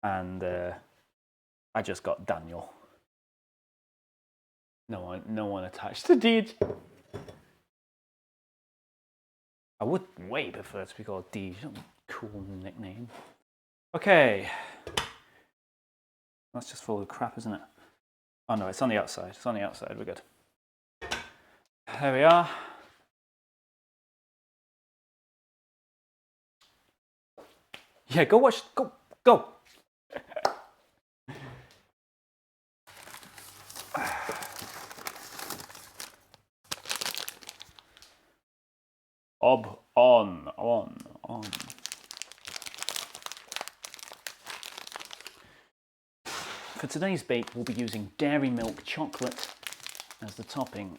and I just got Daniel. No one attached to DJ. I would way prefer to be called DJ. Cool nickname. Okay. That's just full of crap, isn't it? Oh no, it's on the outside. It's on the outside. We're good. There we are. Yeah, go watch. Go. On. For today's bake, we'll be using dairy milk chocolate as the topping.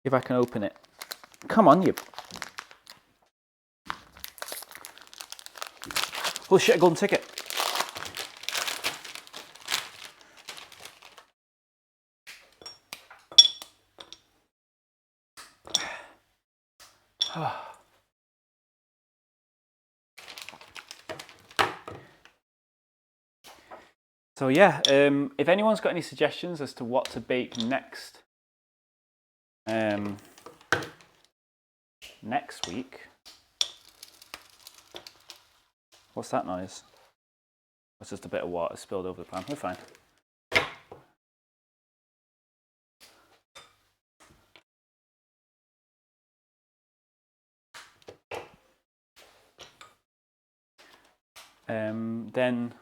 If I can open it. Come on, you. Oh shit, a golden ticket. So yeah, if anyone's got any suggestions as to what to bake next, next week. What's that noise? That's just a bit of water spilled over the pan. We're fine. Then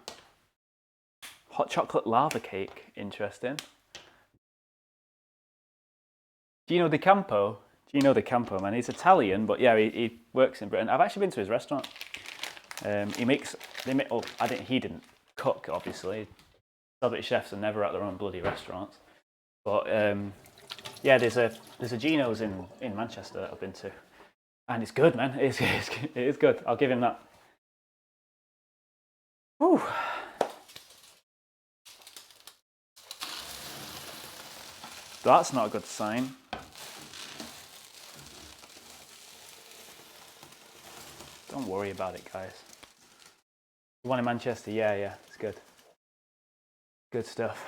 hot chocolate lava cake, interesting. Gino Di Campo, man, he's Italian, but yeah, he works in Britain. I've actually been to his restaurant. He didn't cook, obviously. Celebrity chefs are never at their own bloody restaurants. But yeah, there's a Gino's in Manchester that I've been to, and it's good, man. It is good. I'll give him that. Whew. That's not a good sign. Don't worry about it, guys. The one in Manchester, yeah, it's good. Good stuff.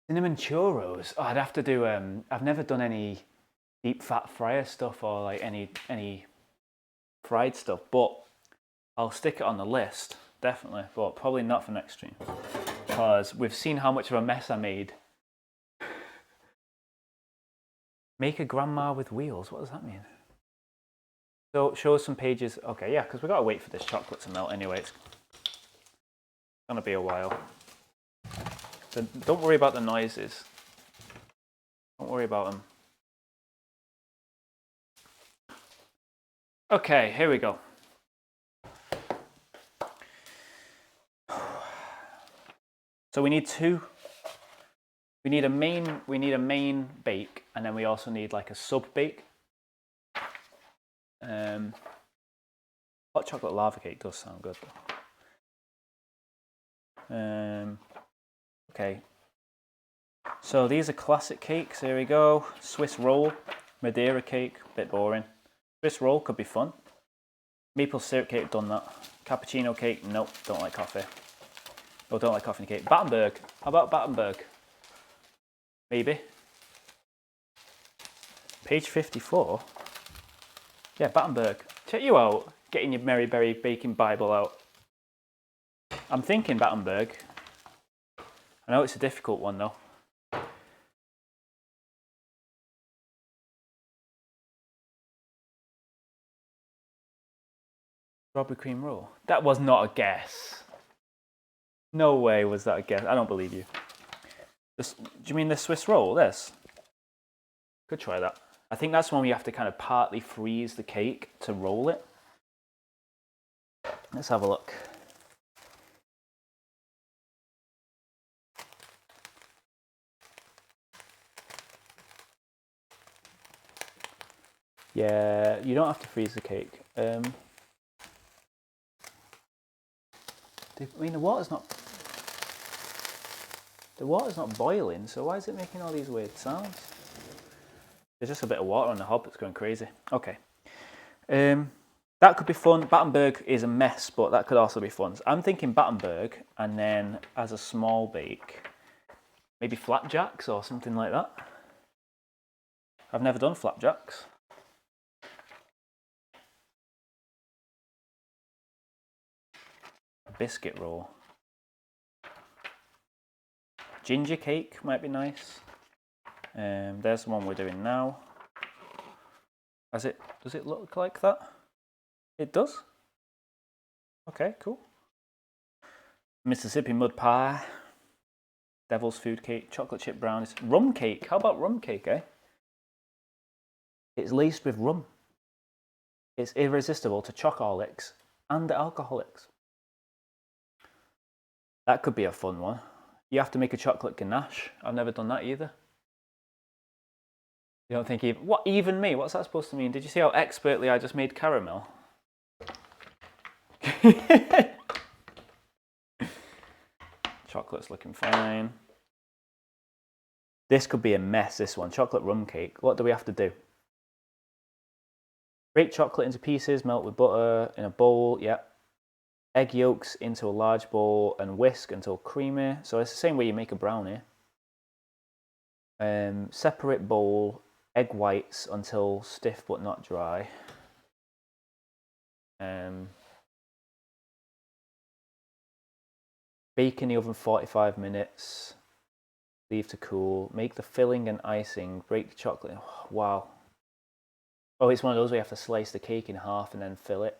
Cinnamon churros. Oh, I'd have to do. I've never done any deep fat fryer stuff or like any fried stuff, but I'll stick it on the list definitely. But probably not for next stream because we've seen how much of a mess I made. Make a grandma with wheels. What does that mean? So show us some pages. Okay, yeah, because we gotta wait for this chocolate to melt anyway. It's gonna be a while. So don't worry about the noises. Don't worry about them. Okay, here we go. So we need two. We need a main bake, and then we also need like a sub bake. Hot chocolate lava cake does sound good. Okay. So these are classic cakes. Here we go. Swiss roll, Madeira cake, bit boring. Swiss roll could be fun. Maple syrup cake, done that. Cappuccino cake, nope, don't like coffee. Oh, don't like coffee in cake. Battenberg, how about Battenberg? Maybe. Page 54. Yeah, Battenberg. Check you out, getting your Mary Berry Baking Bible out. I'm thinking Battenberg. I know it's a difficult one though. Strawberry cream roll. That was not a guess. No way was that a guess. I don't believe you. This, do you mean the Swiss roll? This? Could try that. I think that's when we have to kind of partly freeze the cake to roll it. Let's have a look. Yeah, you don't have to freeze the cake. I mean, the water's not boiling, so why is it making all these weird sounds? There's just a bit of water on the hob that's going crazy. Okay. That could be fun. Battenberg is a mess, but that could also be fun. So I'm thinking Battenberg, and then as a small bake, maybe flapjacks or something like that. I've never done flapjacks. A biscuit roll. Ginger cake might be nice. There's the one we're doing now. Does it look like that? It does? Okay, cool. Mississippi mud pie. Devil's food cake, chocolate chip brownies. Rum cake, how about rum cake, eh? It's laced with rum. It's irresistible to chocoholics and alcoholics. That could be a fun one. You have to make a chocolate ganache. I've never done that either. You don't think even... What, even me? What's that supposed to mean? Did you see how expertly I just made caramel? Chocolate's looking fine. This could be a mess, this one. Chocolate rum cake. What do we have to do? Break chocolate into pieces, melt with butter in a bowl. Yeah. Egg yolks into a large bowl and whisk until creamy. So it's the same way you make a brownie. Separate bowl, egg whites until stiff but not dry. Bake in the oven 45 minutes. Leave to cool. Make the filling and icing. Break the chocolate. Oh, wow. Oh, it's one of those where you have to slice the cake in half and then fill it.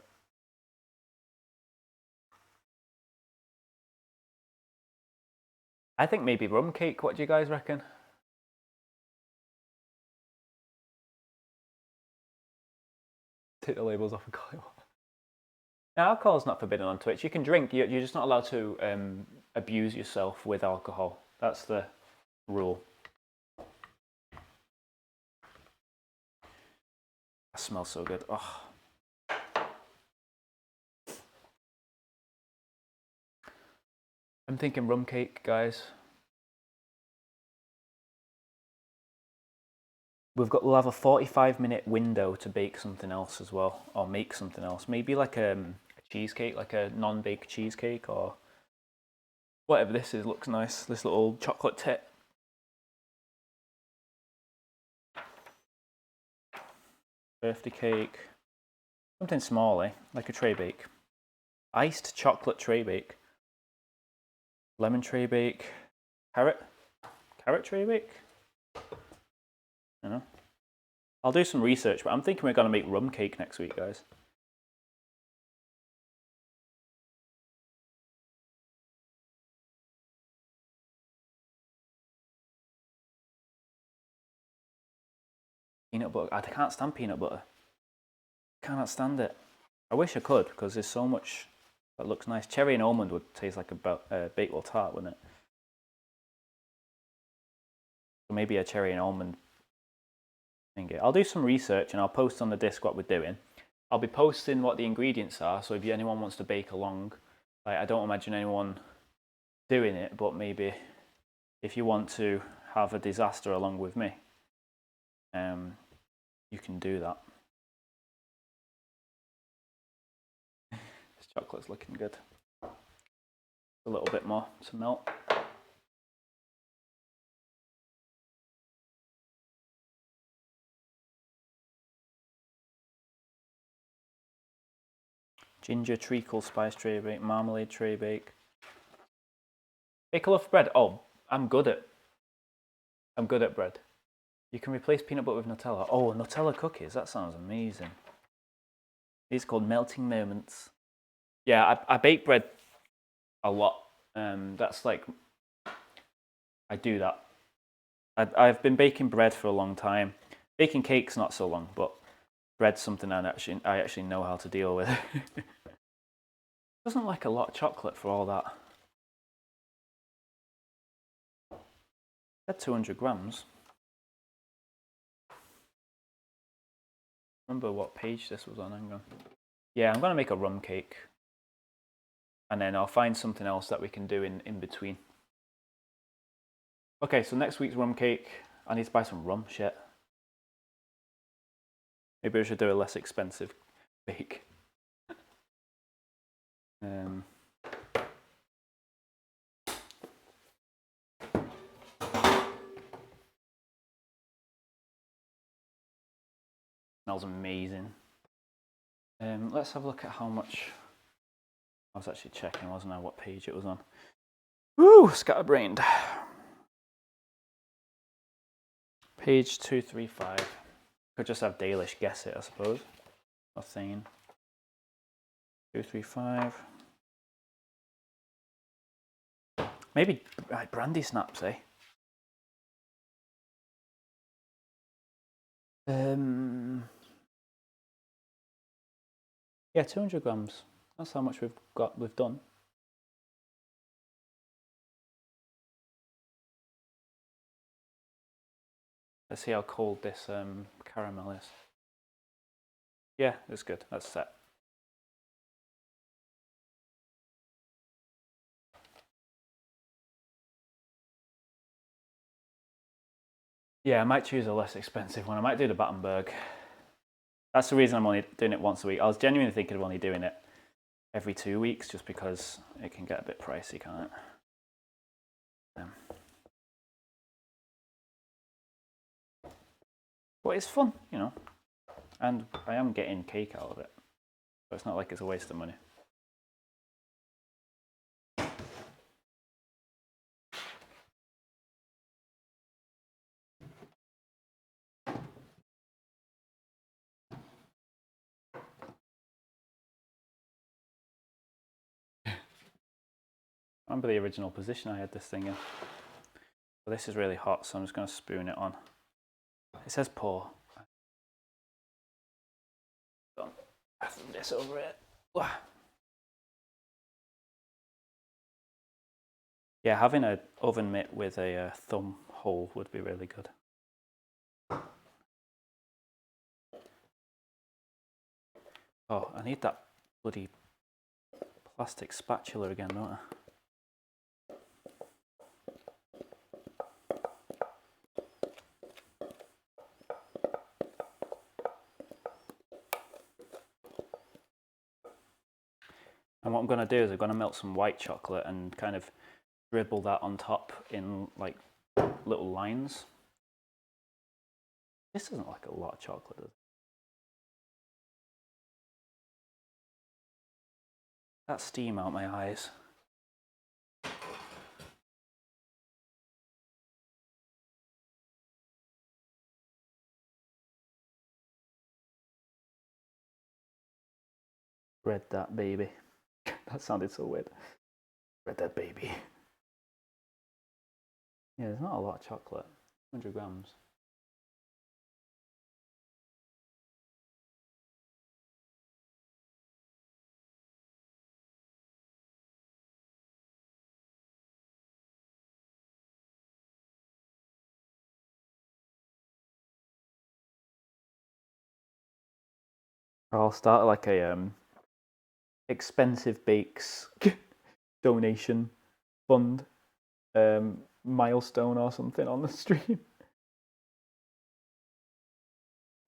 I think maybe rum cake. What do you guys reckon? Take the labels off alcohol. Now, alcohol's not forbidden on Twitch. You can drink. You're just not allowed to abuse yourself with alcohol. That's the rule. That smells so good. Oh. I'm thinking rum cake, guys. We'll have a 45-minute window to bake something else as well, or make something else. Maybe like a cheesecake, like a non-baked cheesecake, or whatever this is. Looks nice. This little chocolate tit. Birthday cake. Something small, eh? Like a tray bake. Iced chocolate tray bake. Lemon tray bake. Carrot tray bake. I don't know. I'll do some research, but I'm thinking we're going to make rum cake next week, guys. Peanut butter. I can't stand peanut butter. Cannot stand it. I wish I could, because there's so much that looks nice. Cherry and almond would taste like a Bakewell tart, wouldn't it? So maybe a cherry and almond thing. I'll do some research and I'll post on the disc what we're doing. I'll be posting what the ingredients are, so if anyone wants to bake along, like, I don't imagine anyone doing it, but maybe if you want to have a disaster along with me, you can do that. This chocolate's looking good. A little bit more to melt. Ginger treacle spice tray bake, marmalade tray bake. Bake a loaf of bread. Oh, I'm good at bread. You can replace peanut butter with Nutella. Oh, Nutella cookies. That sounds amazing. These are called melting moments. Yeah, I bake bread a lot. That's like, I do that. I've been baking bread for a long time. Baking cakes not so long, but bread's something I actually know how to deal with. Doesn't like a lot of chocolate for all that. At 200 grams. Remember what page this was on, hang on. Yeah, I'm gonna make a rum cake. And then I'll find something else that we can do in between. Okay, so next week's rum cake, I need to buy some rum, shit. Maybe I should do a less expensive bake. Smells amazing. Let's have a look at how much. I was actually checking, wasn't I, what page it was on. Woo, scatterbrained. Page 235. Could just have Dalish guess it, I suppose. Nothing. 235. Maybe brandy snaps, eh? Yeah, 200 grams. That's how much we've done. Let's see how cold this caramel is. Yeah, it's good. That's set. Yeah, I might choose a less expensive one. I might do the Battenberg. That's the reason I'm only doing it once a week. I was genuinely thinking of only doing it every 2 weeks, just because it can get a bit pricey, can't it? But it's fun, you know, and I am getting cake out of it, so it's not like it's a waste of money. Remember the original position I had this thing in. But this is really hot, so I'm just going to spoon it on. It says pour. This over it. Yeah, having an oven mitt with a thumb hole would be really good. Oh, I need that bloody plastic spatula again, don't I? And what I'm going to do is I'm going to melt some white chocolate and kind of dribble that on top in like little lines. This doesn't look like a lot of chocolate, does it? That steam out my eyes. Spread that baby. That sounded so weird. Spread that baby. Yeah, there's not a lot of chocolate. 100 grams. I'll start like a expensive bakes donation fund milestone or something on the stream.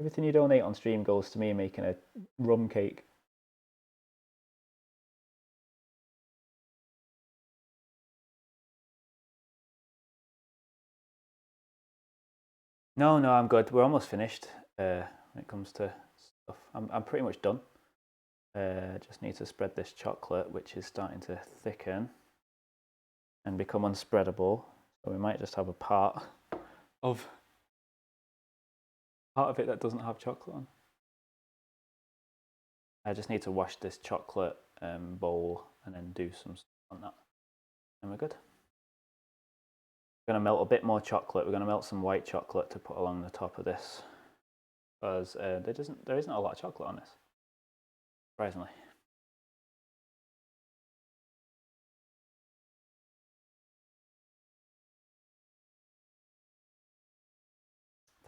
Everything you donate on stream goes to me making a rum cake. No, I'm good. We're almost finished when it comes to stuff. I'm pretty much done. Just need to spread this chocolate, which is starting to thicken and become unspreadable. So we might just have a part of it that doesn't have chocolate on. I just need to wash this chocolate bowl and then do some stuff on that. And we're good. We're going to melt a bit more chocolate. We're going to melt some white chocolate to put along the top of this, because there isn't a lot of chocolate on this, surprisingly.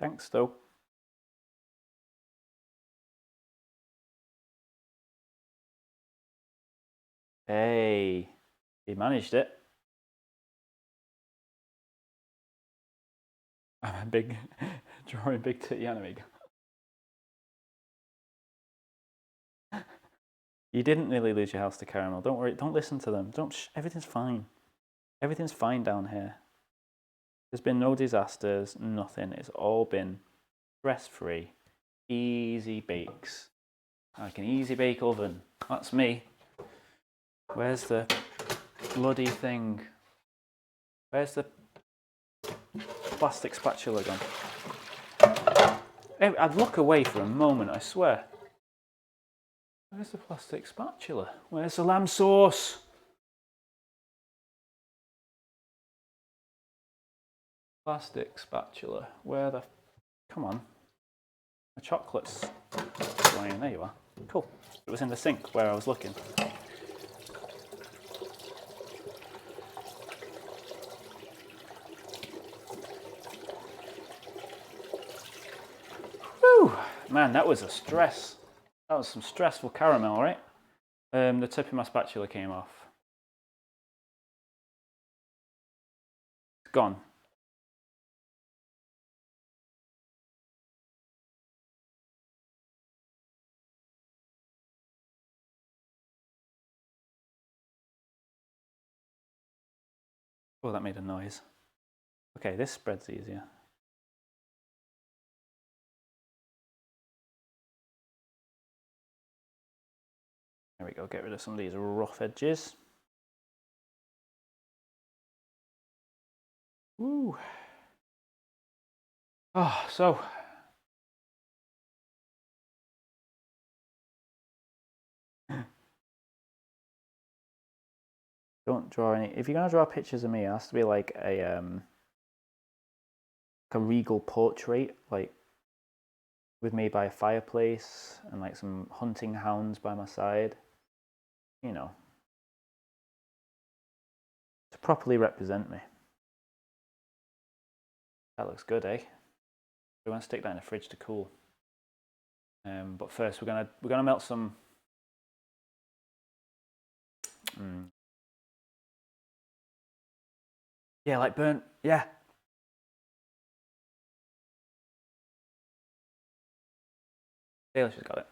Thanks, though. Hey, he managed it. I'm a big drawing big titty anime. You didn't really lose your house to caramel. Don't worry. Don't listen to them. Everything's fine. Everything's fine down here. There's been no disasters. Nothing. It's all been stress-free, easy bakes. Like an easy bake oven. That's me. Where's the bloody thing? Where's the plastic spatula gone? I'd look away for a moment, I swear. Where's the plastic spatula? Where's the lamb sauce? Plastic spatula. Where the... Come on. The chocolate's flying. There you are. Cool. It was in the sink where I was looking. Whew. Man, that was a stress. That was some stressful caramel, right? The tip of my spatula came off. It's gone. Oh, that made a noise. Okay, this spreads easier. There we go, get rid of some of these rough edges. Woo. Oh, so. Don't draw any. If you're going to draw pictures of me, it has to be like a regal portrait, like with me by a fireplace and like some hunting hounds by my side. You know, to properly represent me. That looks good, eh? We're going to stick that in the fridge to cool. But first, we're gonna melt some. Yeah, like burnt. Yeah. Delicious, got it.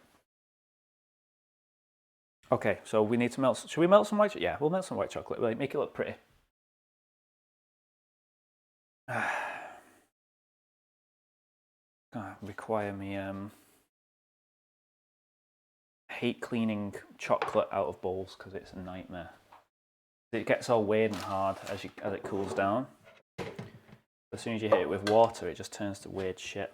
Okay, so we need to melt. Should we melt some white chocolate? Yeah, we'll melt some white chocolate. Right, make it look pretty. Require me hate cleaning chocolate out of bowls because it's a nightmare. It gets all weird and hard as it cools down. As soon as you hit it with water, it just turns to weird shit.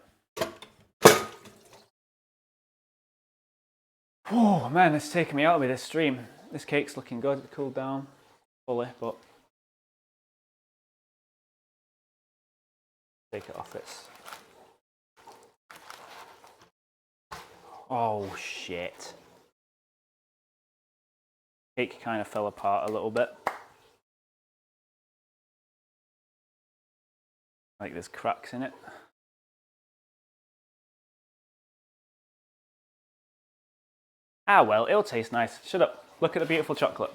Oh man, it's taking me out with this stream. This cake's looking good. It cooled down fully, but take it off its. Oh shit. Cake kind of fell apart a little bit. Like there's cracks in it. Ah well, it'll taste nice. Shut up. Look at the beautiful chocolate.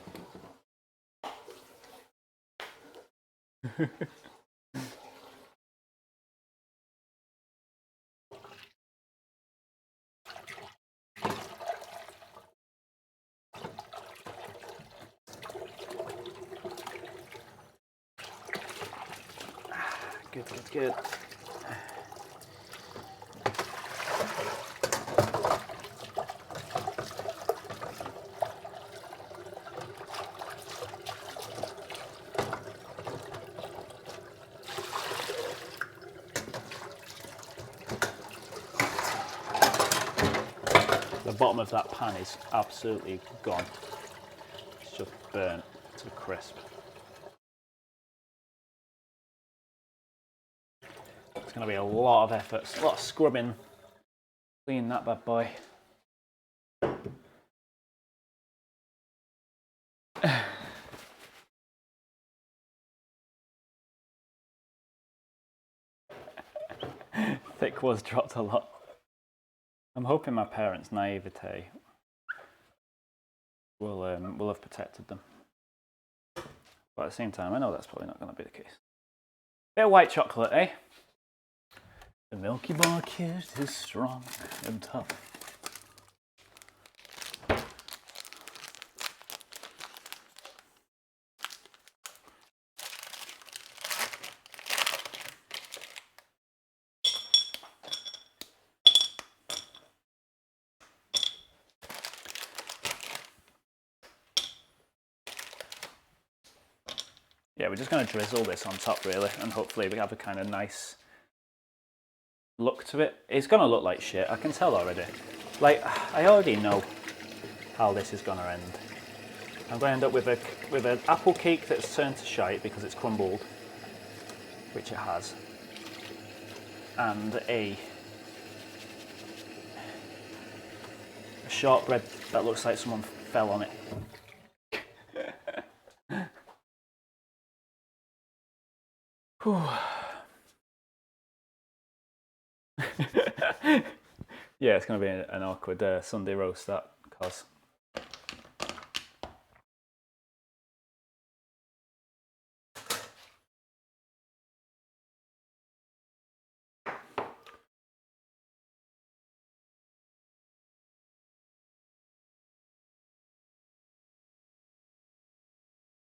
Good, good, good. The bottom of that pan is absolutely gone. It's just burnt to a crisp. It's going to be a lot of effort, a lot of scrubbing. Clean that bad boy. Thick was dropped a lot. I'm hoping my parents' naivete will have protected them. But at the same time, I know that's probably not going to be the case. Bit of white chocolate, eh? The Milky Bar kid is strong and tough. Yeah, we're just going to drizzle this on top really, and hopefully we have a kind of nice look to it. It's going to look like shit, I can tell already. Like, I already know how this is going to end. I'm going to end up with an apple cake that's turned to shite because it's crumbled, which it has, and a shortbread that looks like someone fell on it. Yeah, it's going to be an awkward Sunday roast, that, cause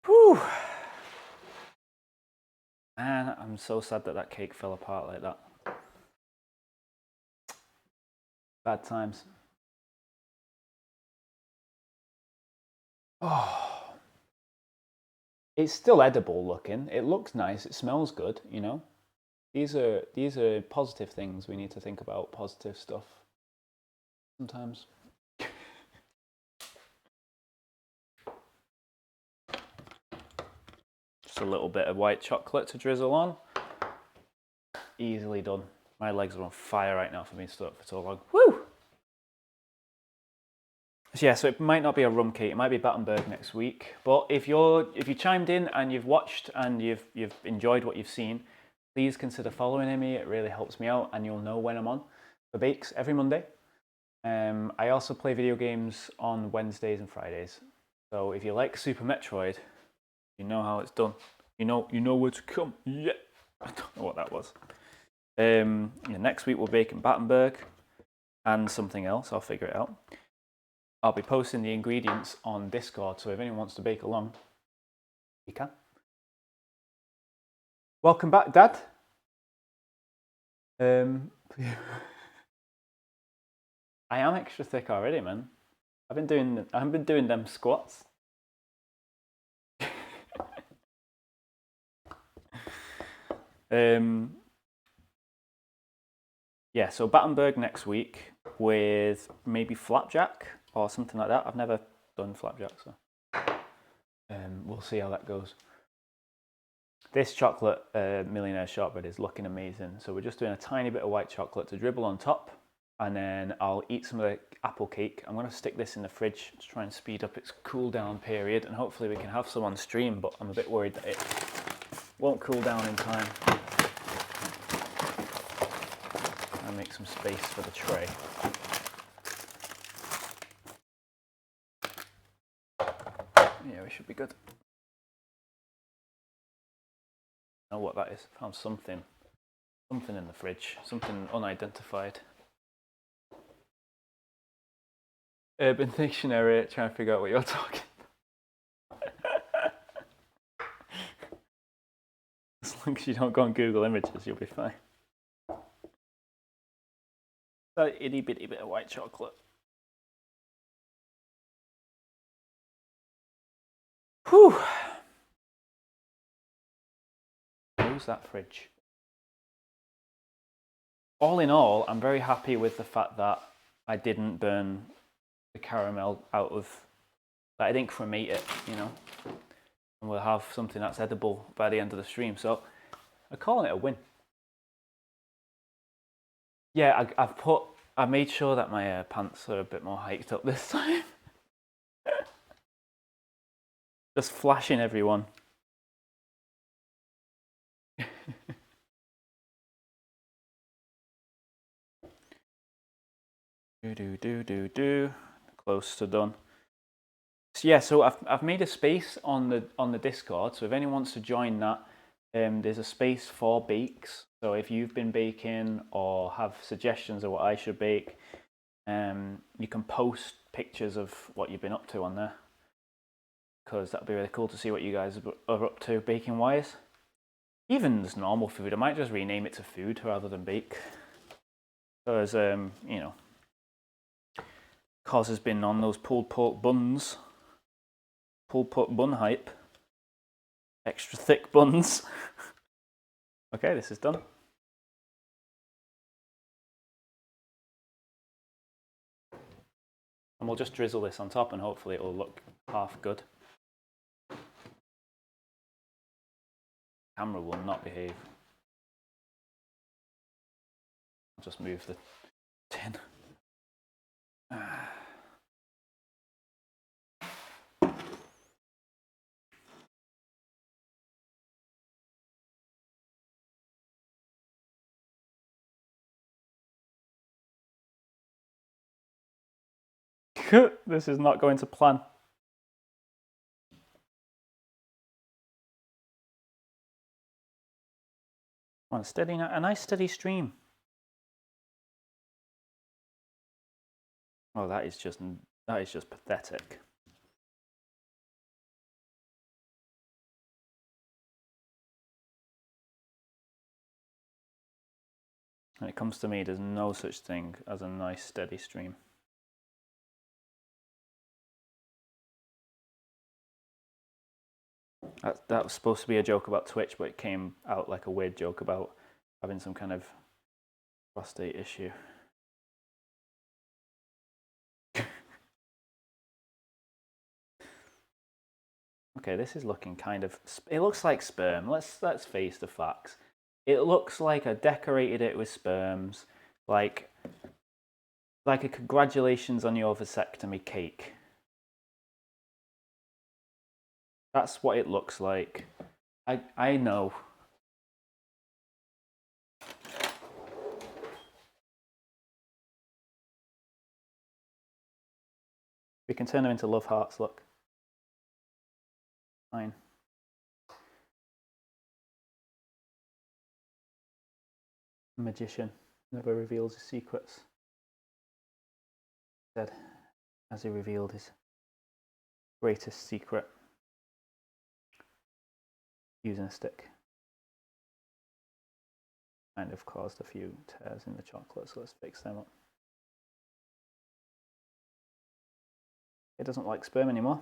whew. Man, I'm so sad that that cake fell apart like that. Bad times. Oh, it's still edible looking. It looks nice. It smells good. You know, these are positive things. We need to think about positive stuff sometimes. Just a little bit of white chocolate to drizzle on. Easily done. My legs are on fire right now for being stuck for so long. Woo! So yeah, so it might not be a rum cake. It might be Battenberg next week. But if you chimed in and you've watched and you've enjoyed what you've seen, please consider following me. It really helps me out, and you'll know when I'm on for bakes every Monday. I also play video games on Wednesdays and Fridays. So if you like Super Metroid, you know how it's done. You know where to come. Yeah, I don't know what that was. Next week we'll bake in Battenberg and something else. I'll figure it out. I'll be posting the ingredients on Discord, so if anyone wants to bake along, you can. Welcome back, Dad. I am extra thick already, man. I haven't been doing them squats. Yeah, so Battenberg next week with maybe flapjack or something like that. I've never done flapjack, so we'll see how that goes. This chocolate millionaire shortbread is looking amazing. So we're just doing a tiny bit of white chocolate to dribble on top, and then I'll eat some of the apple cake. I'm going to stick this in the fridge to try and speed up its cool down period, and hopefully we can have some on stream, but I'm a bit worried that it won't cool down in time. I'll make some space for the tray. Yeah, we should be good. I know what that is. Found something in the fridge, something unidentified. Urban Dictionary, trying to figure out what you're talking about. As long as you don't go on Google Images, you'll be fine. That itty bitty bit of white chocolate. Whew. Close that fridge. All in all, I'm very happy with the fact that I didn't burn the caramel out of, that I didn't cremate it, you know. And we'll have something that's edible by the end of the stream. So I'm calling it a win. Yeah, I made sure that my pants are a bit more hiked up this time. Just flashing everyone. Close to done. So yeah, so I've made a space on the Discord. So if anyone wants to join that, there's a space for bakes. So if you've been baking or have suggestions of what I should bake, you can post pictures of what you've been up to on there, because that'd be really cool to see what you guys are up to baking wise. Even just normal food, I might just rename it to food rather than bake, because you know, Cos has been on those pulled pork buns, pulled pork bun hype, extra thick buns. Okay, this is done. And we'll just drizzle this on top and hopefully it'll look half good. Camera will not behave. I'll just move the tin. This is not going to plan. Come on, steady now. A nice steady stream. Oh, that is just pathetic. When it comes to me, there's no such thing as a nice steady stream. That was supposed to be a joke about Twitch, but it came out like a weird joke about having some kind of prostate issue. Okay, this is looking kind of, it looks like sperm. Let's face the facts. It looks like I decorated it with sperms, like a congratulations on your vasectomy cake. That's what it looks like. I know. We can turn them into love hearts, look. Fine. Magician never reveals his secrets. Dead. as he revealed his greatest secret using a stick. Kind of caused a few tears in the chocolate, so let's fix them up. It doesn't like sperm anymore.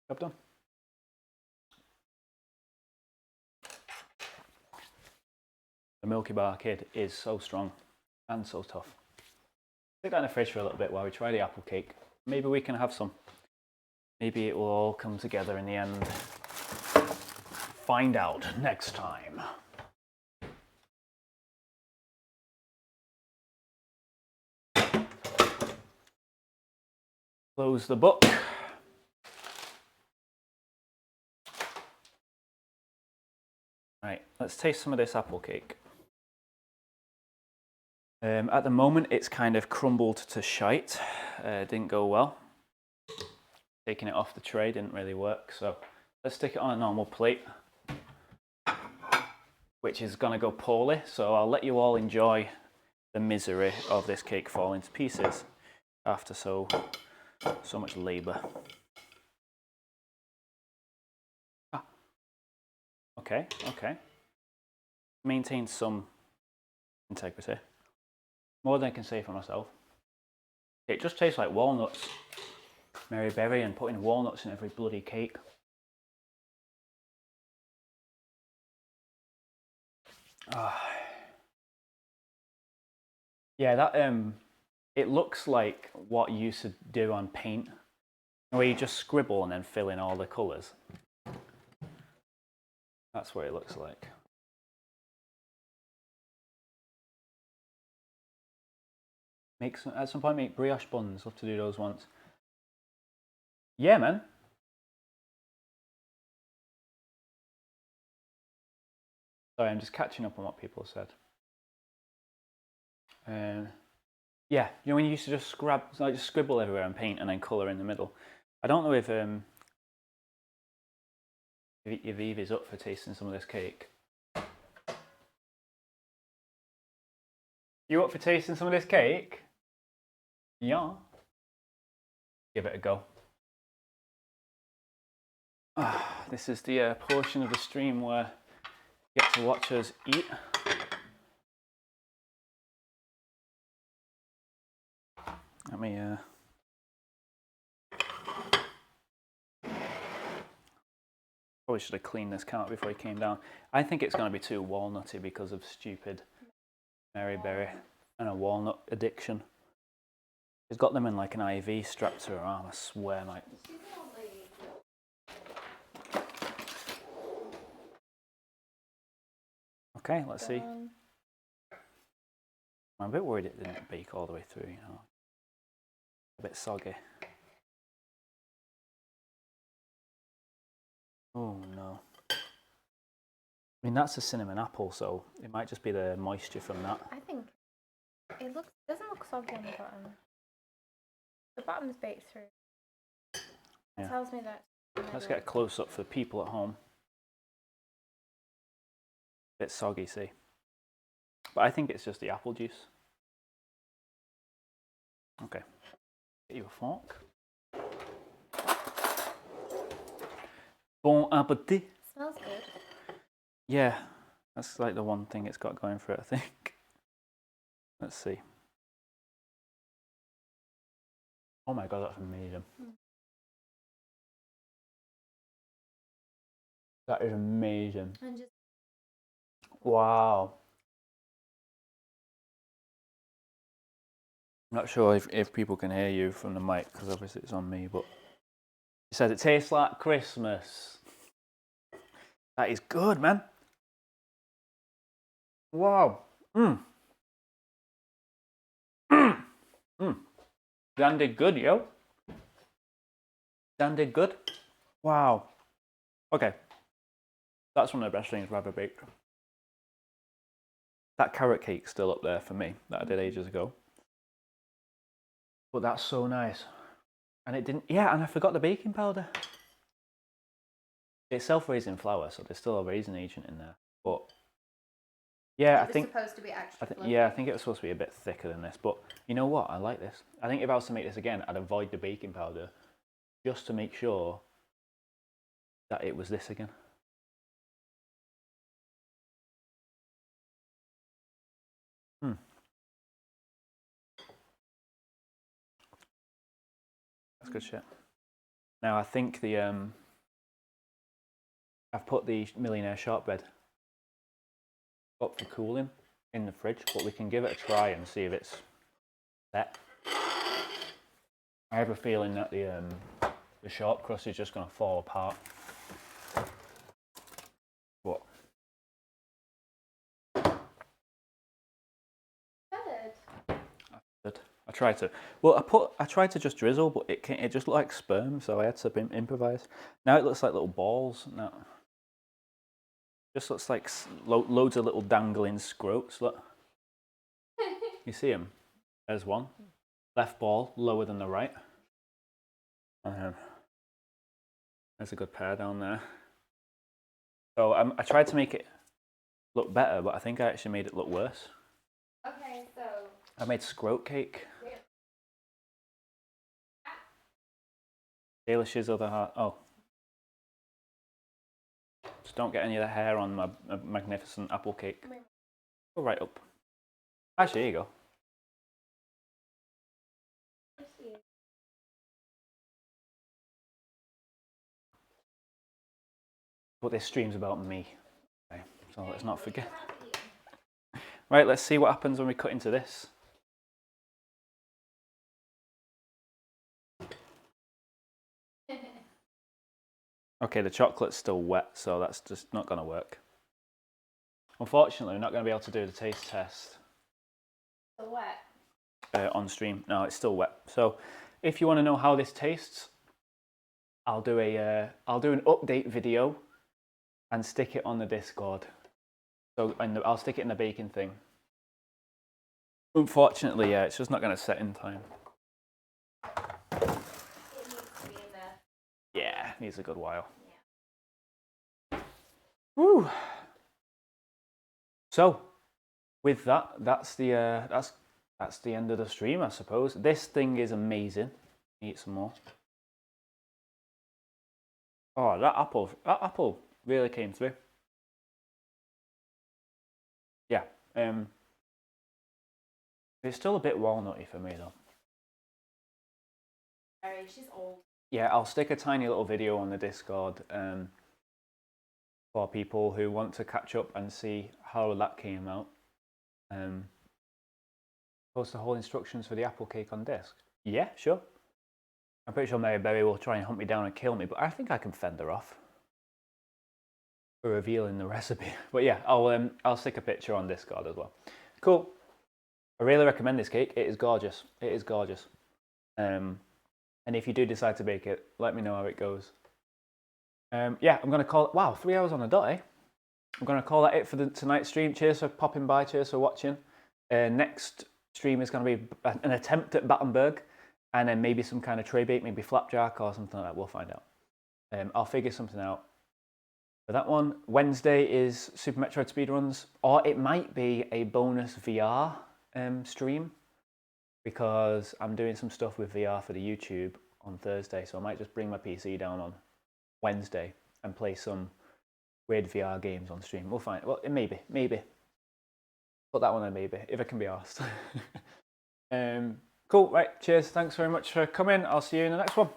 Job done. The Milky Bar Kid is so strong and so tough. Stick that in the fridge for a little bit while we try the apple cake. Maybe we can have some. Maybe it will all come together in the end. Find out next time. Close the book. Right, let's taste some of this apple cake. At the moment, it's kind of crumbled to shite. Didn't go well. Taking it off the tray didn't really work, so let's stick it on a normal plate, which is gonna go poorly, so I'll let you all enjoy the misery of this cake falling to pieces after so much labor. Okay. Maintain some integrity. More than I can say for myself. It just tastes like walnuts. Mary Berry and putting walnuts in every bloody cake. Yeah, that it looks like what you used to do on paint, where you just scribble and then fill in all the colours. That's what it looks like. At some point make brioche buns. Love to do those once. Yeah, man. Sorry, I'm just catching up on what people said. Yeah, you know when you used to just scribble everywhere and paint and then colour in the middle. I don't know if Eve is up for tasting some of this cake. You up for tasting some of this cake? Yeah. Give it a go. This is the portion of the stream where you get to watch us eat. Let me probably should have cleaned this can out before he came down. I think it's going to be too walnutty because of stupid Mary Berry and a walnut addiction. He's got them in like an IV strapped to her arm, I swear, mate. Okay, let's see. I'm a bit worried it didn't bake all the way through, you know. A bit soggy. Oh no. I mean, that's a cinnamon apple, so it might just be the moisture from that.
I think it doesn't look soggy on the bottom. The bottom's baked through. It tells me that.
Let's get a close up for the people at home. Bit soggy, see. But I think it's just the apple juice. Okay. Get you a fork. Bon appetit.
Smells good.
Yeah, that's like the one thing it's got going for it, I think. Let's see. Oh my god, that's amazing. That is amazing.
And just
wow. I'm not sure if people can hear you from the mic, because obviously it's on me, but he said it tastes like Christmas. That is good, man. Wow. Dan did good, yo. Dan did good. Wow. Okay. That's one of the best things I've ever baked. That carrot cake's still up there for me, that I did ages ago. But that's so nice. And it didn't, yeah, and I forgot the baking powder. It's self-raising flour, so there's still a raisin agent in there. But Yeah, I
It was
think.
supposed to be extra fluffy.
Yeah, I think it was supposed to be a bit thicker than this, but you know what? I like this. I think if I was to make this again, I'd avoid the baking powder just to make sure that it was this again. That's good shit. Now I think the I've put the Millionaire Shortbread up for cooling in the fridge, but we can give it a try and see if it's set. I have a feeling that the short crust is just going to fall apart. But I tried to. Well, I tried to just drizzle, but it just looked like sperm, so I had to improvise. Now it looks like little balls. No, just looks like loads of little dangling scrotes. Look, you see them? There's one. Left ball lower than the right. There's a good pair down there. So I tried to make it look better, but I think I actually made it look worse.
Okay, so
I made scrote cake. Taylor Shizzle the heart. Oh. Just don't get any of the hair on my magnificent apple cake. Go right up. Actually, here you go. But this stream's about me. Okay, so let's not forget. Right, let's see what happens when we cut into this. Okay, the chocolate's still wet, so that's just not going to work. Unfortunately, we're not going to be able to do the taste test.
Still wet?
On stream. No, it's still wet. So if you want to know how this tastes, I'll do an update video and stick it on the Discord. So I'll stick it in the baking thing. Unfortunately, yeah, it's just not going to set in time.
It needs to be in there.
Yeah, needs a good while. Yeah. Woo. So, with that, that's the end of the stream, I suppose. This thing is amazing. Eat some more. Oh, that apple really came through. Yeah. It's still a bit walnutty for me though.
Sorry, she's old.
Yeah, I'll stick a tiny little video on the Discord for people who want to catch up and see how that came out. Post the whole instructions for the apple cake on disk. Yeah, sure. I'm pretty sure Mary Berry will try and hunt me down and kill me, but I think I can fend her off for revealing the recipe. But yeah, I'll stick a picture on Discord as well. Cool. I really recommend this cake. It is gorgeous. It is gorgeous. And if you do decide to bake it, let me know how it goes. Yeah, I'm going to call it... Wow, 3 hours on the dot, eh? I'm going to call that it for tonight's stream. Cheers for popping by. Cheers for watching. Next stream is going to be an attempt at Battenberg. And then maybe some kind of tray bake, maybe flapjack or something like that. We'll find out. I'll figure something out for that one. Wednesday is Super Metroid speedruns. Or it might be a bonus VR stream, because I'm doing some stuff with VR for the YouTube on Thursday, so I might just bring my PC down on Wednesday and play some weird VR games on stream. We'll find it. Well, maybe. Put that one on maybe, if it can be asked. Cool, right, cheers. Thanks very much for coming. I'll see you in the next one.